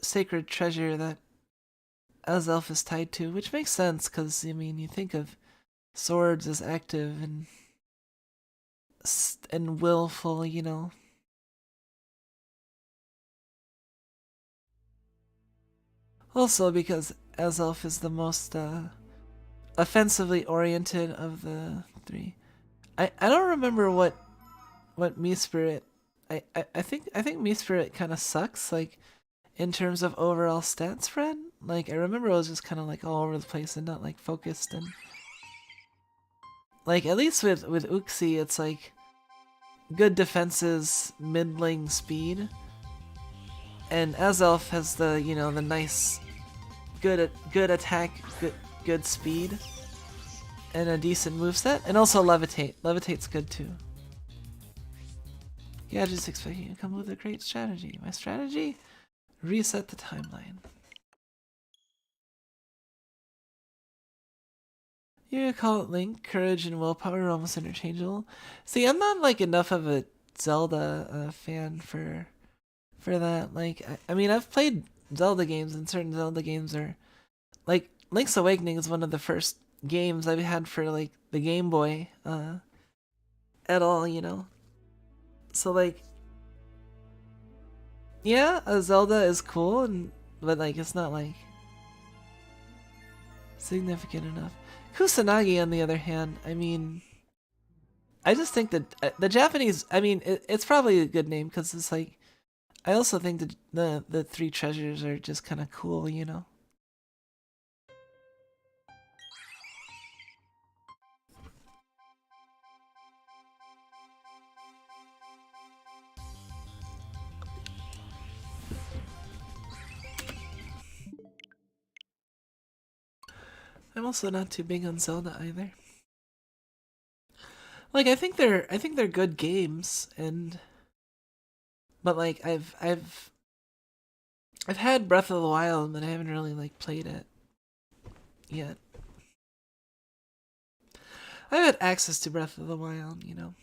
Speaker 1: sacred treasure that Azelf is tied to, which makes sense because I mean you think of swords as active and willful, you know. Also because Azelf is the most offensively oriented of the three. I don't remember what Me Spirit. I think Me Spirit kind of sucks like in terms of overall stat spread. Like I remember it was just kind of like all over the place and not like focused, and like at least with Uxie it's like good defenses, middling speed, and Azelf has the you know the nice good attack, good speed, and a decent moveset, and also levitate. Levitate's good too. Yeah, just expect you to come with a great strategy. My strategy? Reset the timeline. You call it Link, courage and willpower are almost interchangeable. See, I'm not like enough of a Zelda fan for that. Like, I mean, I've played Zelda games, and certain Zelda games are like Link's Awakening is one of the first games I've had for like the Game Boy at all, you know. So like, yeah, a Zelda is cool, and but like it's not like significant enough. Kusanagi, on the other hand, I mean, I just think that the Japanese, I mean, it's probably a good name because it's like, I also think that the three treasures are just kind of cool, you know. I'm also not too big on Zelda either. Like I think they're good games, and but like I've had Breath of the Wild, but I haven't really like played it yet. I've had access to Breath of the Wild, you know.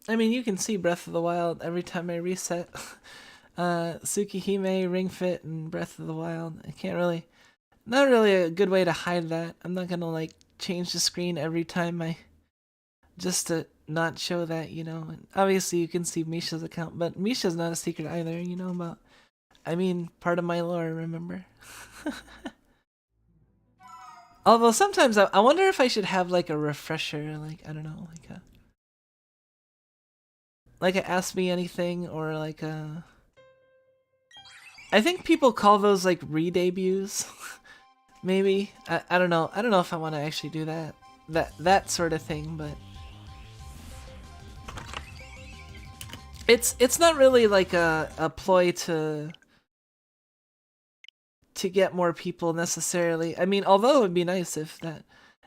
Speaker 1: I mean, you can see Breath of the Wild every time I reset. Tsukihime, Ring Fit, and Breath of the Wild. Not really a good way to hide that. I'm not gonna like change the screen every time just to not show that, you know. And obviously you can see Misha's account, but Misha's not a secret either, you know, part of my lore, remember? Although sometimes I wonder if I should have like a refresher, like, I don't know, like a Ask Me Anything, or like a... I think people call those like re-debuts. Maybe. I don't know. I don't know if I want to actually do that sort of thing, but it's not really like a ploy to get more people necessarily. I mean, although it would be nice if that,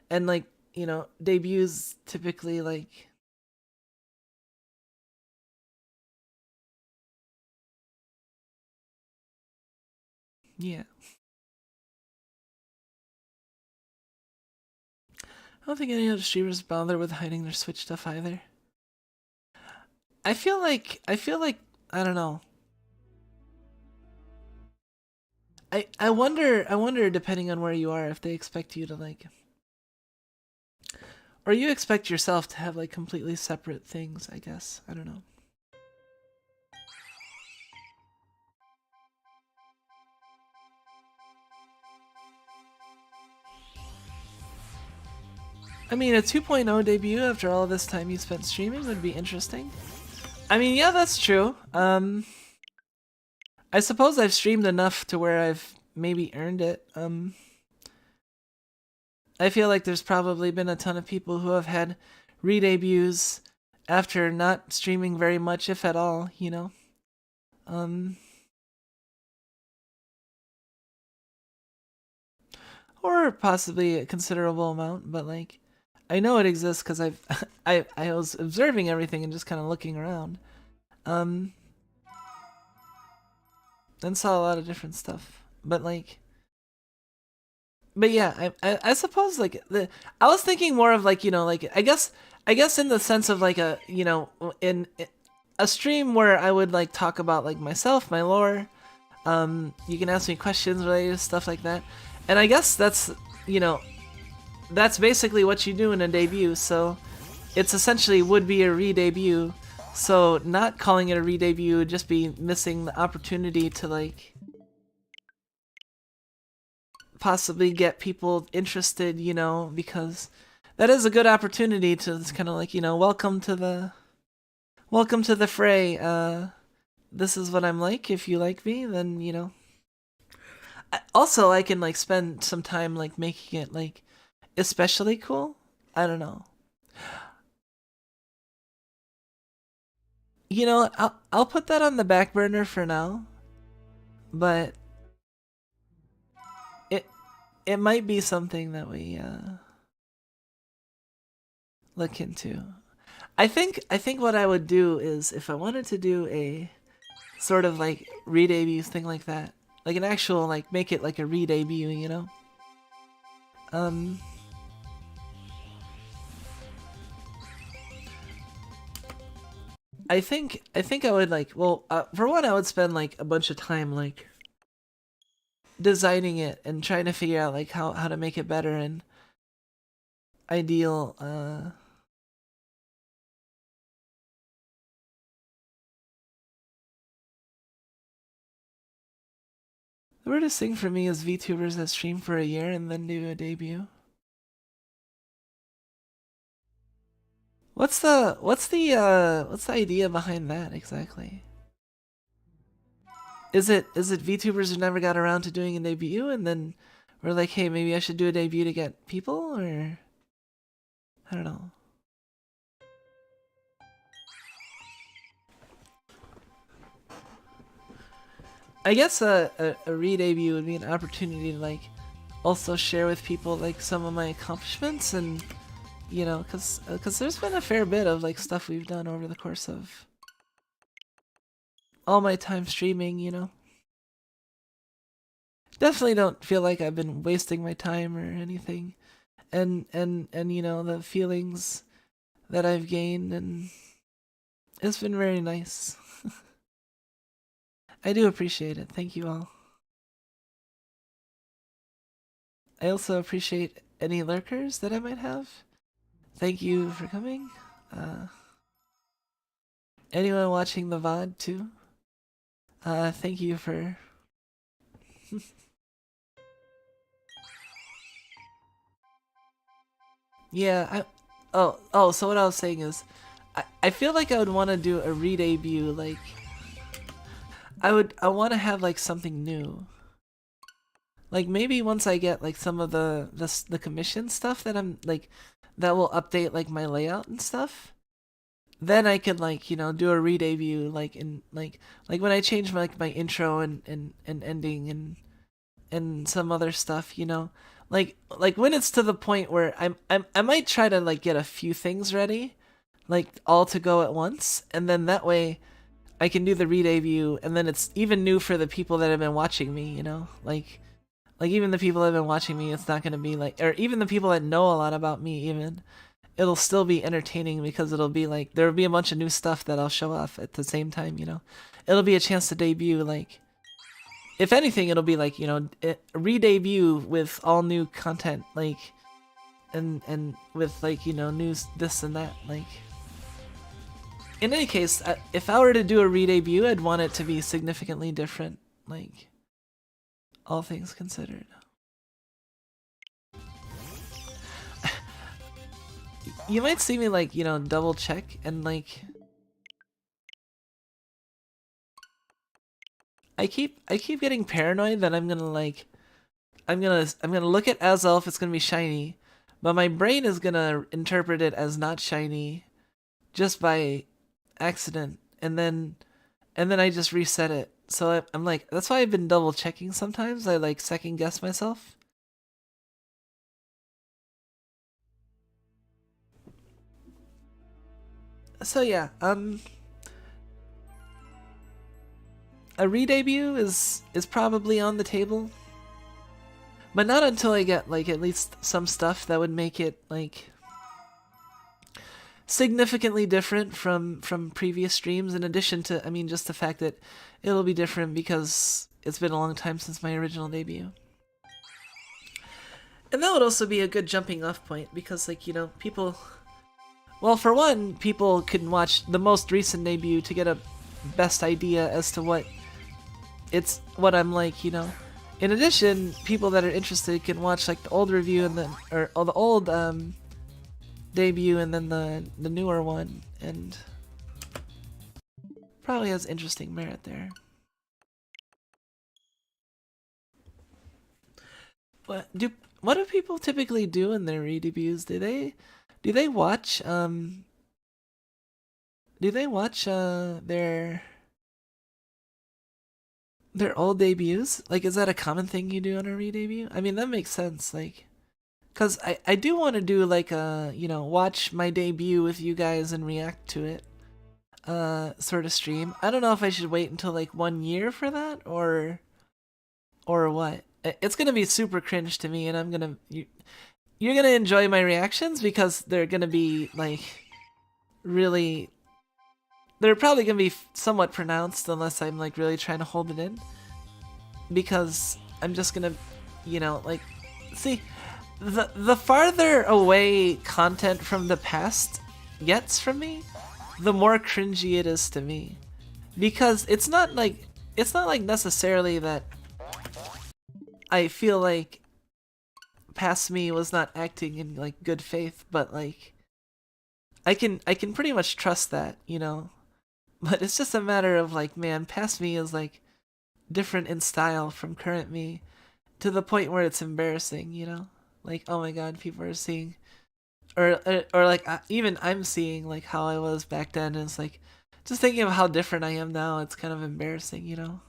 Speaker 1: and like, you know, debuts typically like, yeah. I don't think any other streamers bother with hiding their Switch stuff either. I feel like I don't know. I wonder depending on where you are if they expect you to like, or you expect yourself to have like completely separate things, I guess. I don't know. I mean, a 2.0 debut after all this time you spent streaming would be interesting. I mean, yeah, that's true. I suppose I've streamed enough to where I've maybe earned it. I feel like there's probably been a ton of people who have had re-debuts after not streaming very much, if at all, you know? Or possibly a considerable amount, but like, I know it exists because I was observing everything and just kind of looking around. And saw a lot of different stuff. But like, but yeah, I suppose like I was thinking more of like, you know, like I guess in the sense of like a, you know, in a stream where I would like talk about like myself, my lore. You can ask me questions related to stuff like that, and I guess that's, you know, that's basically what you do in a debut. So it's essentially would be a re-debut. So not calling it a re-debut would just be missing the opportunity to like possibly get people interested, you know, because that is a good opportunity to kind of like, you know, welcome to the fray. This is what I'm like. If you like me, then, you know. Also, I can like spend some time like making it like especially cool. I don't know. You know, I'll put that on the back burner for now, but it it might be something that we look into. I think what I would do is if I wanted to do a sort of like re-debut thing like that, like an actual like make it like a re-debut, you know. I think I would like, well, for one, I would spend like a bunch of time like designing it and trying to figure out like how to make it better and ideal. The weirdest thing for me is VTubers that stream for a year and then do a debut. What's the idea behind that exactly? Is it VTubers who never got around to doing a debut and then we're like, hey, maybe I should do a debut to get people, or I don't know. I guess a re-debut would be an opportunity to like also share with people like some of my accomplishments, and you know, cause there's been a fair bit of like stuff we've done over the course of all my time streaming, you know. Definitely don't feel like I've been wasting my time or anything, and you know, the feelings that I've gained, and it's been very nice. I do appreciate it. Thank you all. I also appreciate any lurkers that I might have. Thank you for coming. Anyone watching the VOD too? Thank you for... Yeah, so what I was saying is, I feel like I would want to do a re-debut, like... I want to have, like, something new. Like, maybe once I get, like, some of the commission stuff that I'm, like, that will update, like, my layout and stuff, then I could, like, you know, do a re-debut, like, in, like when I change, my intro and ending and some other stuff, you know? Like when it's to the point where I might try to, like, get a few things ready, like, all to go at once, and then that way I can do the re-debut, and then it's even new for the people that have been watching me, you know? Like even the people that have been watching me, it's not gonna be like, or even the people that know a lot about me, even, it'll still be entertaining because it'll be like, there'll be a bunch of new stuff that I'll show off at the same time, you know? It'll be a chance to debut, like, if anything, it'll be like, you know, re-debut with all new content, like, and with, like, you know, news, this and that, like. In any case, if I were to do a re-debut, I'd want it to be significantly different, like, all things considered. You might see me, like, you know, double check and, like, I keep getting paranoid that I'm gonna, like, I'm gonna look at Azelf, it's gonna be shiny, but my brain is gonna interpret it as not shiny just by accident, and then I just reset it. So I'm like, that's why I've been double checking sometimes. I, like, second guess myself. So yeah, a re-debut is probably on the table, but not until I get, like, at least some stuff that would make it, like, significantly different from previous streams. In addition to, I mean, just the fact that it'll be different because it's been a long time since my original debut. And that would also be a good jumping off point because, like, you know, people, well, for one, people can watch the most recent debut to get a best idea as to what I'm like, you know. In addition, people that are interested can watch, like, the old review and then, or the old debut and then the newer one, and probably has interesting merit there. What do people typically do in their re-debuts? Do they watch their old debuts? Like, is that a common thing you do on a re-debut? I mean, that makes sense, like, cause I do want to do, like, a, you know, watch my debut with you guys and react to it sort of stream. I don't know if I should wait until, like, 1 year for that, or what. It's gonna be super cringe to me, and I'm gonna you're gonna enjoy my reactions because they're gonna be, like, really, they're probably gonna be somewhat pronounced unless I'm, like, really trying to hold it in, because I'm just gonna, you know, like, see, the farther away content from the past gets from me, the more cringy it is to me, because it's not like necessarily that I feel like past me was not acting in, like, good faith, but, like, I can pretty much trust that, you know. But it's just a matter of, like, man, past me is, like, different in style from current me to the point where it's embarrassing, you know. Like, oh my god, people are seeing, or like, even I'm seeing, like, how I was back then, and it's like, just thinking of how different I am now, it's kind of embarrassing, you know.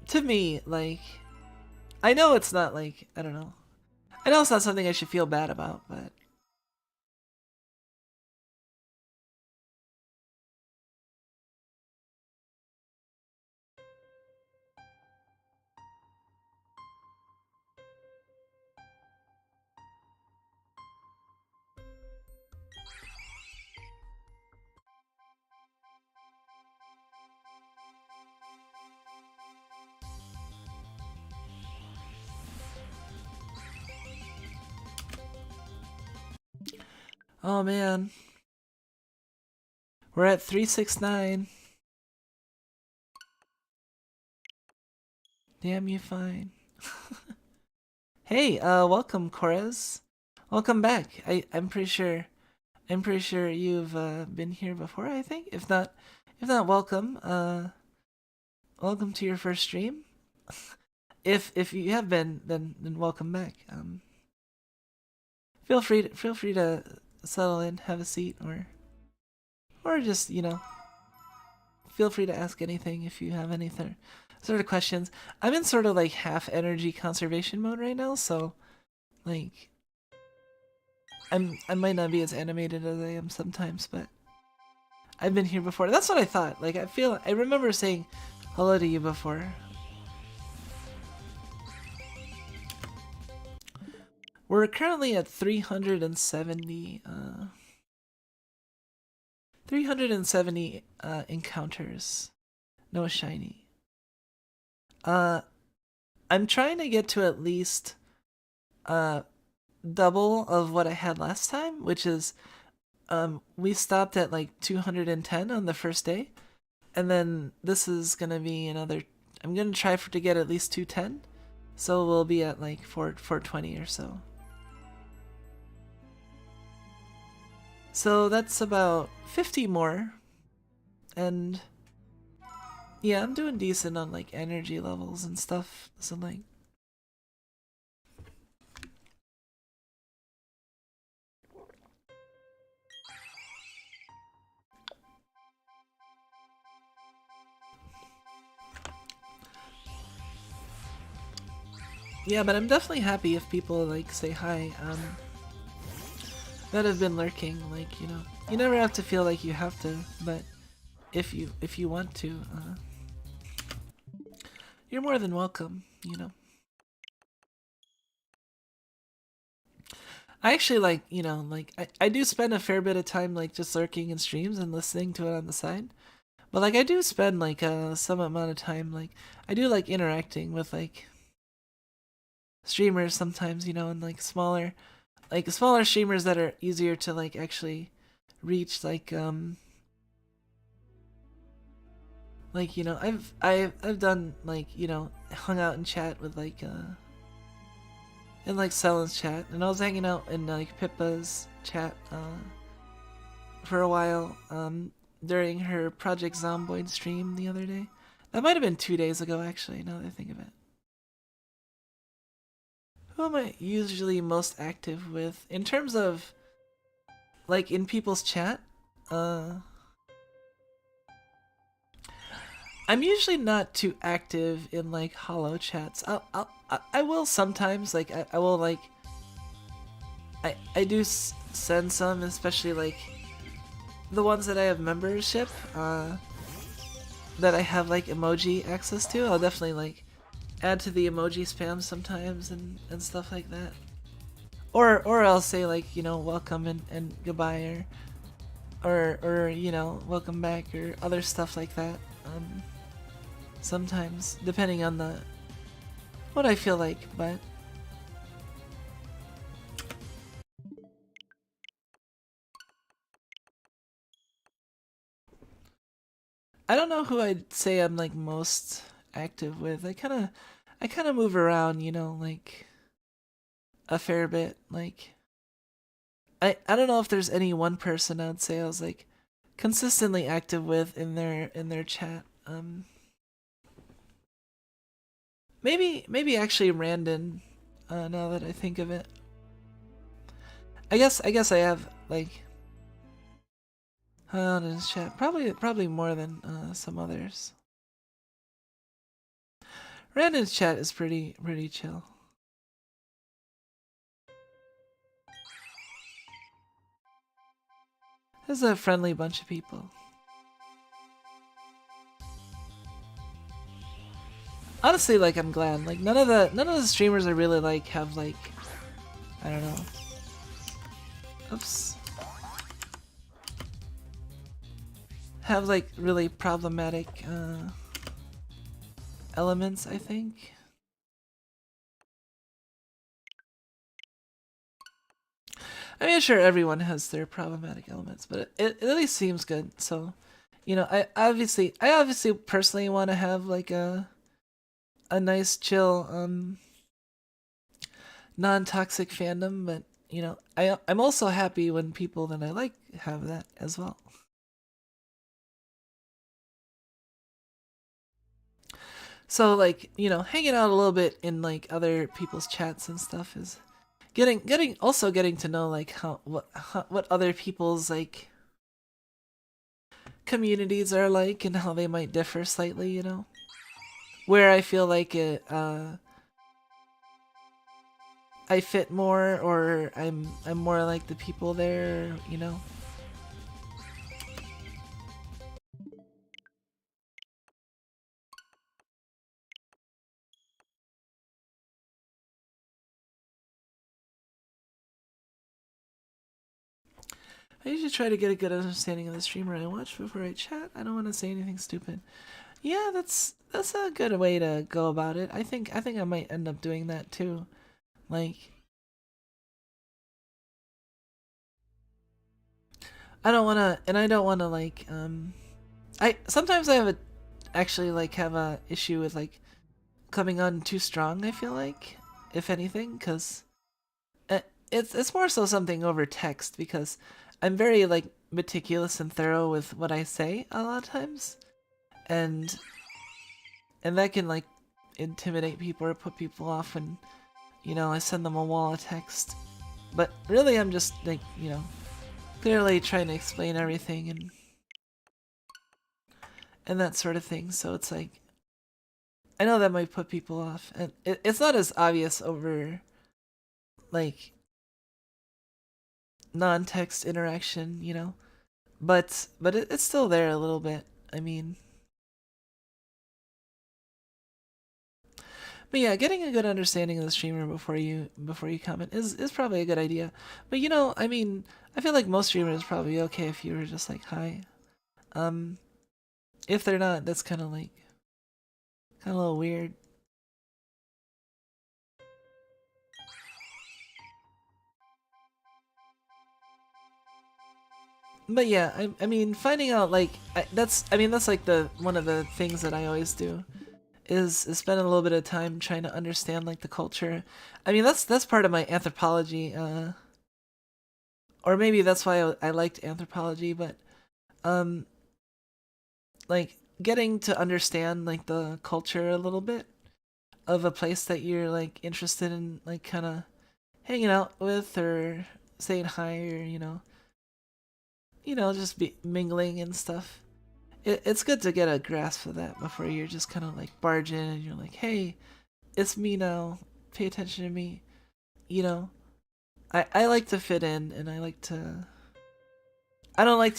Speaker 1: To me, like, I know it's not, like, I don't know. I know it's not something I should feel bad about, but Oh man. We're at 369. Damn you fine. Hey, welcome, Corez. Welcome back. I'm pretty sure you've been here before, I think. If not, welcome. Welcome to your first stream. If you have been, then welcome back. Feel free to settle in, have a seat, or just, you know, feel free to ask anything if you have any sort of questions. I'm in sort of like half energy conservation mode right now, so like I might not be as animated as I am sometimes, but I've been here before. That's what I thought. Like I remember saying hello to you before. We're currently at 370 encounters. No shiny. I'm trying to get to at least double of what I had last time, which is we stopped at like 210 on the first day, and then this is gonna be another. I'm gonna try to get at least 210, so we'll be at like 420 or so. So that's about 50 more, and yeah, I'm doing decent on like energy levels and stuff. So like, yeah, but I'm definitely happy if people like say hi. That have been lurking, like, you know, you never have to feel like you have to, but if you want to, you're more than welcome, you know. I actually like, you know, like I do spend a fair bit of time like just lurking in streams and listening to it on the side. But like I do spend like some amount of time like I do like interacting with like streamers sometimes, you know, and like smaller streamers that are easier to like actually reach, like you know, I've done like, you know, hung out and chat with like in like Selen's chat, and I was hanging out in like Pippa's chat for a while during her Project Zomboid stream the other day. That might have been 2 days ago actually, now that I think of it. Who am I usually most active with in terms of like in people's chat? I'm usually not too active in like hollow chats. I will sometimes, like I will like I do send some, especially like the ones that I have membership that I have like emoji access to. I'll definitely like add to the emoji spam sometimes and stuff like that. Or I'll say like, you know, welcome and goodbye, or you know, welcome back, or other stuff like that. Sometimes, depending on what I feel like, but I don't know who I'd say I'm like most active with. I kind of move around, you know, like a fair bit. Like I don't know if there's any one person I'd say I was like consistently active with in their chat. Maybe actually Randon. Now that I think of it, I guess I have like on his chat probably more than some others. Randon's chat is pretty chill. There's a friendly bunch of people. Honestly, like I'm glad. Like none of the streamers I really like have like, I don't know. Oops. Have like really problematic elements, I think. I mean, sure, everyone has their problematic elements, but it at least seems good. So, I obviously personally want to have like a nice, chill, non-toxic fandom, but I'm also happy when people that I like have that as well. So like, hanging out a little bit in like other people's chats and stuff is getting to know like what other people's like communities are like and how they might differ slightly, where I feel like I fit more or I'm more like the people there. I usually try to get a good understanding of the streamer I watch before I chat. I don't want to say anything stupid. Yeah, that's a good way to go about it. I think I might end up doing that too. Like I don't want to like I sometimes I have a actually like have a issue with like coming on too strong, I feel like, if anything, cuz it's more so something over text because I'm very like meticulous and thorough with what I say a lot of times. And that can like intimidate people or put people off when I send them a wall of text. But really I'm just like, clearly trying to explain everything and that sort of thing. So it's like I know that might put people off, and it's not as obvious over like non-text interaction, but it's still there a little bit. I mean, but yeah, getting a good understanding of the streamer before you comment is probably a good idea. But I mean, I feel like most streamers probably okay if you were just like hi. Um, if they're not, that's kind of a little weird. But yeah, I mean, finding out like that's like the one of the things that I always do is spend a little bit of time trying to understand like the culture. I mean, that's part of my anthropology, or maybe that's why I liked anthropology. But um, like getting to understand like the culture a little bit of a place that you're like interested in, like kind of hanging out with or saying hi or just be mingling and stuff. It's good to get a grasp of that before you're just kind of like barge in and you're like, hey, it's me now. Pay attention to me. You know, I like to fit in and I like to. I don't like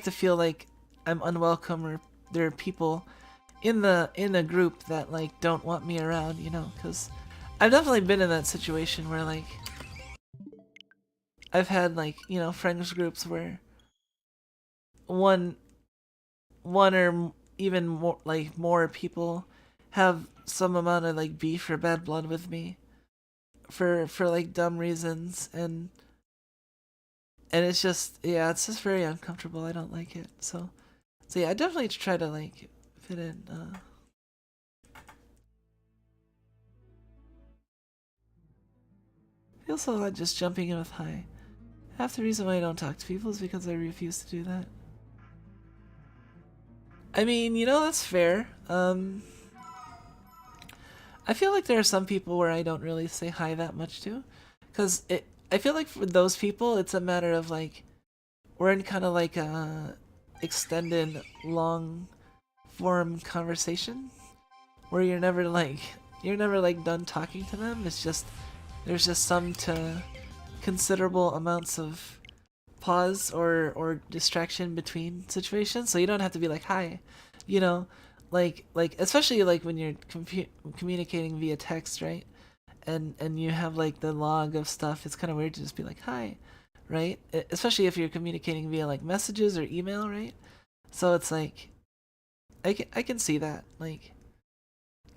Speaker 1: to feel like I'm unwelcome or there are people in the group that like don't want me around. Because I've definitely been in that situation where like I've had like friends groups where one one or even more like more people have some amount of like beef or bad blood with me for like dumb reasons and it's just it's just very uncomfortable. I don't like it. So yeah, I definitely try to like fit in. Feels so odd just jumping in with hi. Half the reason why I don't talk to people is because I refuse to do that. I mean, that's fair. I feel like there are some people where I don't really say hi that much to, because I feel like for those people, it's a matter of like we're in kind of like a extended, long form conversation where you're never like done talking to them. It's just there's just some to considerable amounts of pause or distraction between situations, so you don't have to be like hi, you know, like especially like when you're communicating via text, right? And you have like the log of stuff. It's kind of weird to just be like hi, right? Especially if you're communicating via like messages or email, right? So it's like I can see that. Like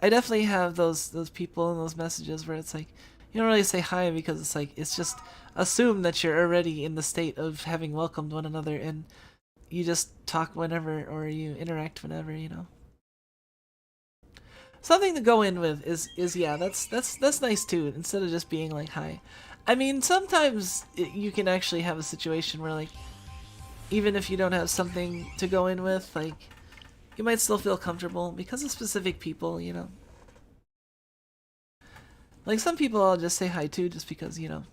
Speaker 1: I definitely have those people and those messages where it's like, You don't really say hi because it's like, it's just assumed that you're already in the state of having welcomed one another, and you just talk whenever, or you interact whenever, you know. Something to go in with is yeah, that's nice too, instead of just being like hi. I mean, sometimes you can actually have a situation where, like, even if you don't have something to go in with, like, you might still feel comfortable because of specific people, you know. Like, some people I'll just say hi to just because, you know.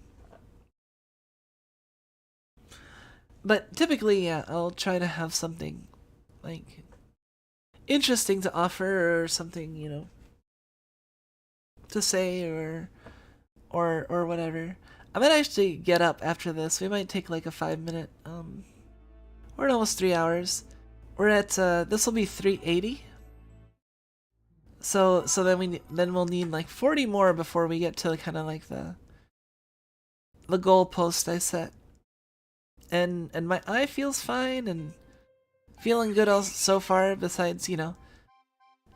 Speaker 1: But typically, yeah, I'll try to have something, like, interesting to offer, or something, you know, to say, or whatever. I might actually get up after this. We might take like a 5 minute. We're at almost 3 hours. We're at this will be 380. So then we'll need like 40 more before we get to kind of like the goal post I set. And my eye feels fine and feeling good also so far. Besides, you know,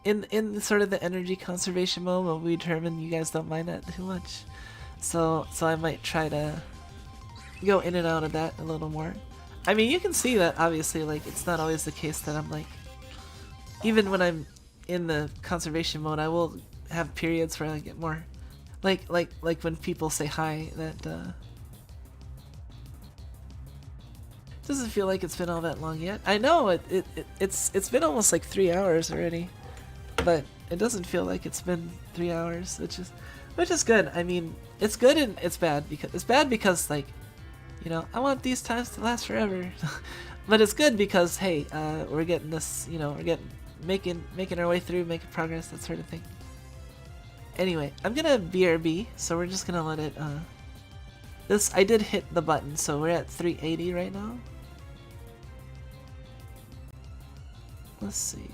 Speaker 1: in sort of the energy conservation mode, we determine you guys don't mind that too much. So I might try to go in and out of that a little more. I mean, you can see that obviously, like, it's not always the case that I'm like, even when I'm in the conservation mode, I will have periods where I get more, like when people say hi, that doesn't feel like it's been all that long yet. I know it's been almost like 3 hours already, but it doesn't feel like it's been 3 hours, which is good. I mean, it's good and it's bad because like, you know, I want these times to last forever. But it's good because, hey, we're getting this, you know, we're making our way through, making progress, that sort of thing. Anyway, I'm gonna BRB, so we're just gonna let it, I did hit the button, so we're at 380 right now. Let's see.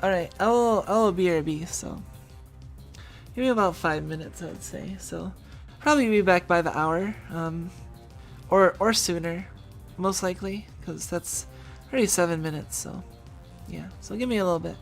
Speaker 1: Alright, I'll BRB, so give me about 5 minutes, I would say. So probably be back by the hour, or sooner, most likely, because that's already 7 minutes. So yeah, so give me a little bit.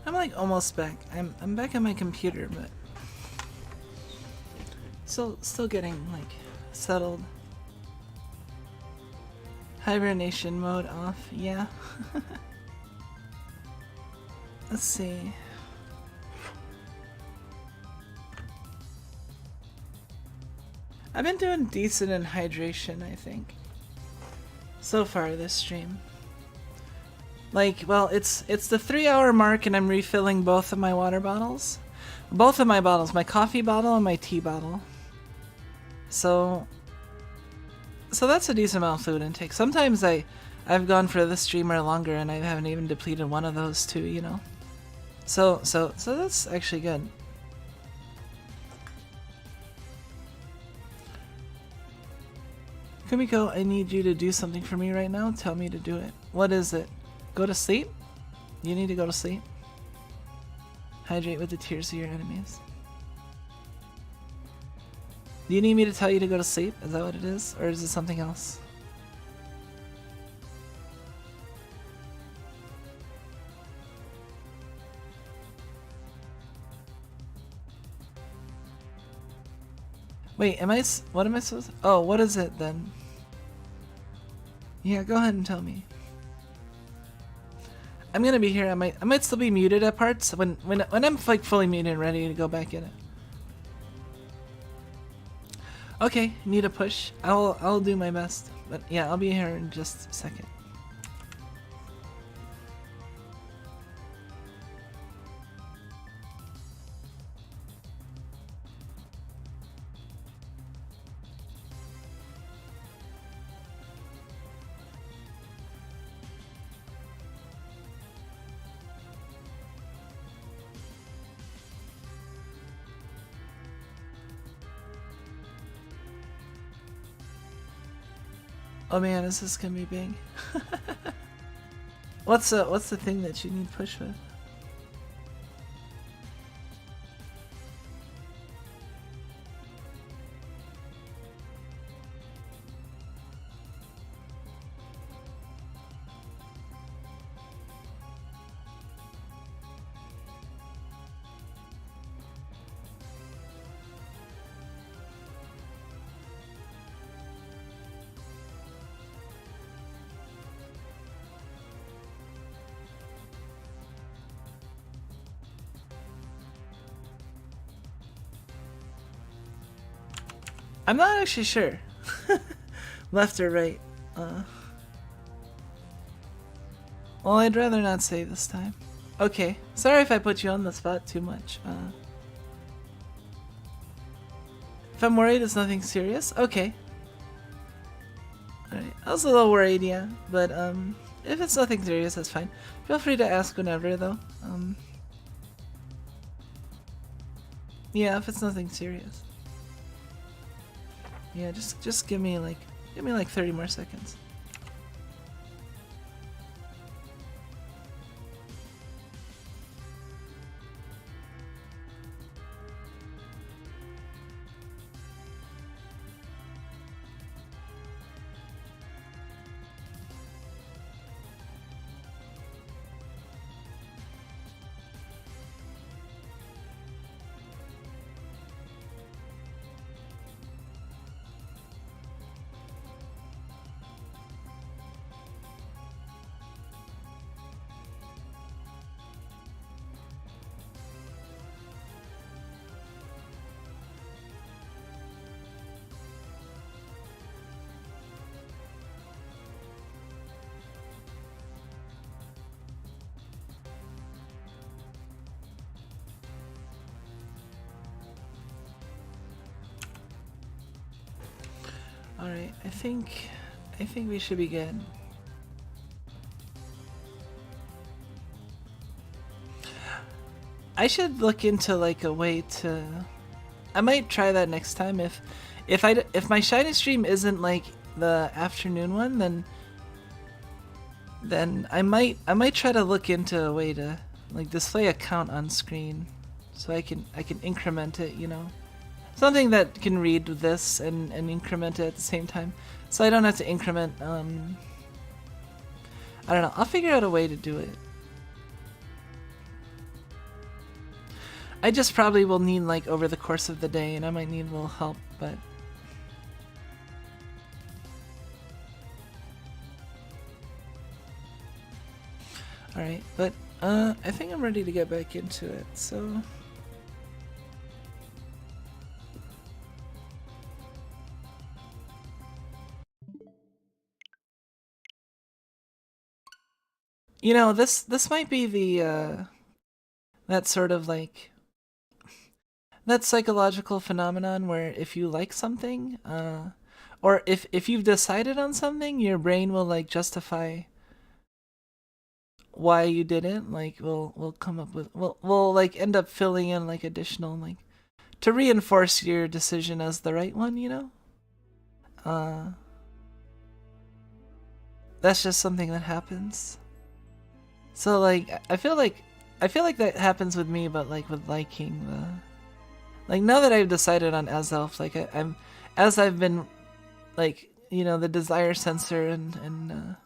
Speaker 1: I'm like almost back. I'm back on my computer, but still getting like settled. Hibernation mode off, yeah. Let's see. I've been doing decent in hydration, I think, so far this stream. Like, well, it's the 3-hour mark and I'm refilling both of my water bottles. Both of my bottles, my coffee bottle and my tea bottle. So that's a decent amount of fluid intake. Sometimes I've gone for this stream or longer and I haven't even depleted one of those two, you know. So that's actually good. Kumiko, I need you to do something for me right now. Tell me to do it. What is it? Go to sleep? You need to go to sleep. Hydrate with the tears of your enemies. Do you need me to tell you to go to sleep? Is that what it is? Or is it something else? Wait, what am I supposed to... Oh, what is it then? Yeah, go ahead and tell me. I'm gonna be here. I might still be muted at parts when I'm like fully muted and ready to go back in it. Okay, need a push. I'll do my best. But yeah, I'll be here in just a second. Oh man, is this gonna be big? What's the thing that you need push with? I'm not actually sure. Left or right. Well, I'd rather not say this time. Okay. Sorry if I put you on the spot too much. If I'm worried, it's nothing serious. Okay. Alright. I was a little worried, yeah. But, if it's nothing serious, that's fine. Feel free to ask whenever, though. Yeah, if it's nothing serious. Yeah, just give me like 30 more seconds. Alright, I think we should be good. I should look into like a way to... I might try that next time. If my shiny stream isn't like the afternoon one, then I might try to look into a way to like display a count on screen, so I can increment it, you know. Something that can read this and increment it at the same time. So I don't have to increment, I don't know, I'll figure out a way to do it. I just probably will need like over the course of the day, and I might need a little help, but. Alright, but I think I'm ready to get back into it, so. You know, this might be the that sort of like that psychological phenomenon where if you like something, or if you've decided on something, your brain will like justify why you didn't. Like we'll come up with we'll like end up filling in like additional like to reinforce your decision as the right one, you know? That's just something that happens. So like I feel like that happens with me, but like with liking the like now that I've decided on Azelf, like I'm as I've been like you know the desire sensor and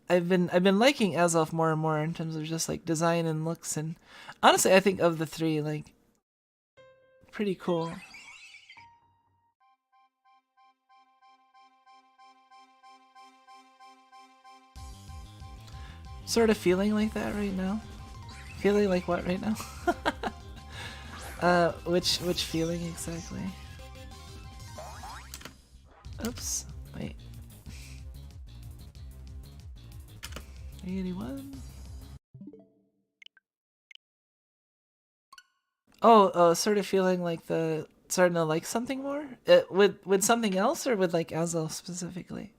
Speaker 1: I've been liking Azelf more and more in terms of just like design and looks, and honestly I think of the three like pretty cool. Sort of feeling like that right now. Feeling like what right now? Which feeling exactly? Oops. Wait. 81. Oh, sort of feeling like the starting to like something more. With something else or with like Azel specifically.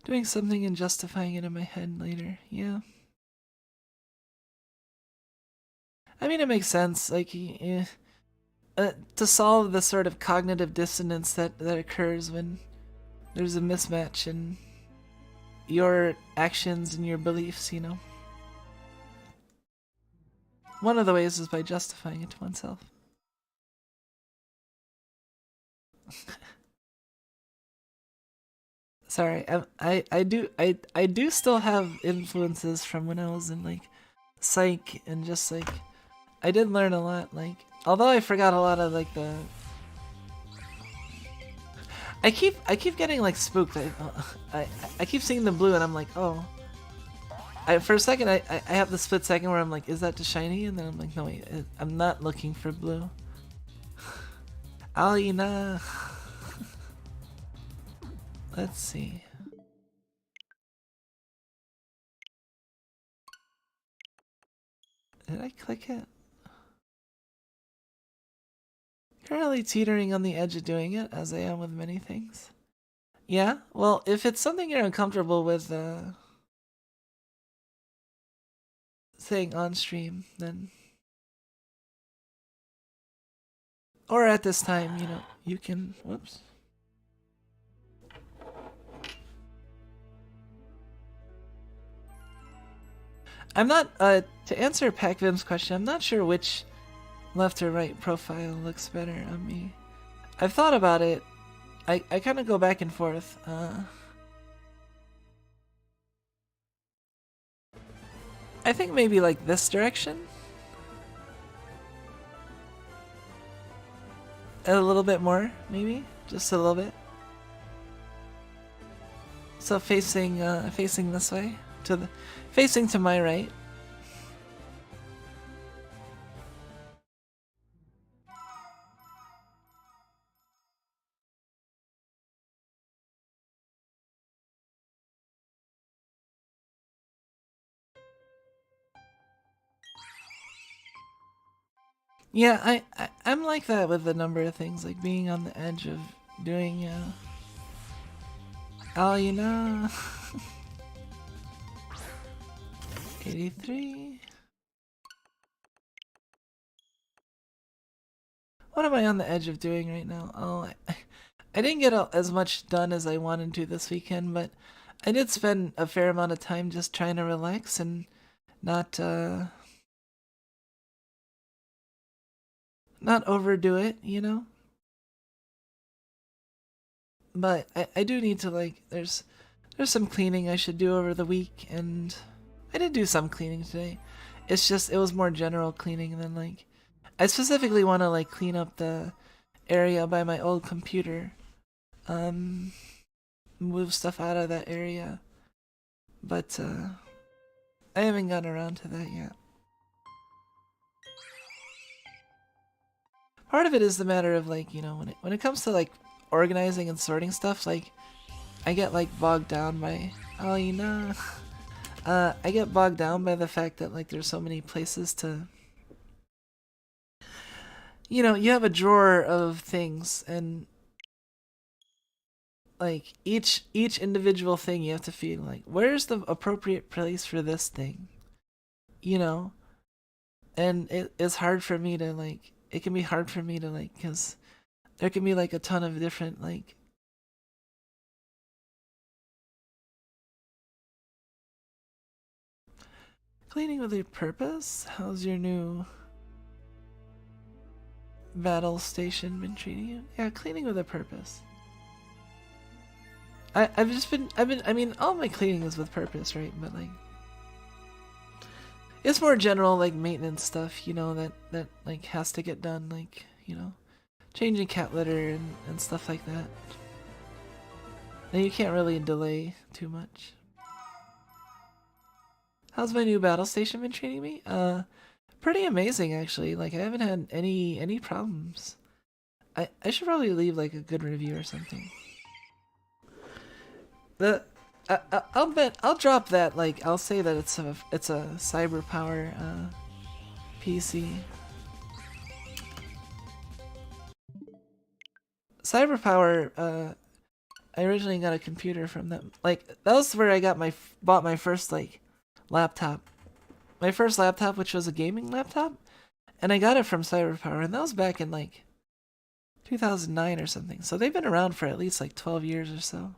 Speaker 1: Doing something and justifying it in my head later. Yeah. I mean, it makes sense. Like, to solve the sort of cognitive dissonance that occurs when there's a mismatch in your actions and your beliefs, you know. One of the ways is by justifying it to oneself. Sorry, I do still have influences from when I was in like psych and just like I did learn a lot. Like although I forgot a lot of like the I keep getting like spooked. I keep seeing the blue and I'm like oh. For a second I have the split second where I'm like is that the shiny, and then I'm like no wait I'm not looking for blue. Alina. Let's see. Did I click it? Currently teetering on the edge of doing it, as I am with many things. Yeah? Well, if it's something you're uncomfortable with saying on stream, then... Or at this time, you know, you can... Whoops. I'm not... to answer Pacvim's question, I'm not sure which left or right profile looks better on me. I've thought about it. I kind of go back and forth. I think maybe like this direction. A little bit more, maybe? Just a little bit. So facing facing this way. Facing to my right. Yeah, I'm like that with a number of things, like being on the edge of doing, oh, you know, 83. What am I on the edge of doing right now? Oh, I didn't get as much done as I wanted to this weekend, but I did spend a fair amount of time just trying to relax and not, not overdo it, you know? But I do need to like there's some cleaning I should do over the week, and I did do some cleaning today. It's just it was more general cleaning than like I specifically want to like clean up the area by my old computer. Um move stuff out of that area. But I haven't gotten around to that yet. Part of it is the matter of like, you know, when it comes to like organizing and sorting stuff, like I get like bogged down by oh you know I get bogged down by the fact that like there's so many places to you know, you have a drawer of things and like each individual thing you have to feel like where's the appropriate place for this thing? You know? And it's hard for me to like it can be hard for me to like cuz there can be like a ton of different like cleaning with a purpose? How's your new battle station been treating you? Yeah, cleaning with a purpose. I mean all my cleaning is with purpose, right? But like it's more general like maintenance stuff, you know, that like has to get done, like, you know, changing cat litter and stuff like that. And you can't really delay too much. How's my new battle station been treating me? Pretty amazing actually. Like I haven't had any problems. I should probably leave like a good review or something. I'll bet I'll drop that. Like I'll say that it's a cyber power PC. Cyber power. I originally got a computer from them. Like that was where I got bought my first like laptop. My first laptop, which was a gaming laptop, and I got it from Cyberpower, and that was back in like 2009 or something. So they've been around for at least like 12 years or so.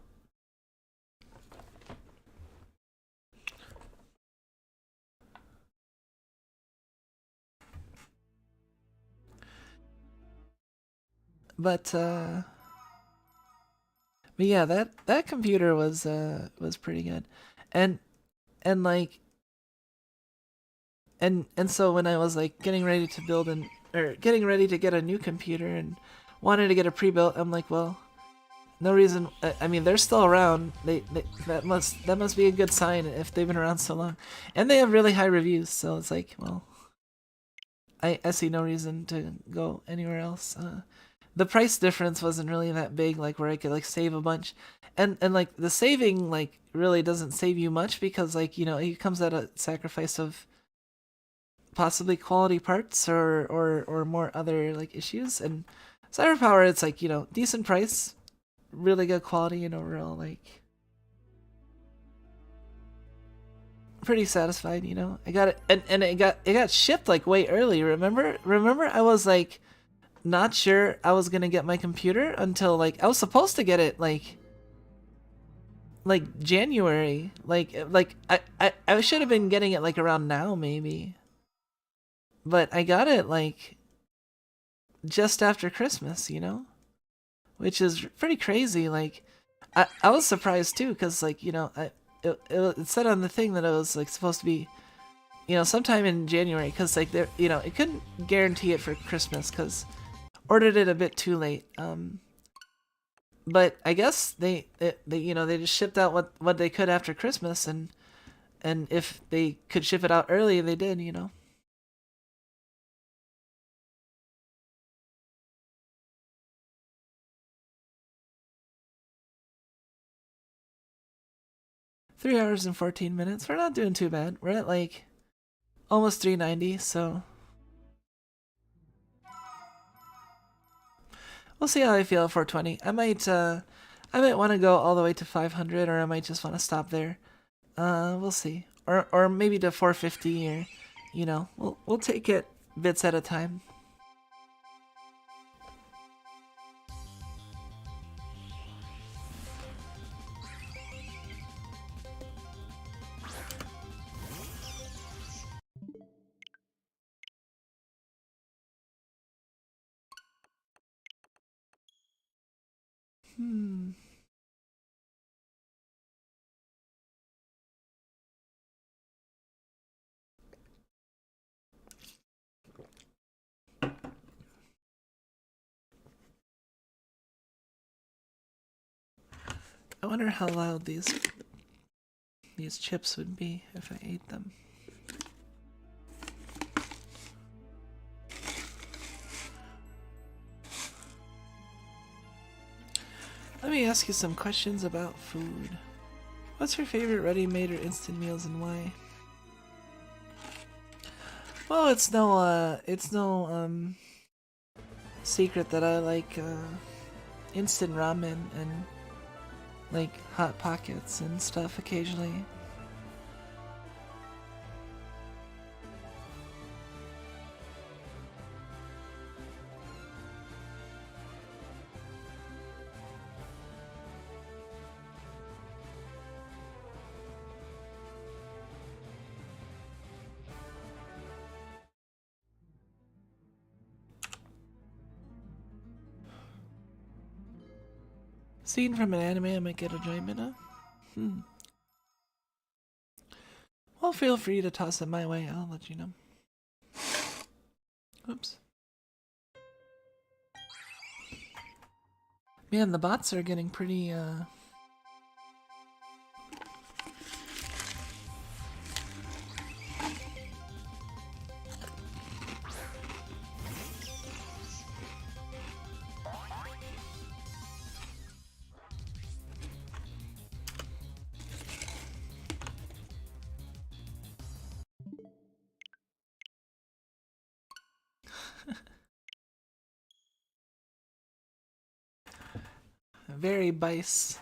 Speaker 1: But yeah, that computer was pretty good, and and like and so when I was like getting ready to build or getting ready to get a new computer and wanted to get a pre-built, I'm like, well, no reason. I mean, they're still around. That must be a good sign if they've been around so long, and they have really high reviews. So it's like, well, I see no reason to go anywhere else. The price difference wasn't really that big, like where I could like save a bunch, and like the saving like really doesn't save you much because like you know it comes at a sacrifice of possibly quality parts or more other like issues. And Cyberpower, it's like you know decent price, really good quality, and overall like pretty satisfied. You know, I got it, and it got shipped like way early. Remember, I was like not sure I was gonna get my computer until like I was supposed to get it like January. Like I should have been getting it like around now maybe. But I got it like just after Christmas, you know? Which is pretty crazy. Like I was surprised too cuz like, you know, it said on the thing that it was like supposed to be you know, sometime in January cuz like there, you know, it couldn't guarantee it for Christmas cuz ordered it a bit too late. But I guess they you know they just shipped out what they could after Christmas, and if they could ship it out early, they did. You know. 3 hours and 14 minutes. We're not doing too bad. We're at like almost 390, so we'll see how I feel at 420. I might want to go all the way to 500, or I might just want to stop there. We'll see. Or maybe to 450, or you know, we'll take it bits at a time. Hmm. I wonder how loud these chips would be if I ate them. Let me ask you some questions about food. What's your favorite ready-made or instant meals and why? Well, it's no secret that I like instant ramen and like hot pockets and stuff occasionally. Scene from an anime I might get enjoyment of? Well, feel free to toss it my way, I'll let you know. Oops. Man, the bots are getting pretty, very bice.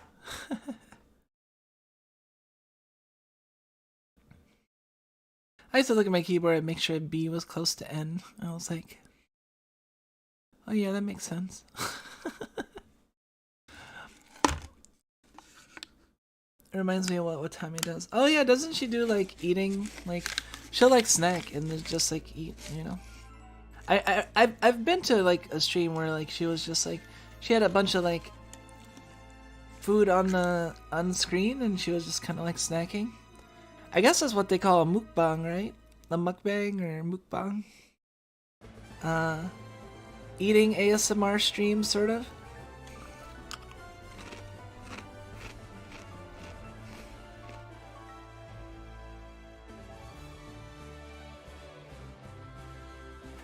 Speaker 1: I used to look at my keyboard and make sure B was close to N. I was like, oh yeah, that makes sense. It reminds me of what Tommy does. Oh yeah, doesn't she do like eating? Like, she'll like snack and then just like eat, you know? I've been to like a stream where like she was just like, she had a bunch of like food on screen and she was just kind of like snacking. I guess that's what they call a mukbang, right? A mukbang or mukbang. Eating ASMR stream, sort of.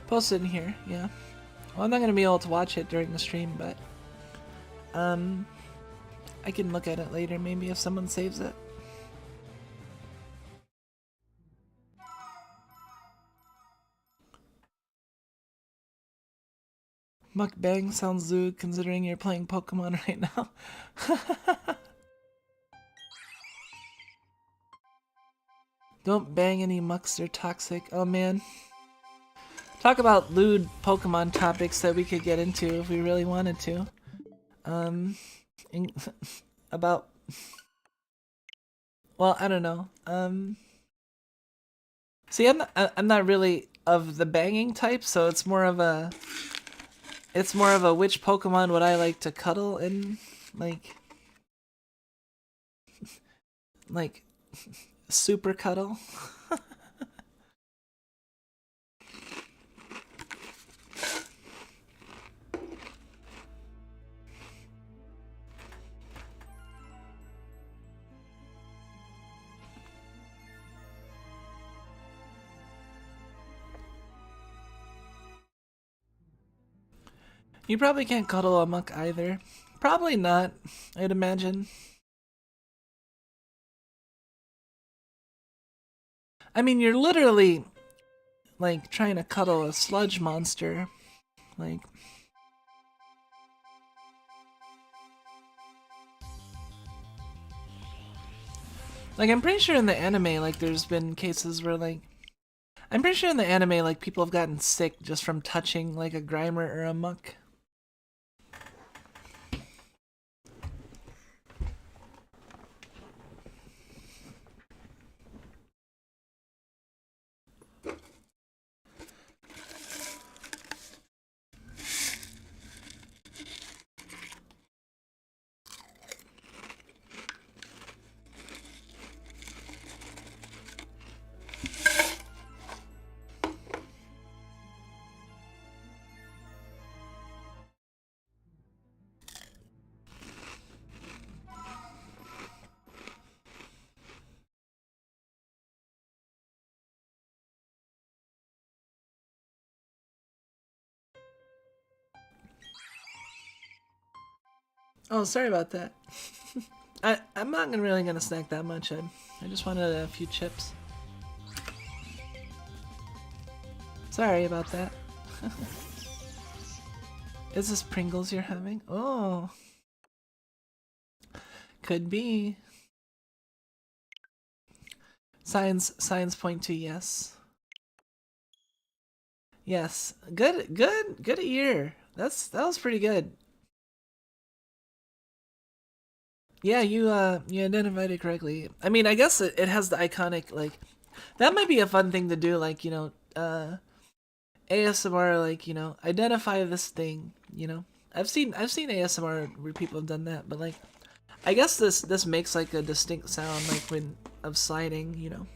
Speaker 1: Post it in here, yeah. Well, I'm not gonna be able to watch it during the stream, but I can look at it later, maybe if someone saves it. Mukbang sounds Suge considering you're playing Pokemon right now. Don't bang any mucks, they're toxic. Oh man. Talk about lewd Pokemon topics that we could get into if we really wanted to. About... Well, I don't know. See, I'm not really of the banging type, so it's more of a... It's more of a which Pokemon would I like to cuddle and, like... like, super cuddle? You probably can't cuddle a muck either. Probably not, I'd imagine. I mean, you're literally, like, trying to cuddle a sludge monster. Like... Like, I'm pretty sure in the anime, like, there's been cases where, like... I'm pretty sure in the anime, like, people have gotten sick just from touching, like, a Grimer or a muck. Oh, sorry about that. I'm not really gonna snack that much. I just wanted a few chips. Sorry about that. Is this Pringles you're having? Oh. Could be. Signs point to yes. Yes. Good ear. That was pretty good. Yeah, you identified it correctly. I mean, I guess it has the iconic, like, that might be a fun thing to do, like, you know, ASMR, like, you know, identify this thing, you know. I've seen ASMR where people have done that, but like, I guess this makes like a distinct sound, like when of sliding, you know.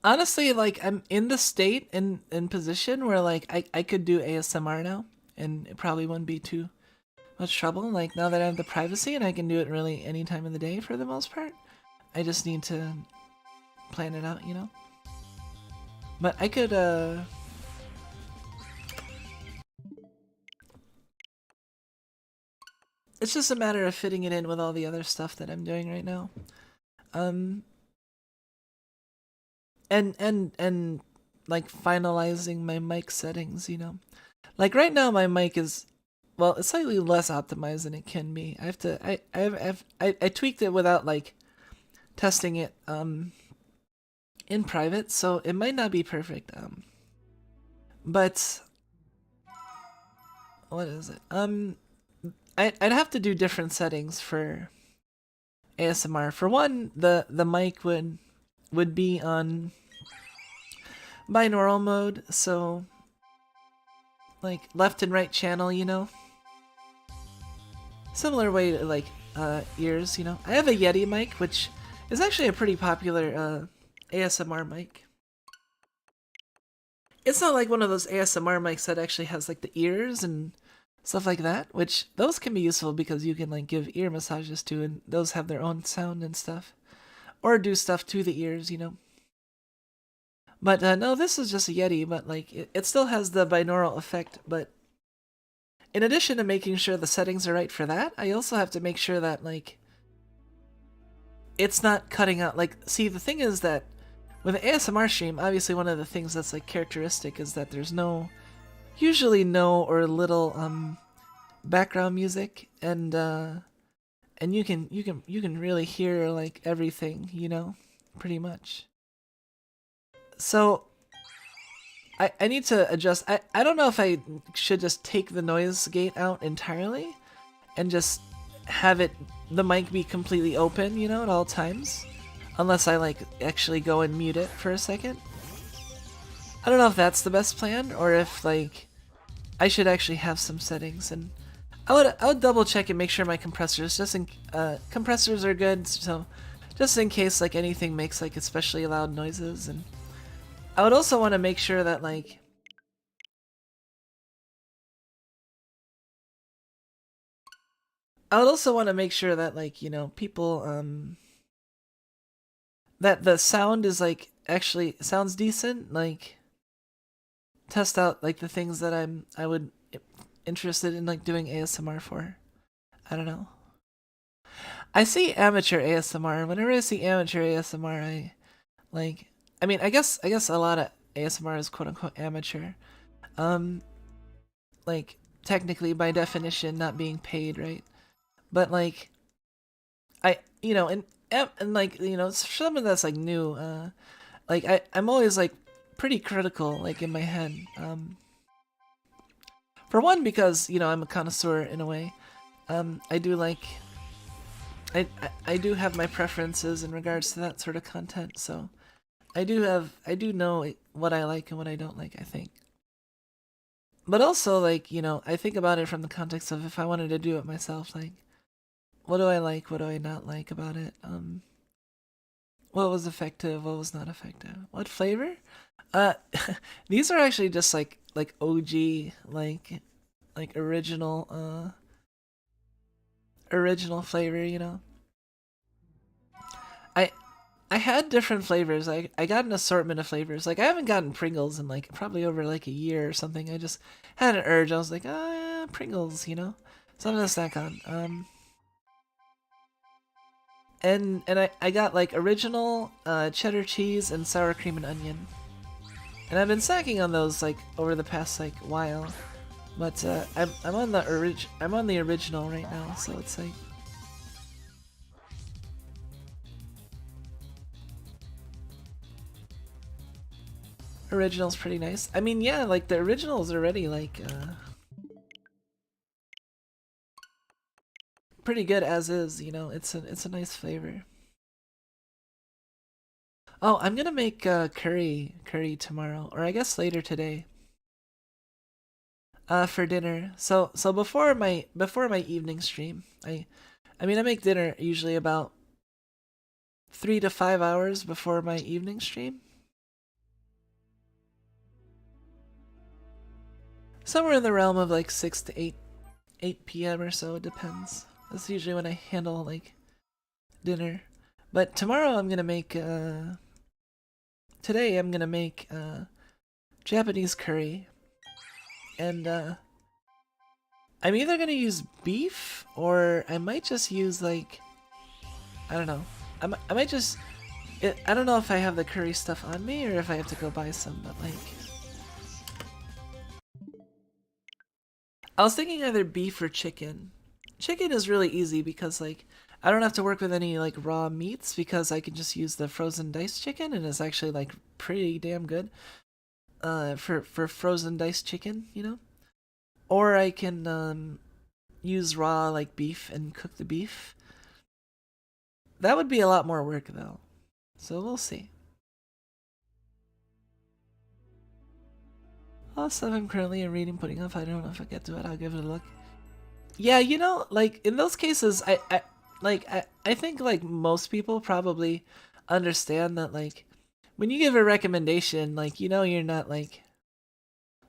Speaker 1: Honestly, like I'm in the state and position where like I could do ASMR now, and it probably wouldn't be too much trouble. Like now that I have the privacy and I can do it really any time of the day for the most part, I just need to plan it out, you know. But I could it's just a matter of fitting it in with all the other stuff that I'm doing right now. Um and like finalizing my mic settings, you know. Like right now my mic is, well, it's slightly less optimized than it can be. I have to I tweaked it without like testing it in private, so it might not be perfect. But what is it? I'd have to do different settings for ASMR. For one, the mic would be on binaural mode, so like left and right channel, you know. Similar way to like ears, you know. I have a Yeti mic, which is actually a pretty popular ASMR mic. It's not like one of those ASMR mics that actually has like the ears and stuff like that, which those can be useful because you can like give ear massages to, and those have their own sound and stuff, or do stuff to the ears, you know. But no, this is just a Yeti, but like it still has the binaural effect. But in addition to making sure the settings are right for that, I also have to make sure that like it's not cutting out. Like, see, the thing is that with an ASMR stream, obviously one of the things that's like characteristic is that there's usually no or little background music, and you can really hear like everything, you know, pretty much. So I need to adjust. I don't know if I should just take the noise gate out entirely and just have the mic be completely open, you know, at all times, unless I like actually go and mute it for a second. I don't know if that's the best plan, or if like I should actually have some settings, and I would double check and make sure my compressors compressors are good, so just in case like anything makes like especially loud noises. And I would also want to make sure that like you know, people that the sound is like actually sounds decent, like test out like the things that I would interested in like doing ASMR for. I don't know. I see amateur ASMR, and whenever I see amateur ASMR, I like. I mean, I guess a lot of ASMR is quote unquote amateur. Um, like technically by definition not being paid, right? But like, you know, and like you know, something that's like new. Like I'm always like pretty critical, like in my head. For one, because you know I'm a connoisseur in a way. I do like I do have my preferences in regards to that sort of content, so I do know what I like and what I don't like, I think. But also, like, you know, I think about it from the context of if I wanted to do it myself, like, what do I like, what do I not like about it? What was effective, what was not effective? What flavor? Uh, these are actually just like OG, like original flavor, you know. I I had different flavors. I got an assortment of flavors. Like I haven't gotten Pringles in like probably over like a year or something. I just had an urge. I was like, ah, yeah, Pringles, you know, something to snack on. And I got like original cheddar cheese and sour cream and onion. And I've been snacking on those like over the past like while. But I'm on the original right now, so it's like original's pretty nice. I mean, yeah, like the original's already like pretty good as is, you know. It's a nice flavor. Oh, I'm gonna make curry tomorrow, or I guess later today. For dinner. So before my evening stream, I mean I make dinner usually about 3 to 5 hours before my evening stream. Somewhere in the realm of like 6 to 8 p.m. or so. It depends. That's usually when I handle like dinner. But tomorrow I'm gonna make today I'm gonna make Japanese curry, and I'm either gonna use beef or I might just use like I don't know. I might just I don't know if I have the curry stuff on me or if I have to go buy some, but like I was thinking either beef or chicken. Chicken is really easy because like I don't have to work with any like raw meats because I can just use the frozen diced chicken and it's actually like pretty damn good for frozen diced chicken, you know? Or I can use raw like beef and cook the beef. That would be a lot more work though. So we'll see. Also, I'm currently reading Putting Off. I don't know if I get to it. I'll give it a look. Yeah, you know, like in those cases, I think like most people probably understand that like when you give a recommendation, like you know you're not like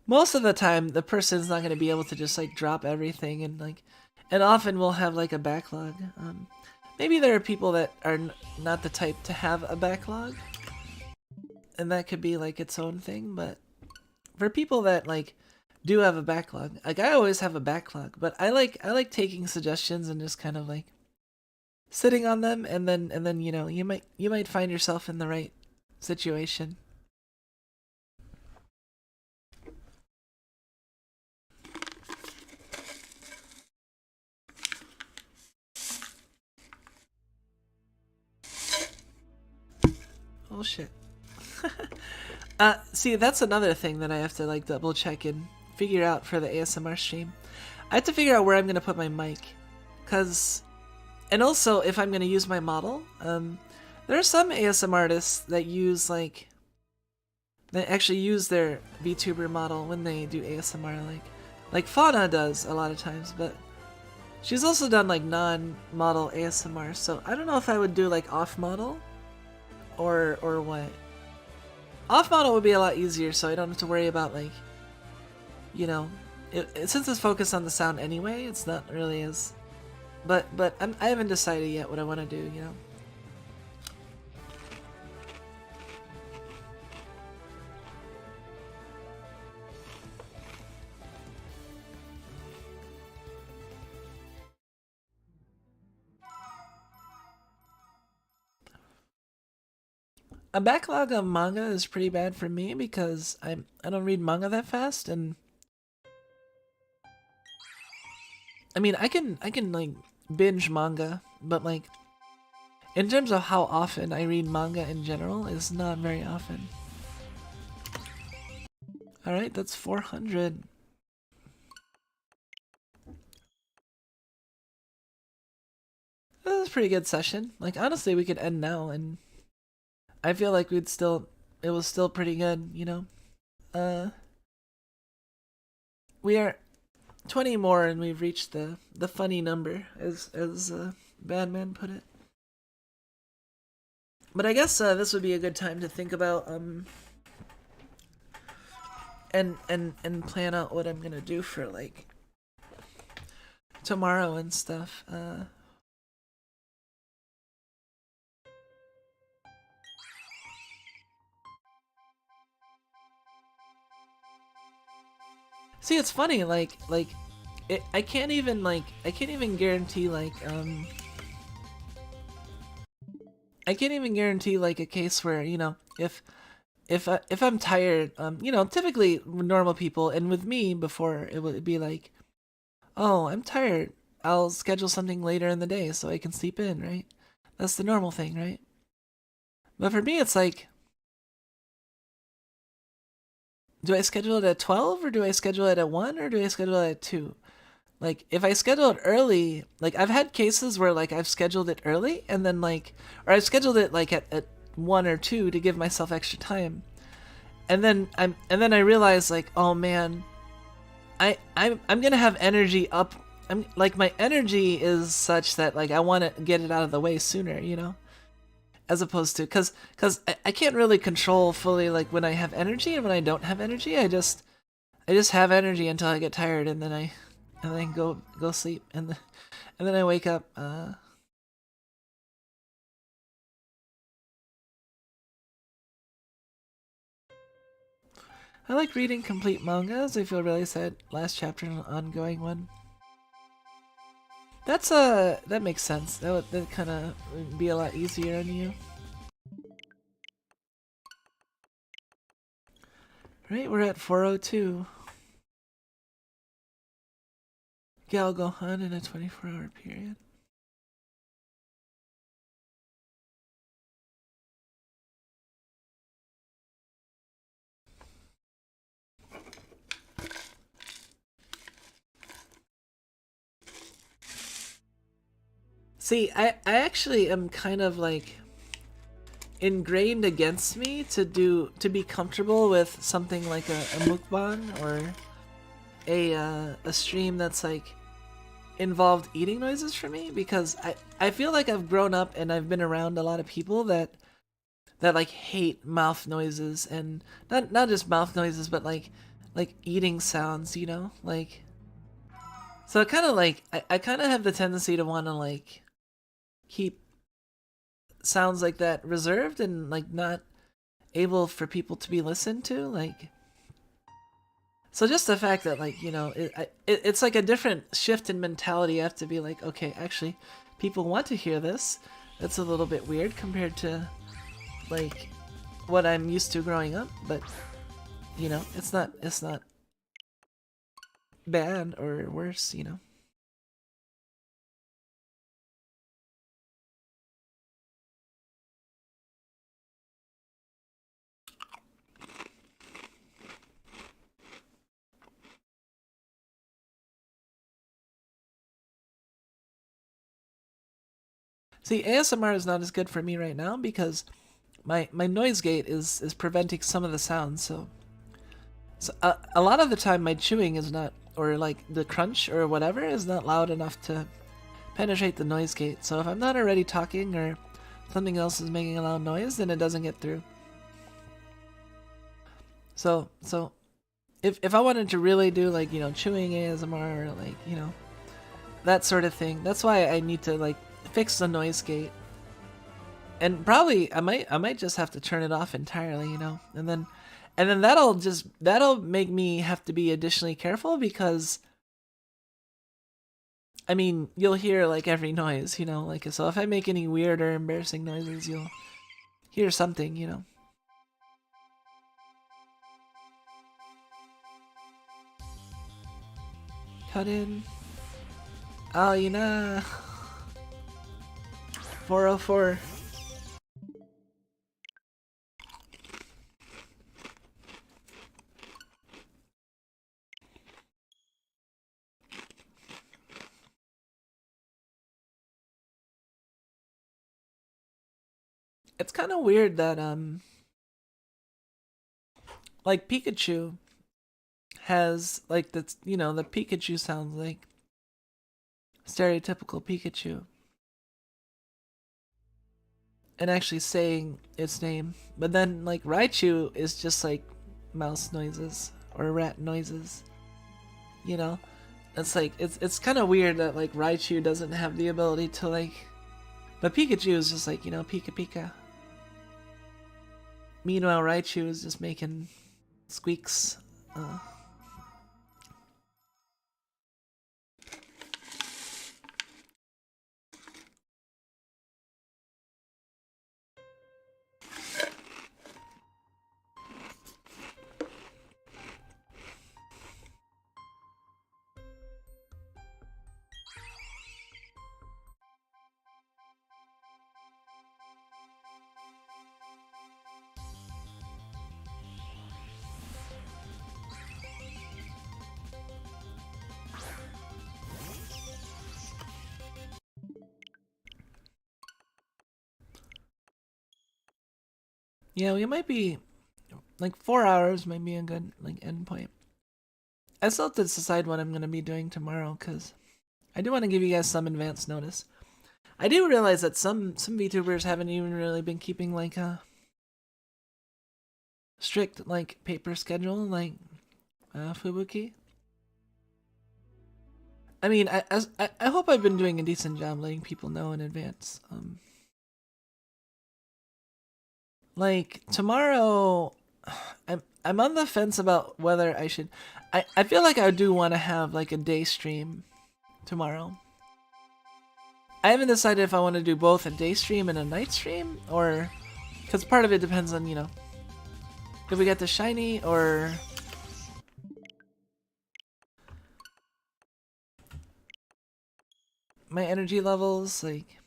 Speaker 1: most of the time the person's not going to be able to just like drop everything and like and often we'll have like a backlog. Maybe there are people that are not the type to have a backlog, and that could be like its own thing, but for people that like do have a backlog, like I always have a backlog, but I like taking suggestions and just kind of like sitting on them, and then you know you might find yourself in the right situation. Oh shit. See, that's another thing that I have to like double check and figure out for the ASMR stream. I have to figure out where I'm gonna put my mic, cause, and also if I'm gonna use my model. There are some ASM artists that use like, that actually use their VTuber model when they do ASMR, like Fauna does a lot of times, but she's also done like non-model ASMR. So I don't know if I would do like off-model or what. Off model would be a lot easier, so I don't have to worry about like, you know, since it's focused on the sound anyway. It's not really as, but I haven't decided yet what I want to do. You know. A backlog of manga is pretty bad for me because I don't read manga that fast, and I mean I can like binge manga, but like in terms of how often I read manga in general, it's not very often. All right, that's 400. This is a pretty good session. Like honestly, we could end now, and I feel like it was still pretty good, you know. Uh, we are 20 more, and we've reached the funny number, as Badman put it. But I guess this would be a good time to think about and plan out what I'm gonna do for like tomorrow and stuff. See, it's funny, I can't even guarantee I can't even guarantee like a case where, you know, if I'm tired, you know, typically normal people, and with me before, it would be like, oh, I'm tired, I'll schedule something later in the day so I can sleep in, right? That's the normal thing, right? But for me, it's like, do I schedule it at 12 or do I schedule it at 1 or do I schedule it at 2? Like, if I schedule it early, like, I've had cases where, like, I've scheduled it early and then, like, or I've scheduled it, like, at 1 or 2 to give myself extra time. And then I realize, like, oh man, I'm gonna have energy up. I'm like, my energy is such that, like, I want to get it out of the way sooner, you know? As opposed to, cause I can't really control fully, like, when I have energy and when I don't have energy. I just have energy until I get tired, and then go sleep, and then I wake up. I like reading complete mangas. I feel really sad. Last chapter, an ongoing one. That's that makes sense. That kind of would be a lot easier on you. Right, we're at 402. Gal Gohan in a 24-hour period. See, I actually am kind of like ingrained against me to be comfortable with something like a mukbang or a stream that's like involved eating noises for me, because I feel like I've grown up and I've been around a lot of people that like hate mouth noises, and not just mouth noises, but like eating sounds, you know, like, so kind of like I kind of have the tendency to want to like keep sounds like that reserved and like not able for people to be listened to, like, so just the fact that, like, you know, it's like a different shift in mentality. You have to be like, okay, actually people want to hear this. That's a little bit weird compared to like what I'm used to growing up, but you know, it's not bad or worse, you know. See, ASMR is not as good for me right now because my noise gate is preventing some of the sounds. So a lot of the time my chewing is not, or like the crunch or whatever, is not loud enough to penetrate the noise gate. So if I'm not already talking or something else is making a loud noise, then it doesn't get through. So if I wanted to really do, like, you know, chewing ASMR or like, you know, that sort of thing, that's why I need to like fix the noise gate. And probably I might just have to turn it off entirely, you know, and then that'll make me have to be additionally careful, because I mean, you'll hear like every noise, you know, like, so if I make any weird or embarrassing noises, you'll hear something, you know. Cut in. Oh, you know. 404. It's kind of weird that like Pikachu has like the, you know, the Pikachu sounds like stereotypical Pikachu, and actually saying its name, but then like Raichu is just like mouse noises or rat noises, you know. It's like it's kind of weird that like Raichu doesn't have the ability to like, but Pikachu is just like, you know, Pika Pika. Meanwhile, Raichu is just making squeaks. Yeah, we might be like 4 hours might be a good like endpoint. I still have to decide what I'm gonna be doing tomorrow because I do want to give you guys some advance notice. I do realize that some VTubers haven't even really been keeping like a strict like paper schedule like Fubuki. I mean, I hope I've been doing a decent job letting people know in advance. Like tomorrow, I'm on the fence about whether I should. I feel like I do want to have like a day stream tomorrow. I haven't decided if I want to do both a day stream and a night stream, or because part of it depends on, you know, if we get the shiny or my energy levels. Like,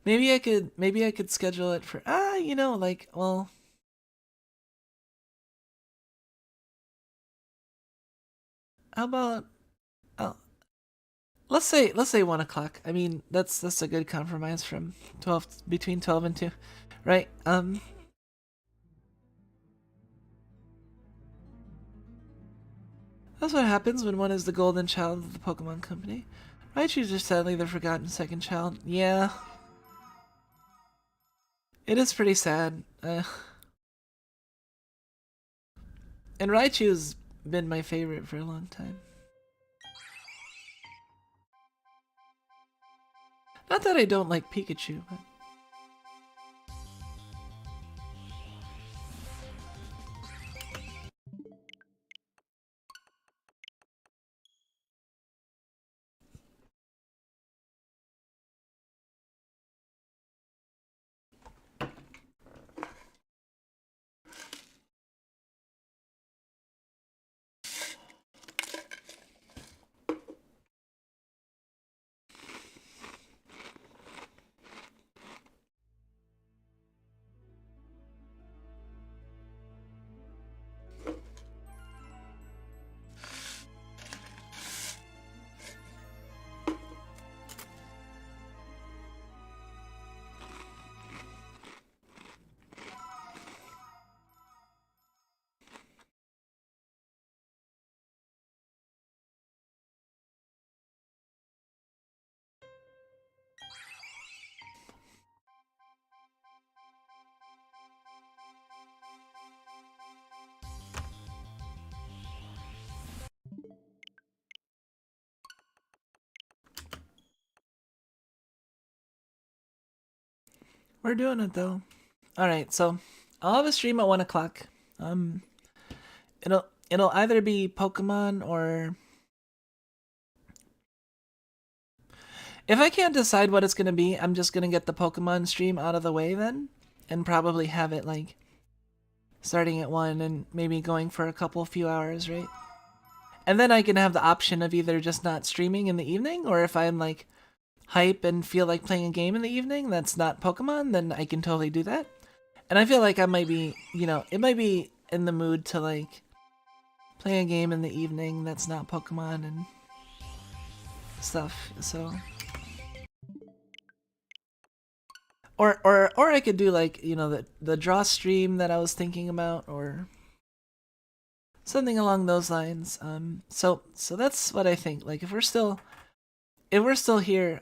Speaker 1: maybe I could schedule it for you know, like, well, how about oh, let's say 1 o'clock. I mean, that's a good compromise from 12 between 12 and 2, right? That's what happens when one is the golden child of the Pokemon Company. Raichu's are sadly the forgotten second child. Yeah, it is pretty sad. And Raichu's been my favorite for a long time. Not that I don't like Pikachu, but we're doing it though. All right, so I'll have a stream at 1 o'clock. Um, it'll either be Pokemon or if I can't decide what it's gonna be, I'm just gonna get the Pokemon stream out of the way then, and probably have it like starting at 1 and maybe going for a few hours, right? And then I can have the option of either just not streaming in the evening, or if I'm like hype and feel like playing a game in the evening that's not Pokemon, then I can totally do that. And I feel like I might be, you know, it might be in the mood to like play a game in the evening that's not Pokemon and stuff. So, or I could do like, you know, the draw stream that I was thinking about, or something along those lines. So that's what I think. Like if we're still here,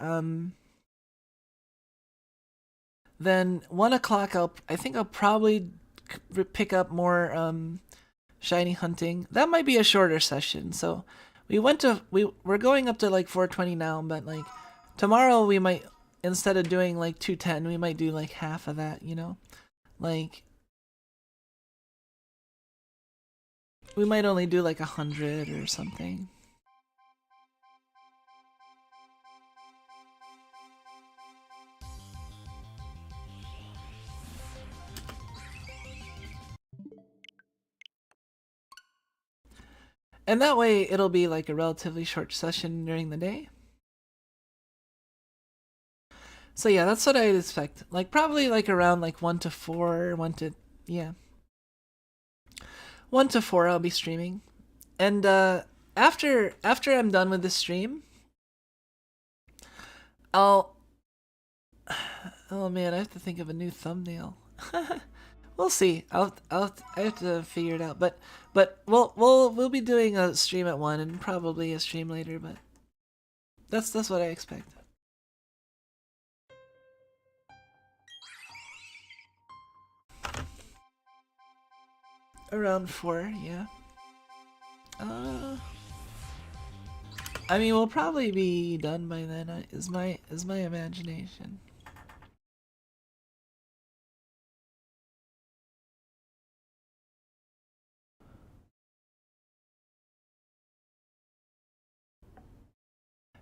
Speaker 1: then 1 o'clock I think I'll probably pick up more shiny hunting. That might be a shorter session. So we're going up to like 420 now, but like tomorrow we might, instead of doing like 210, we might do like half of that, you know? Like we might only do like 100 or something. And that way it'll be like a relatively short session during the day. So yeah, that's what I'd expect. Like probably like around like 1 to 4, 1 to, yeah. 1 to 4 I'll be streaming. And after I'm done with the stream, Oh, oh man, I have to think of a new thumbnail. We'll see. I have to figure it out. But we'll be doing a stream at 1 and probably a stream later. But that's what I expect. Around 4, yeah. I mean, we'll probably be done by then. Is my imagination.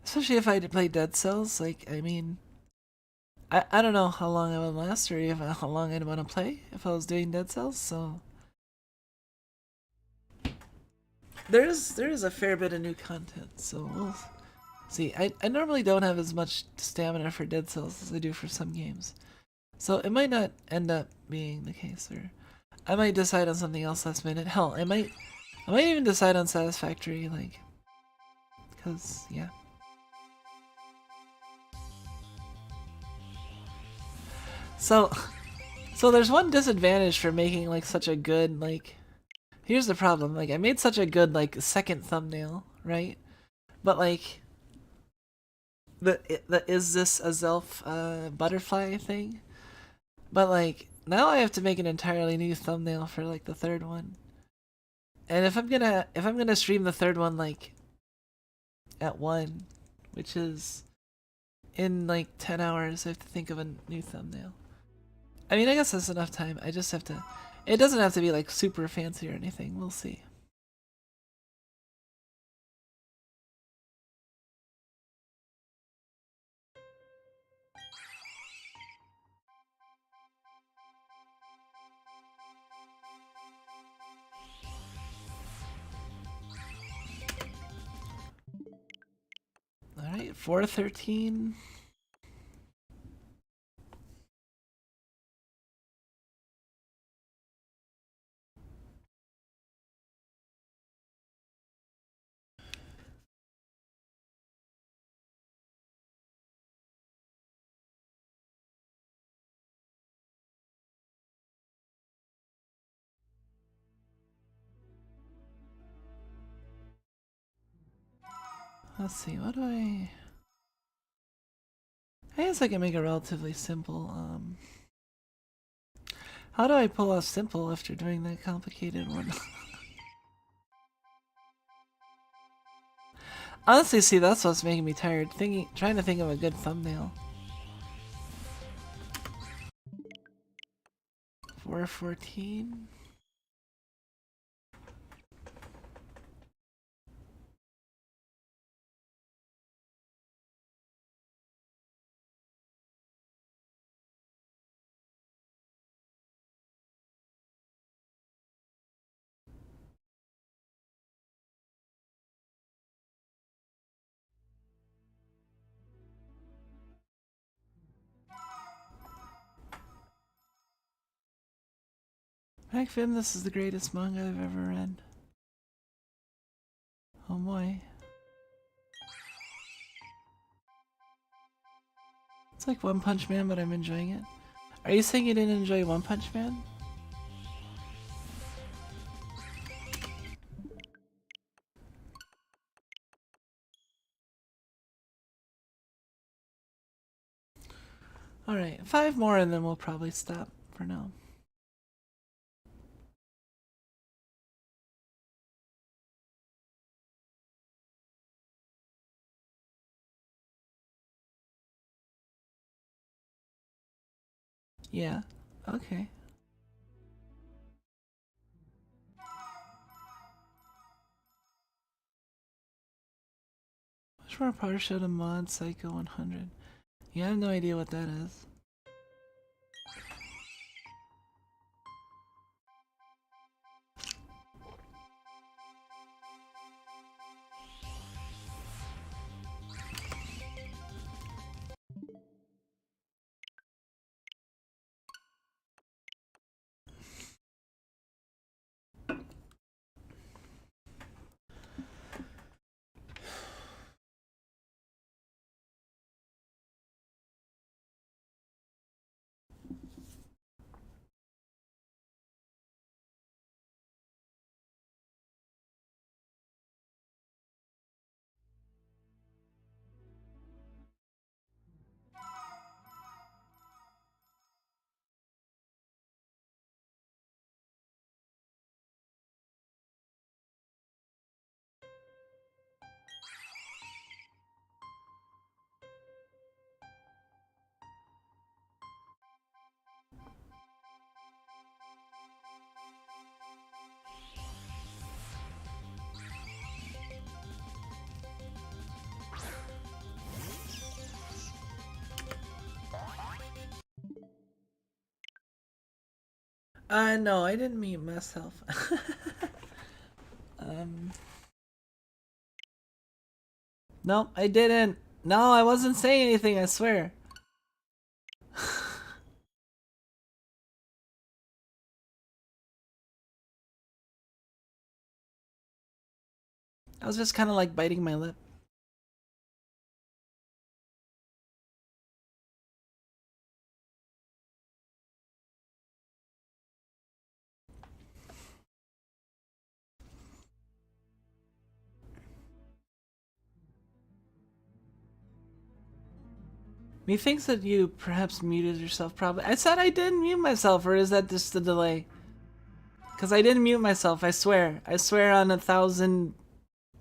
Speaker 1: Especially if I had to play Dead Cells, like, I mean, I don't know how long I would last or even how long I'd want to play if I was doing Dead Cells, so... There is a fair bit of new content, so we'll see. I normally don't have as much stamina for Dead Cells as I do for some games. So it might not end up being the case, or I might decide on something else last minute. Hell, I might even decide on Satisfactory, like, because, yeah. So there's one disadvantage for making, like, such a good, like... Here's the problem, like, I made such a good, like, second thumbnail, right? But, like... The is this Azelf butterfly thing? But, like, now I have to make an entirely new thumbnail for, like, the third one. And if I'm gonna stream the third one, like, at 1, which is in, like, 10 hours, I have to think of a new thumbnail. I mean, I guess that's enough time. I just have to... It doesn't have to be, like, super fancy or anything. We'll see. Alright, 413. Let's see, what do I guess I can make it relatively simple. How do I pull off simple after doing that complicated one? Honestly, see, that's what's making me tired. Trying to think of a good thumbnail. 414. Macfin, this is the greatest manga I've ever read. Oh boy. It's like One Punch Man, but I'm enjoying it. Are you saying you didn't enjoy One Punch Man? Alright, 5 more and then we'll probably stop for now. Yeah, okay. Much more partial to mod Psycho 100. Yeah, I have no idea what that is. No, I didn't mute myself. um... Nope, I didn't. No, I wasn't saying anything, I swear. I was just kind of like biting my lip. Methinks that you perhaps muted yourself, probably. I said I didn't mute myself, or is that just a delay? Because I didn't mute myself, I swear. I swear on 1,000,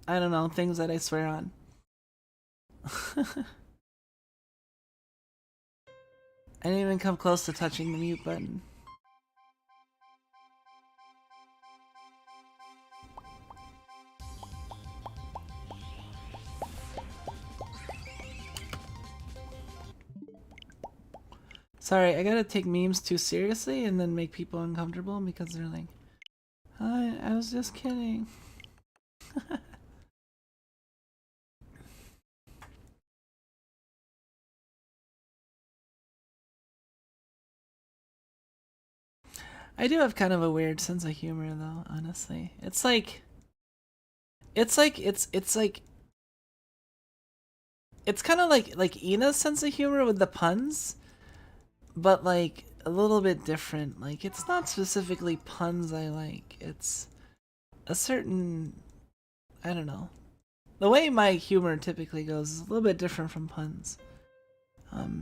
Speaker 1: I don't know, things that I swear on. I didn't even come close to touching the mute button. Sorry, I gotta take memes too seriously and then make people uncomfortable because they're like, hi, I was just kidding. I do have kind of a weird sense of humor though, honestly. It's like it's kind of like Ina's sense of humor with the puns, but like a little bit different. Like it's not specifically puns I like. It's a certain, I don't know. The way my humor typically goes is a little bit different from puns. I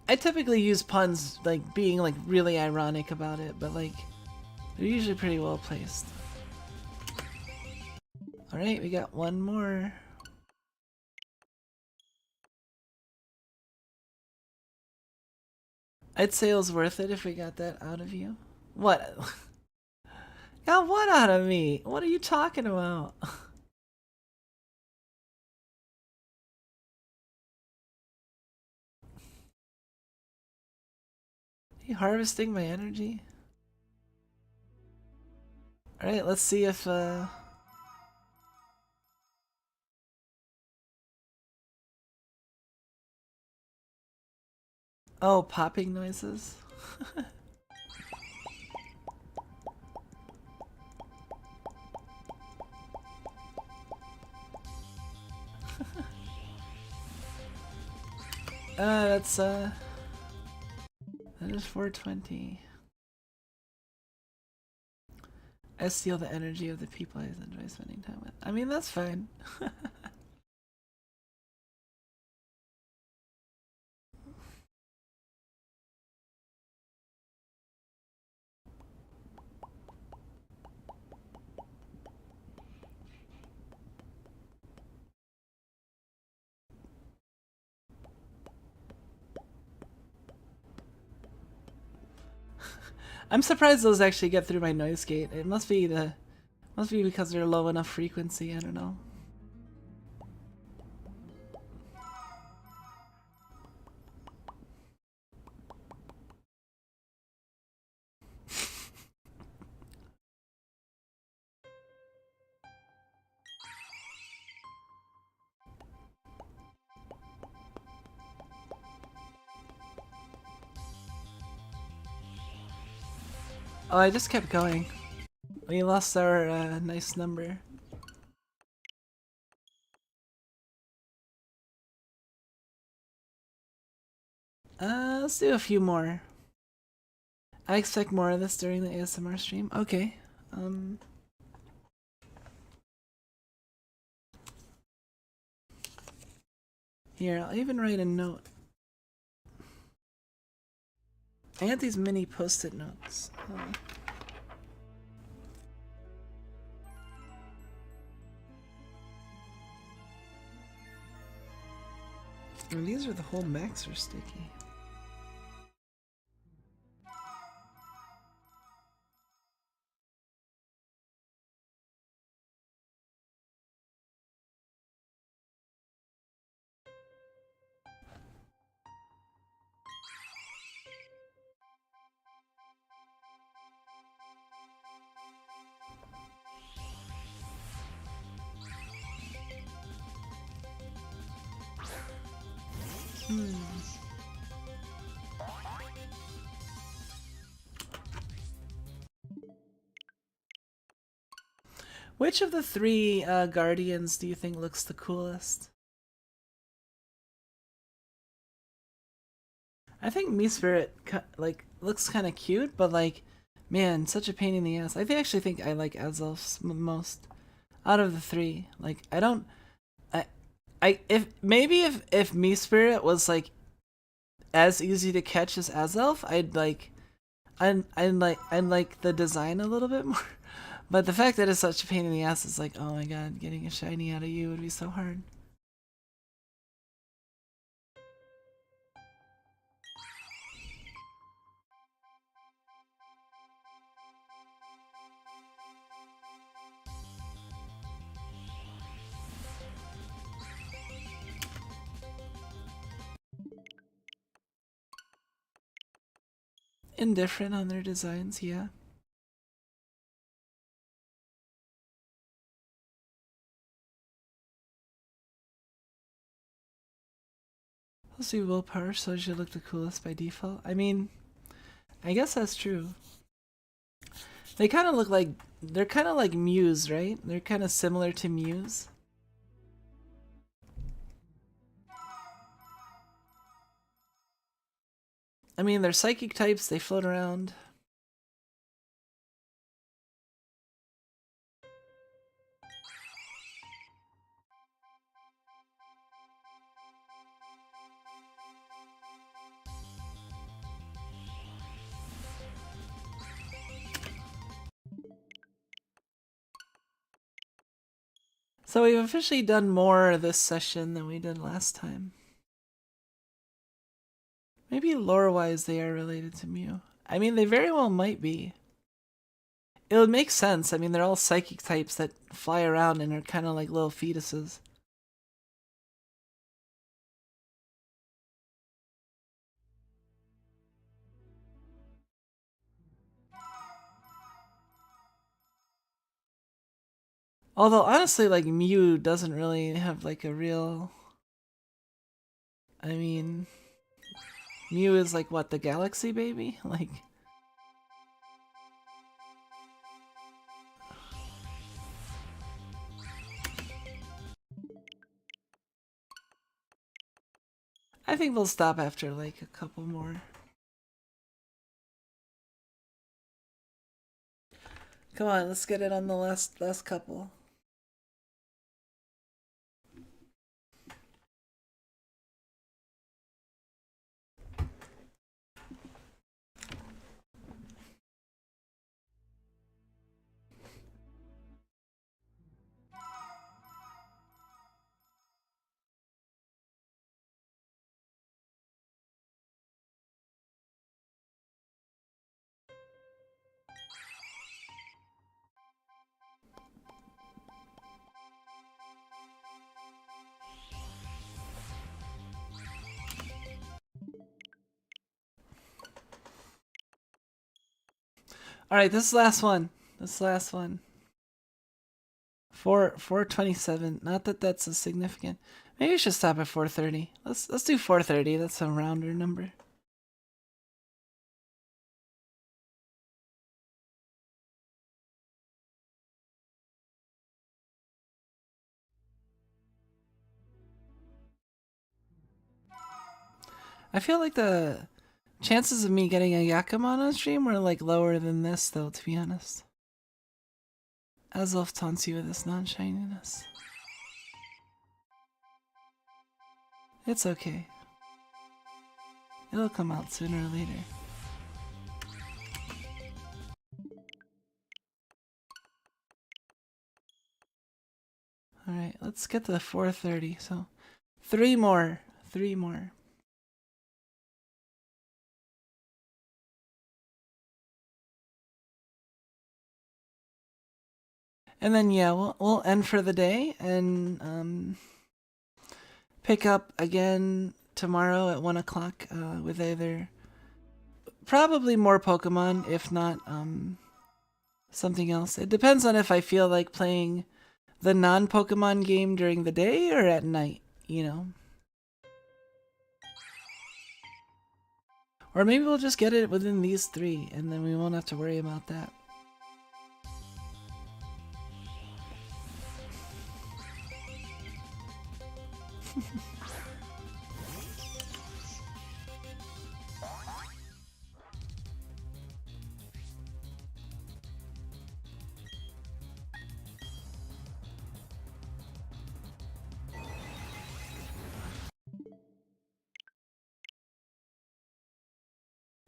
Speaker 1: I typically use puns like being like really ironic about it, but like they're usually pretty well placed. Alright, we got one more. I'd say it was worth it if we got that out of you. What? Got what out of me? What are you talking about? Are you harvesting my energy? Alright, let's see if oh, popping noises? That is 420. I steal the energy of the people I enjoy spending time with. I mean, that's fine. I'm surprised those actually get through my noise gate. It must be because they're low enough frequency, I don't know. Oh, I just kept going. We lost our nice number. Let's do a few more. I expect more of this during the ASMR stream. Okay. Here, I'll even write a note. I got these mini post-it notes. And these are the whole backs are sticky. Which of the three guardians do you think looks the coolest? I think Me Spirit like looks kind of cute, but like, man, such a pain in the ass. I actually think I like Azelf most out of the three. Like, I don't, if maybe if Me Spirit was like as easy to catch as Azelf, I'd like the design a little bit more. But the fact that it's such a pain in the ass is like, oh my god, getting a shiny out of you would be so hard. Indifferent on their designs, yeah. I'll see willpower, so it should look the coolest by default. I mean, I guess that's true. They kind of look like, they're kind of like Muse, right? They're kind of similar to Muse. I mean, they're psychic types, they float around. So we've officially done more this session than we did last time. Maybe lore-wise they are related to Mew. I mean, they very well might be. It would make sense. I mean, they're all psychic types that fly around and are kind of like little fetuses. Although, honestly, like, Mew doesn't really have, like, a real... I mean... Mew is, like, what, the galaxy baby? Like... I think we'll stop after, like, a couple more. Come on, let's get it on the last couple. Alright, this is the last one. This is the last one. 427. Not that that's a significant. Maybe we should stop at 430. Let's do 430. That's a rounder number. I feel like the chances of me getting a Yakumon on stream were like lower than this, though, to be honest. Azelf taunts you with this non-shininess. It's okay. It'll come out sooner or later. Alright, let's get to 430. So, 3 more. 3 more. And then yeah, we'll end for the day and pick up again tomorrow at 1 o'clock with either probably more Pokemon, if not something else. It depends on if I feel like playing the non-Pokemon game during the day or at night, you know. Or maybe we'll just get it within these 3, and then we won't have to worry about that.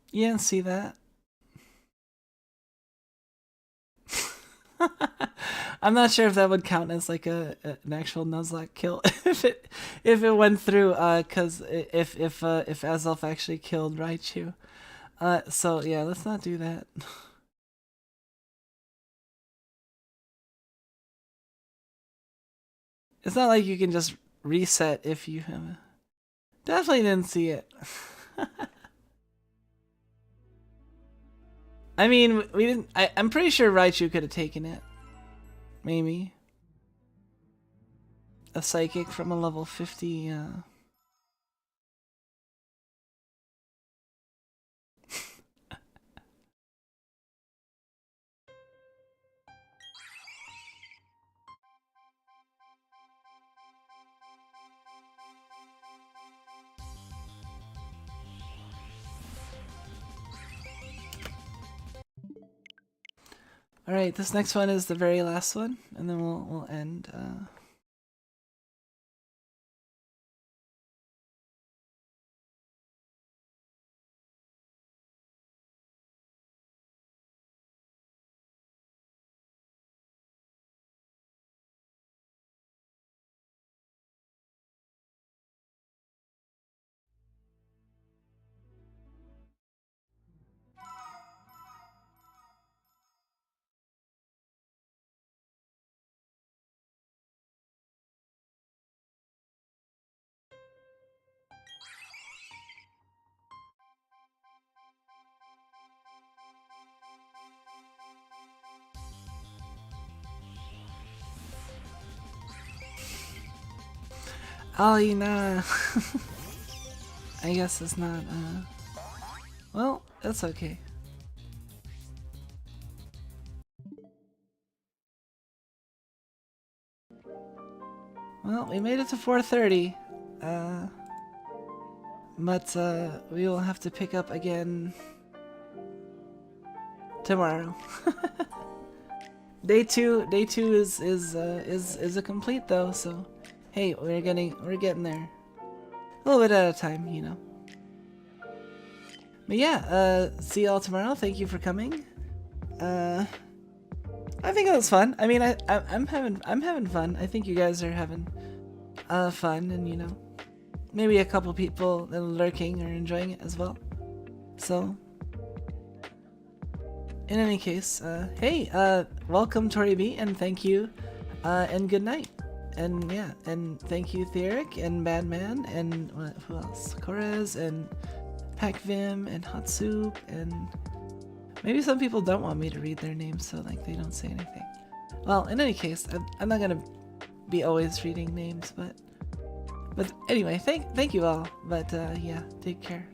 Speaker 1: You didn't see that? I'm not sure if that would count as like an actual Nuzlocke kill if it went through, cause if Azelf actually killed Raichu. So yeah, let's not do that. It's not like you can just reset if you have a... Definitely didn't see it. I mean, we didn't... I'm pretty sure Raichu could have taken it. Maybe. A Psychic from a level 50, Alright, this next one is the very last one, and then we'll end. Alina! I guess it's not, well, that's okay. Well, we made it to 4:30. But we will have to pick up again tomorrow. Day two is a complete though, so hey, we're getting there. A little bit at a time, you know. But yeah, see y'all tomorrow. Thank you for coming. I think it was fun. I mean, I'm having fun. I think you guys are having fun, and you know, maybe a couple people that are lurking are enjoying it as well. So, in any case, hey, welcome Tori B, and thank you, and good night. And yeah, and thank you Theoric and Badman and who else? Korez and Pacvim and Hatsup, and maybe some people don't want me to read their names, so like they don't say anything. Well, in any case, I'm not gonna be always reading names, but anyway, thank you all. But yeah, take care.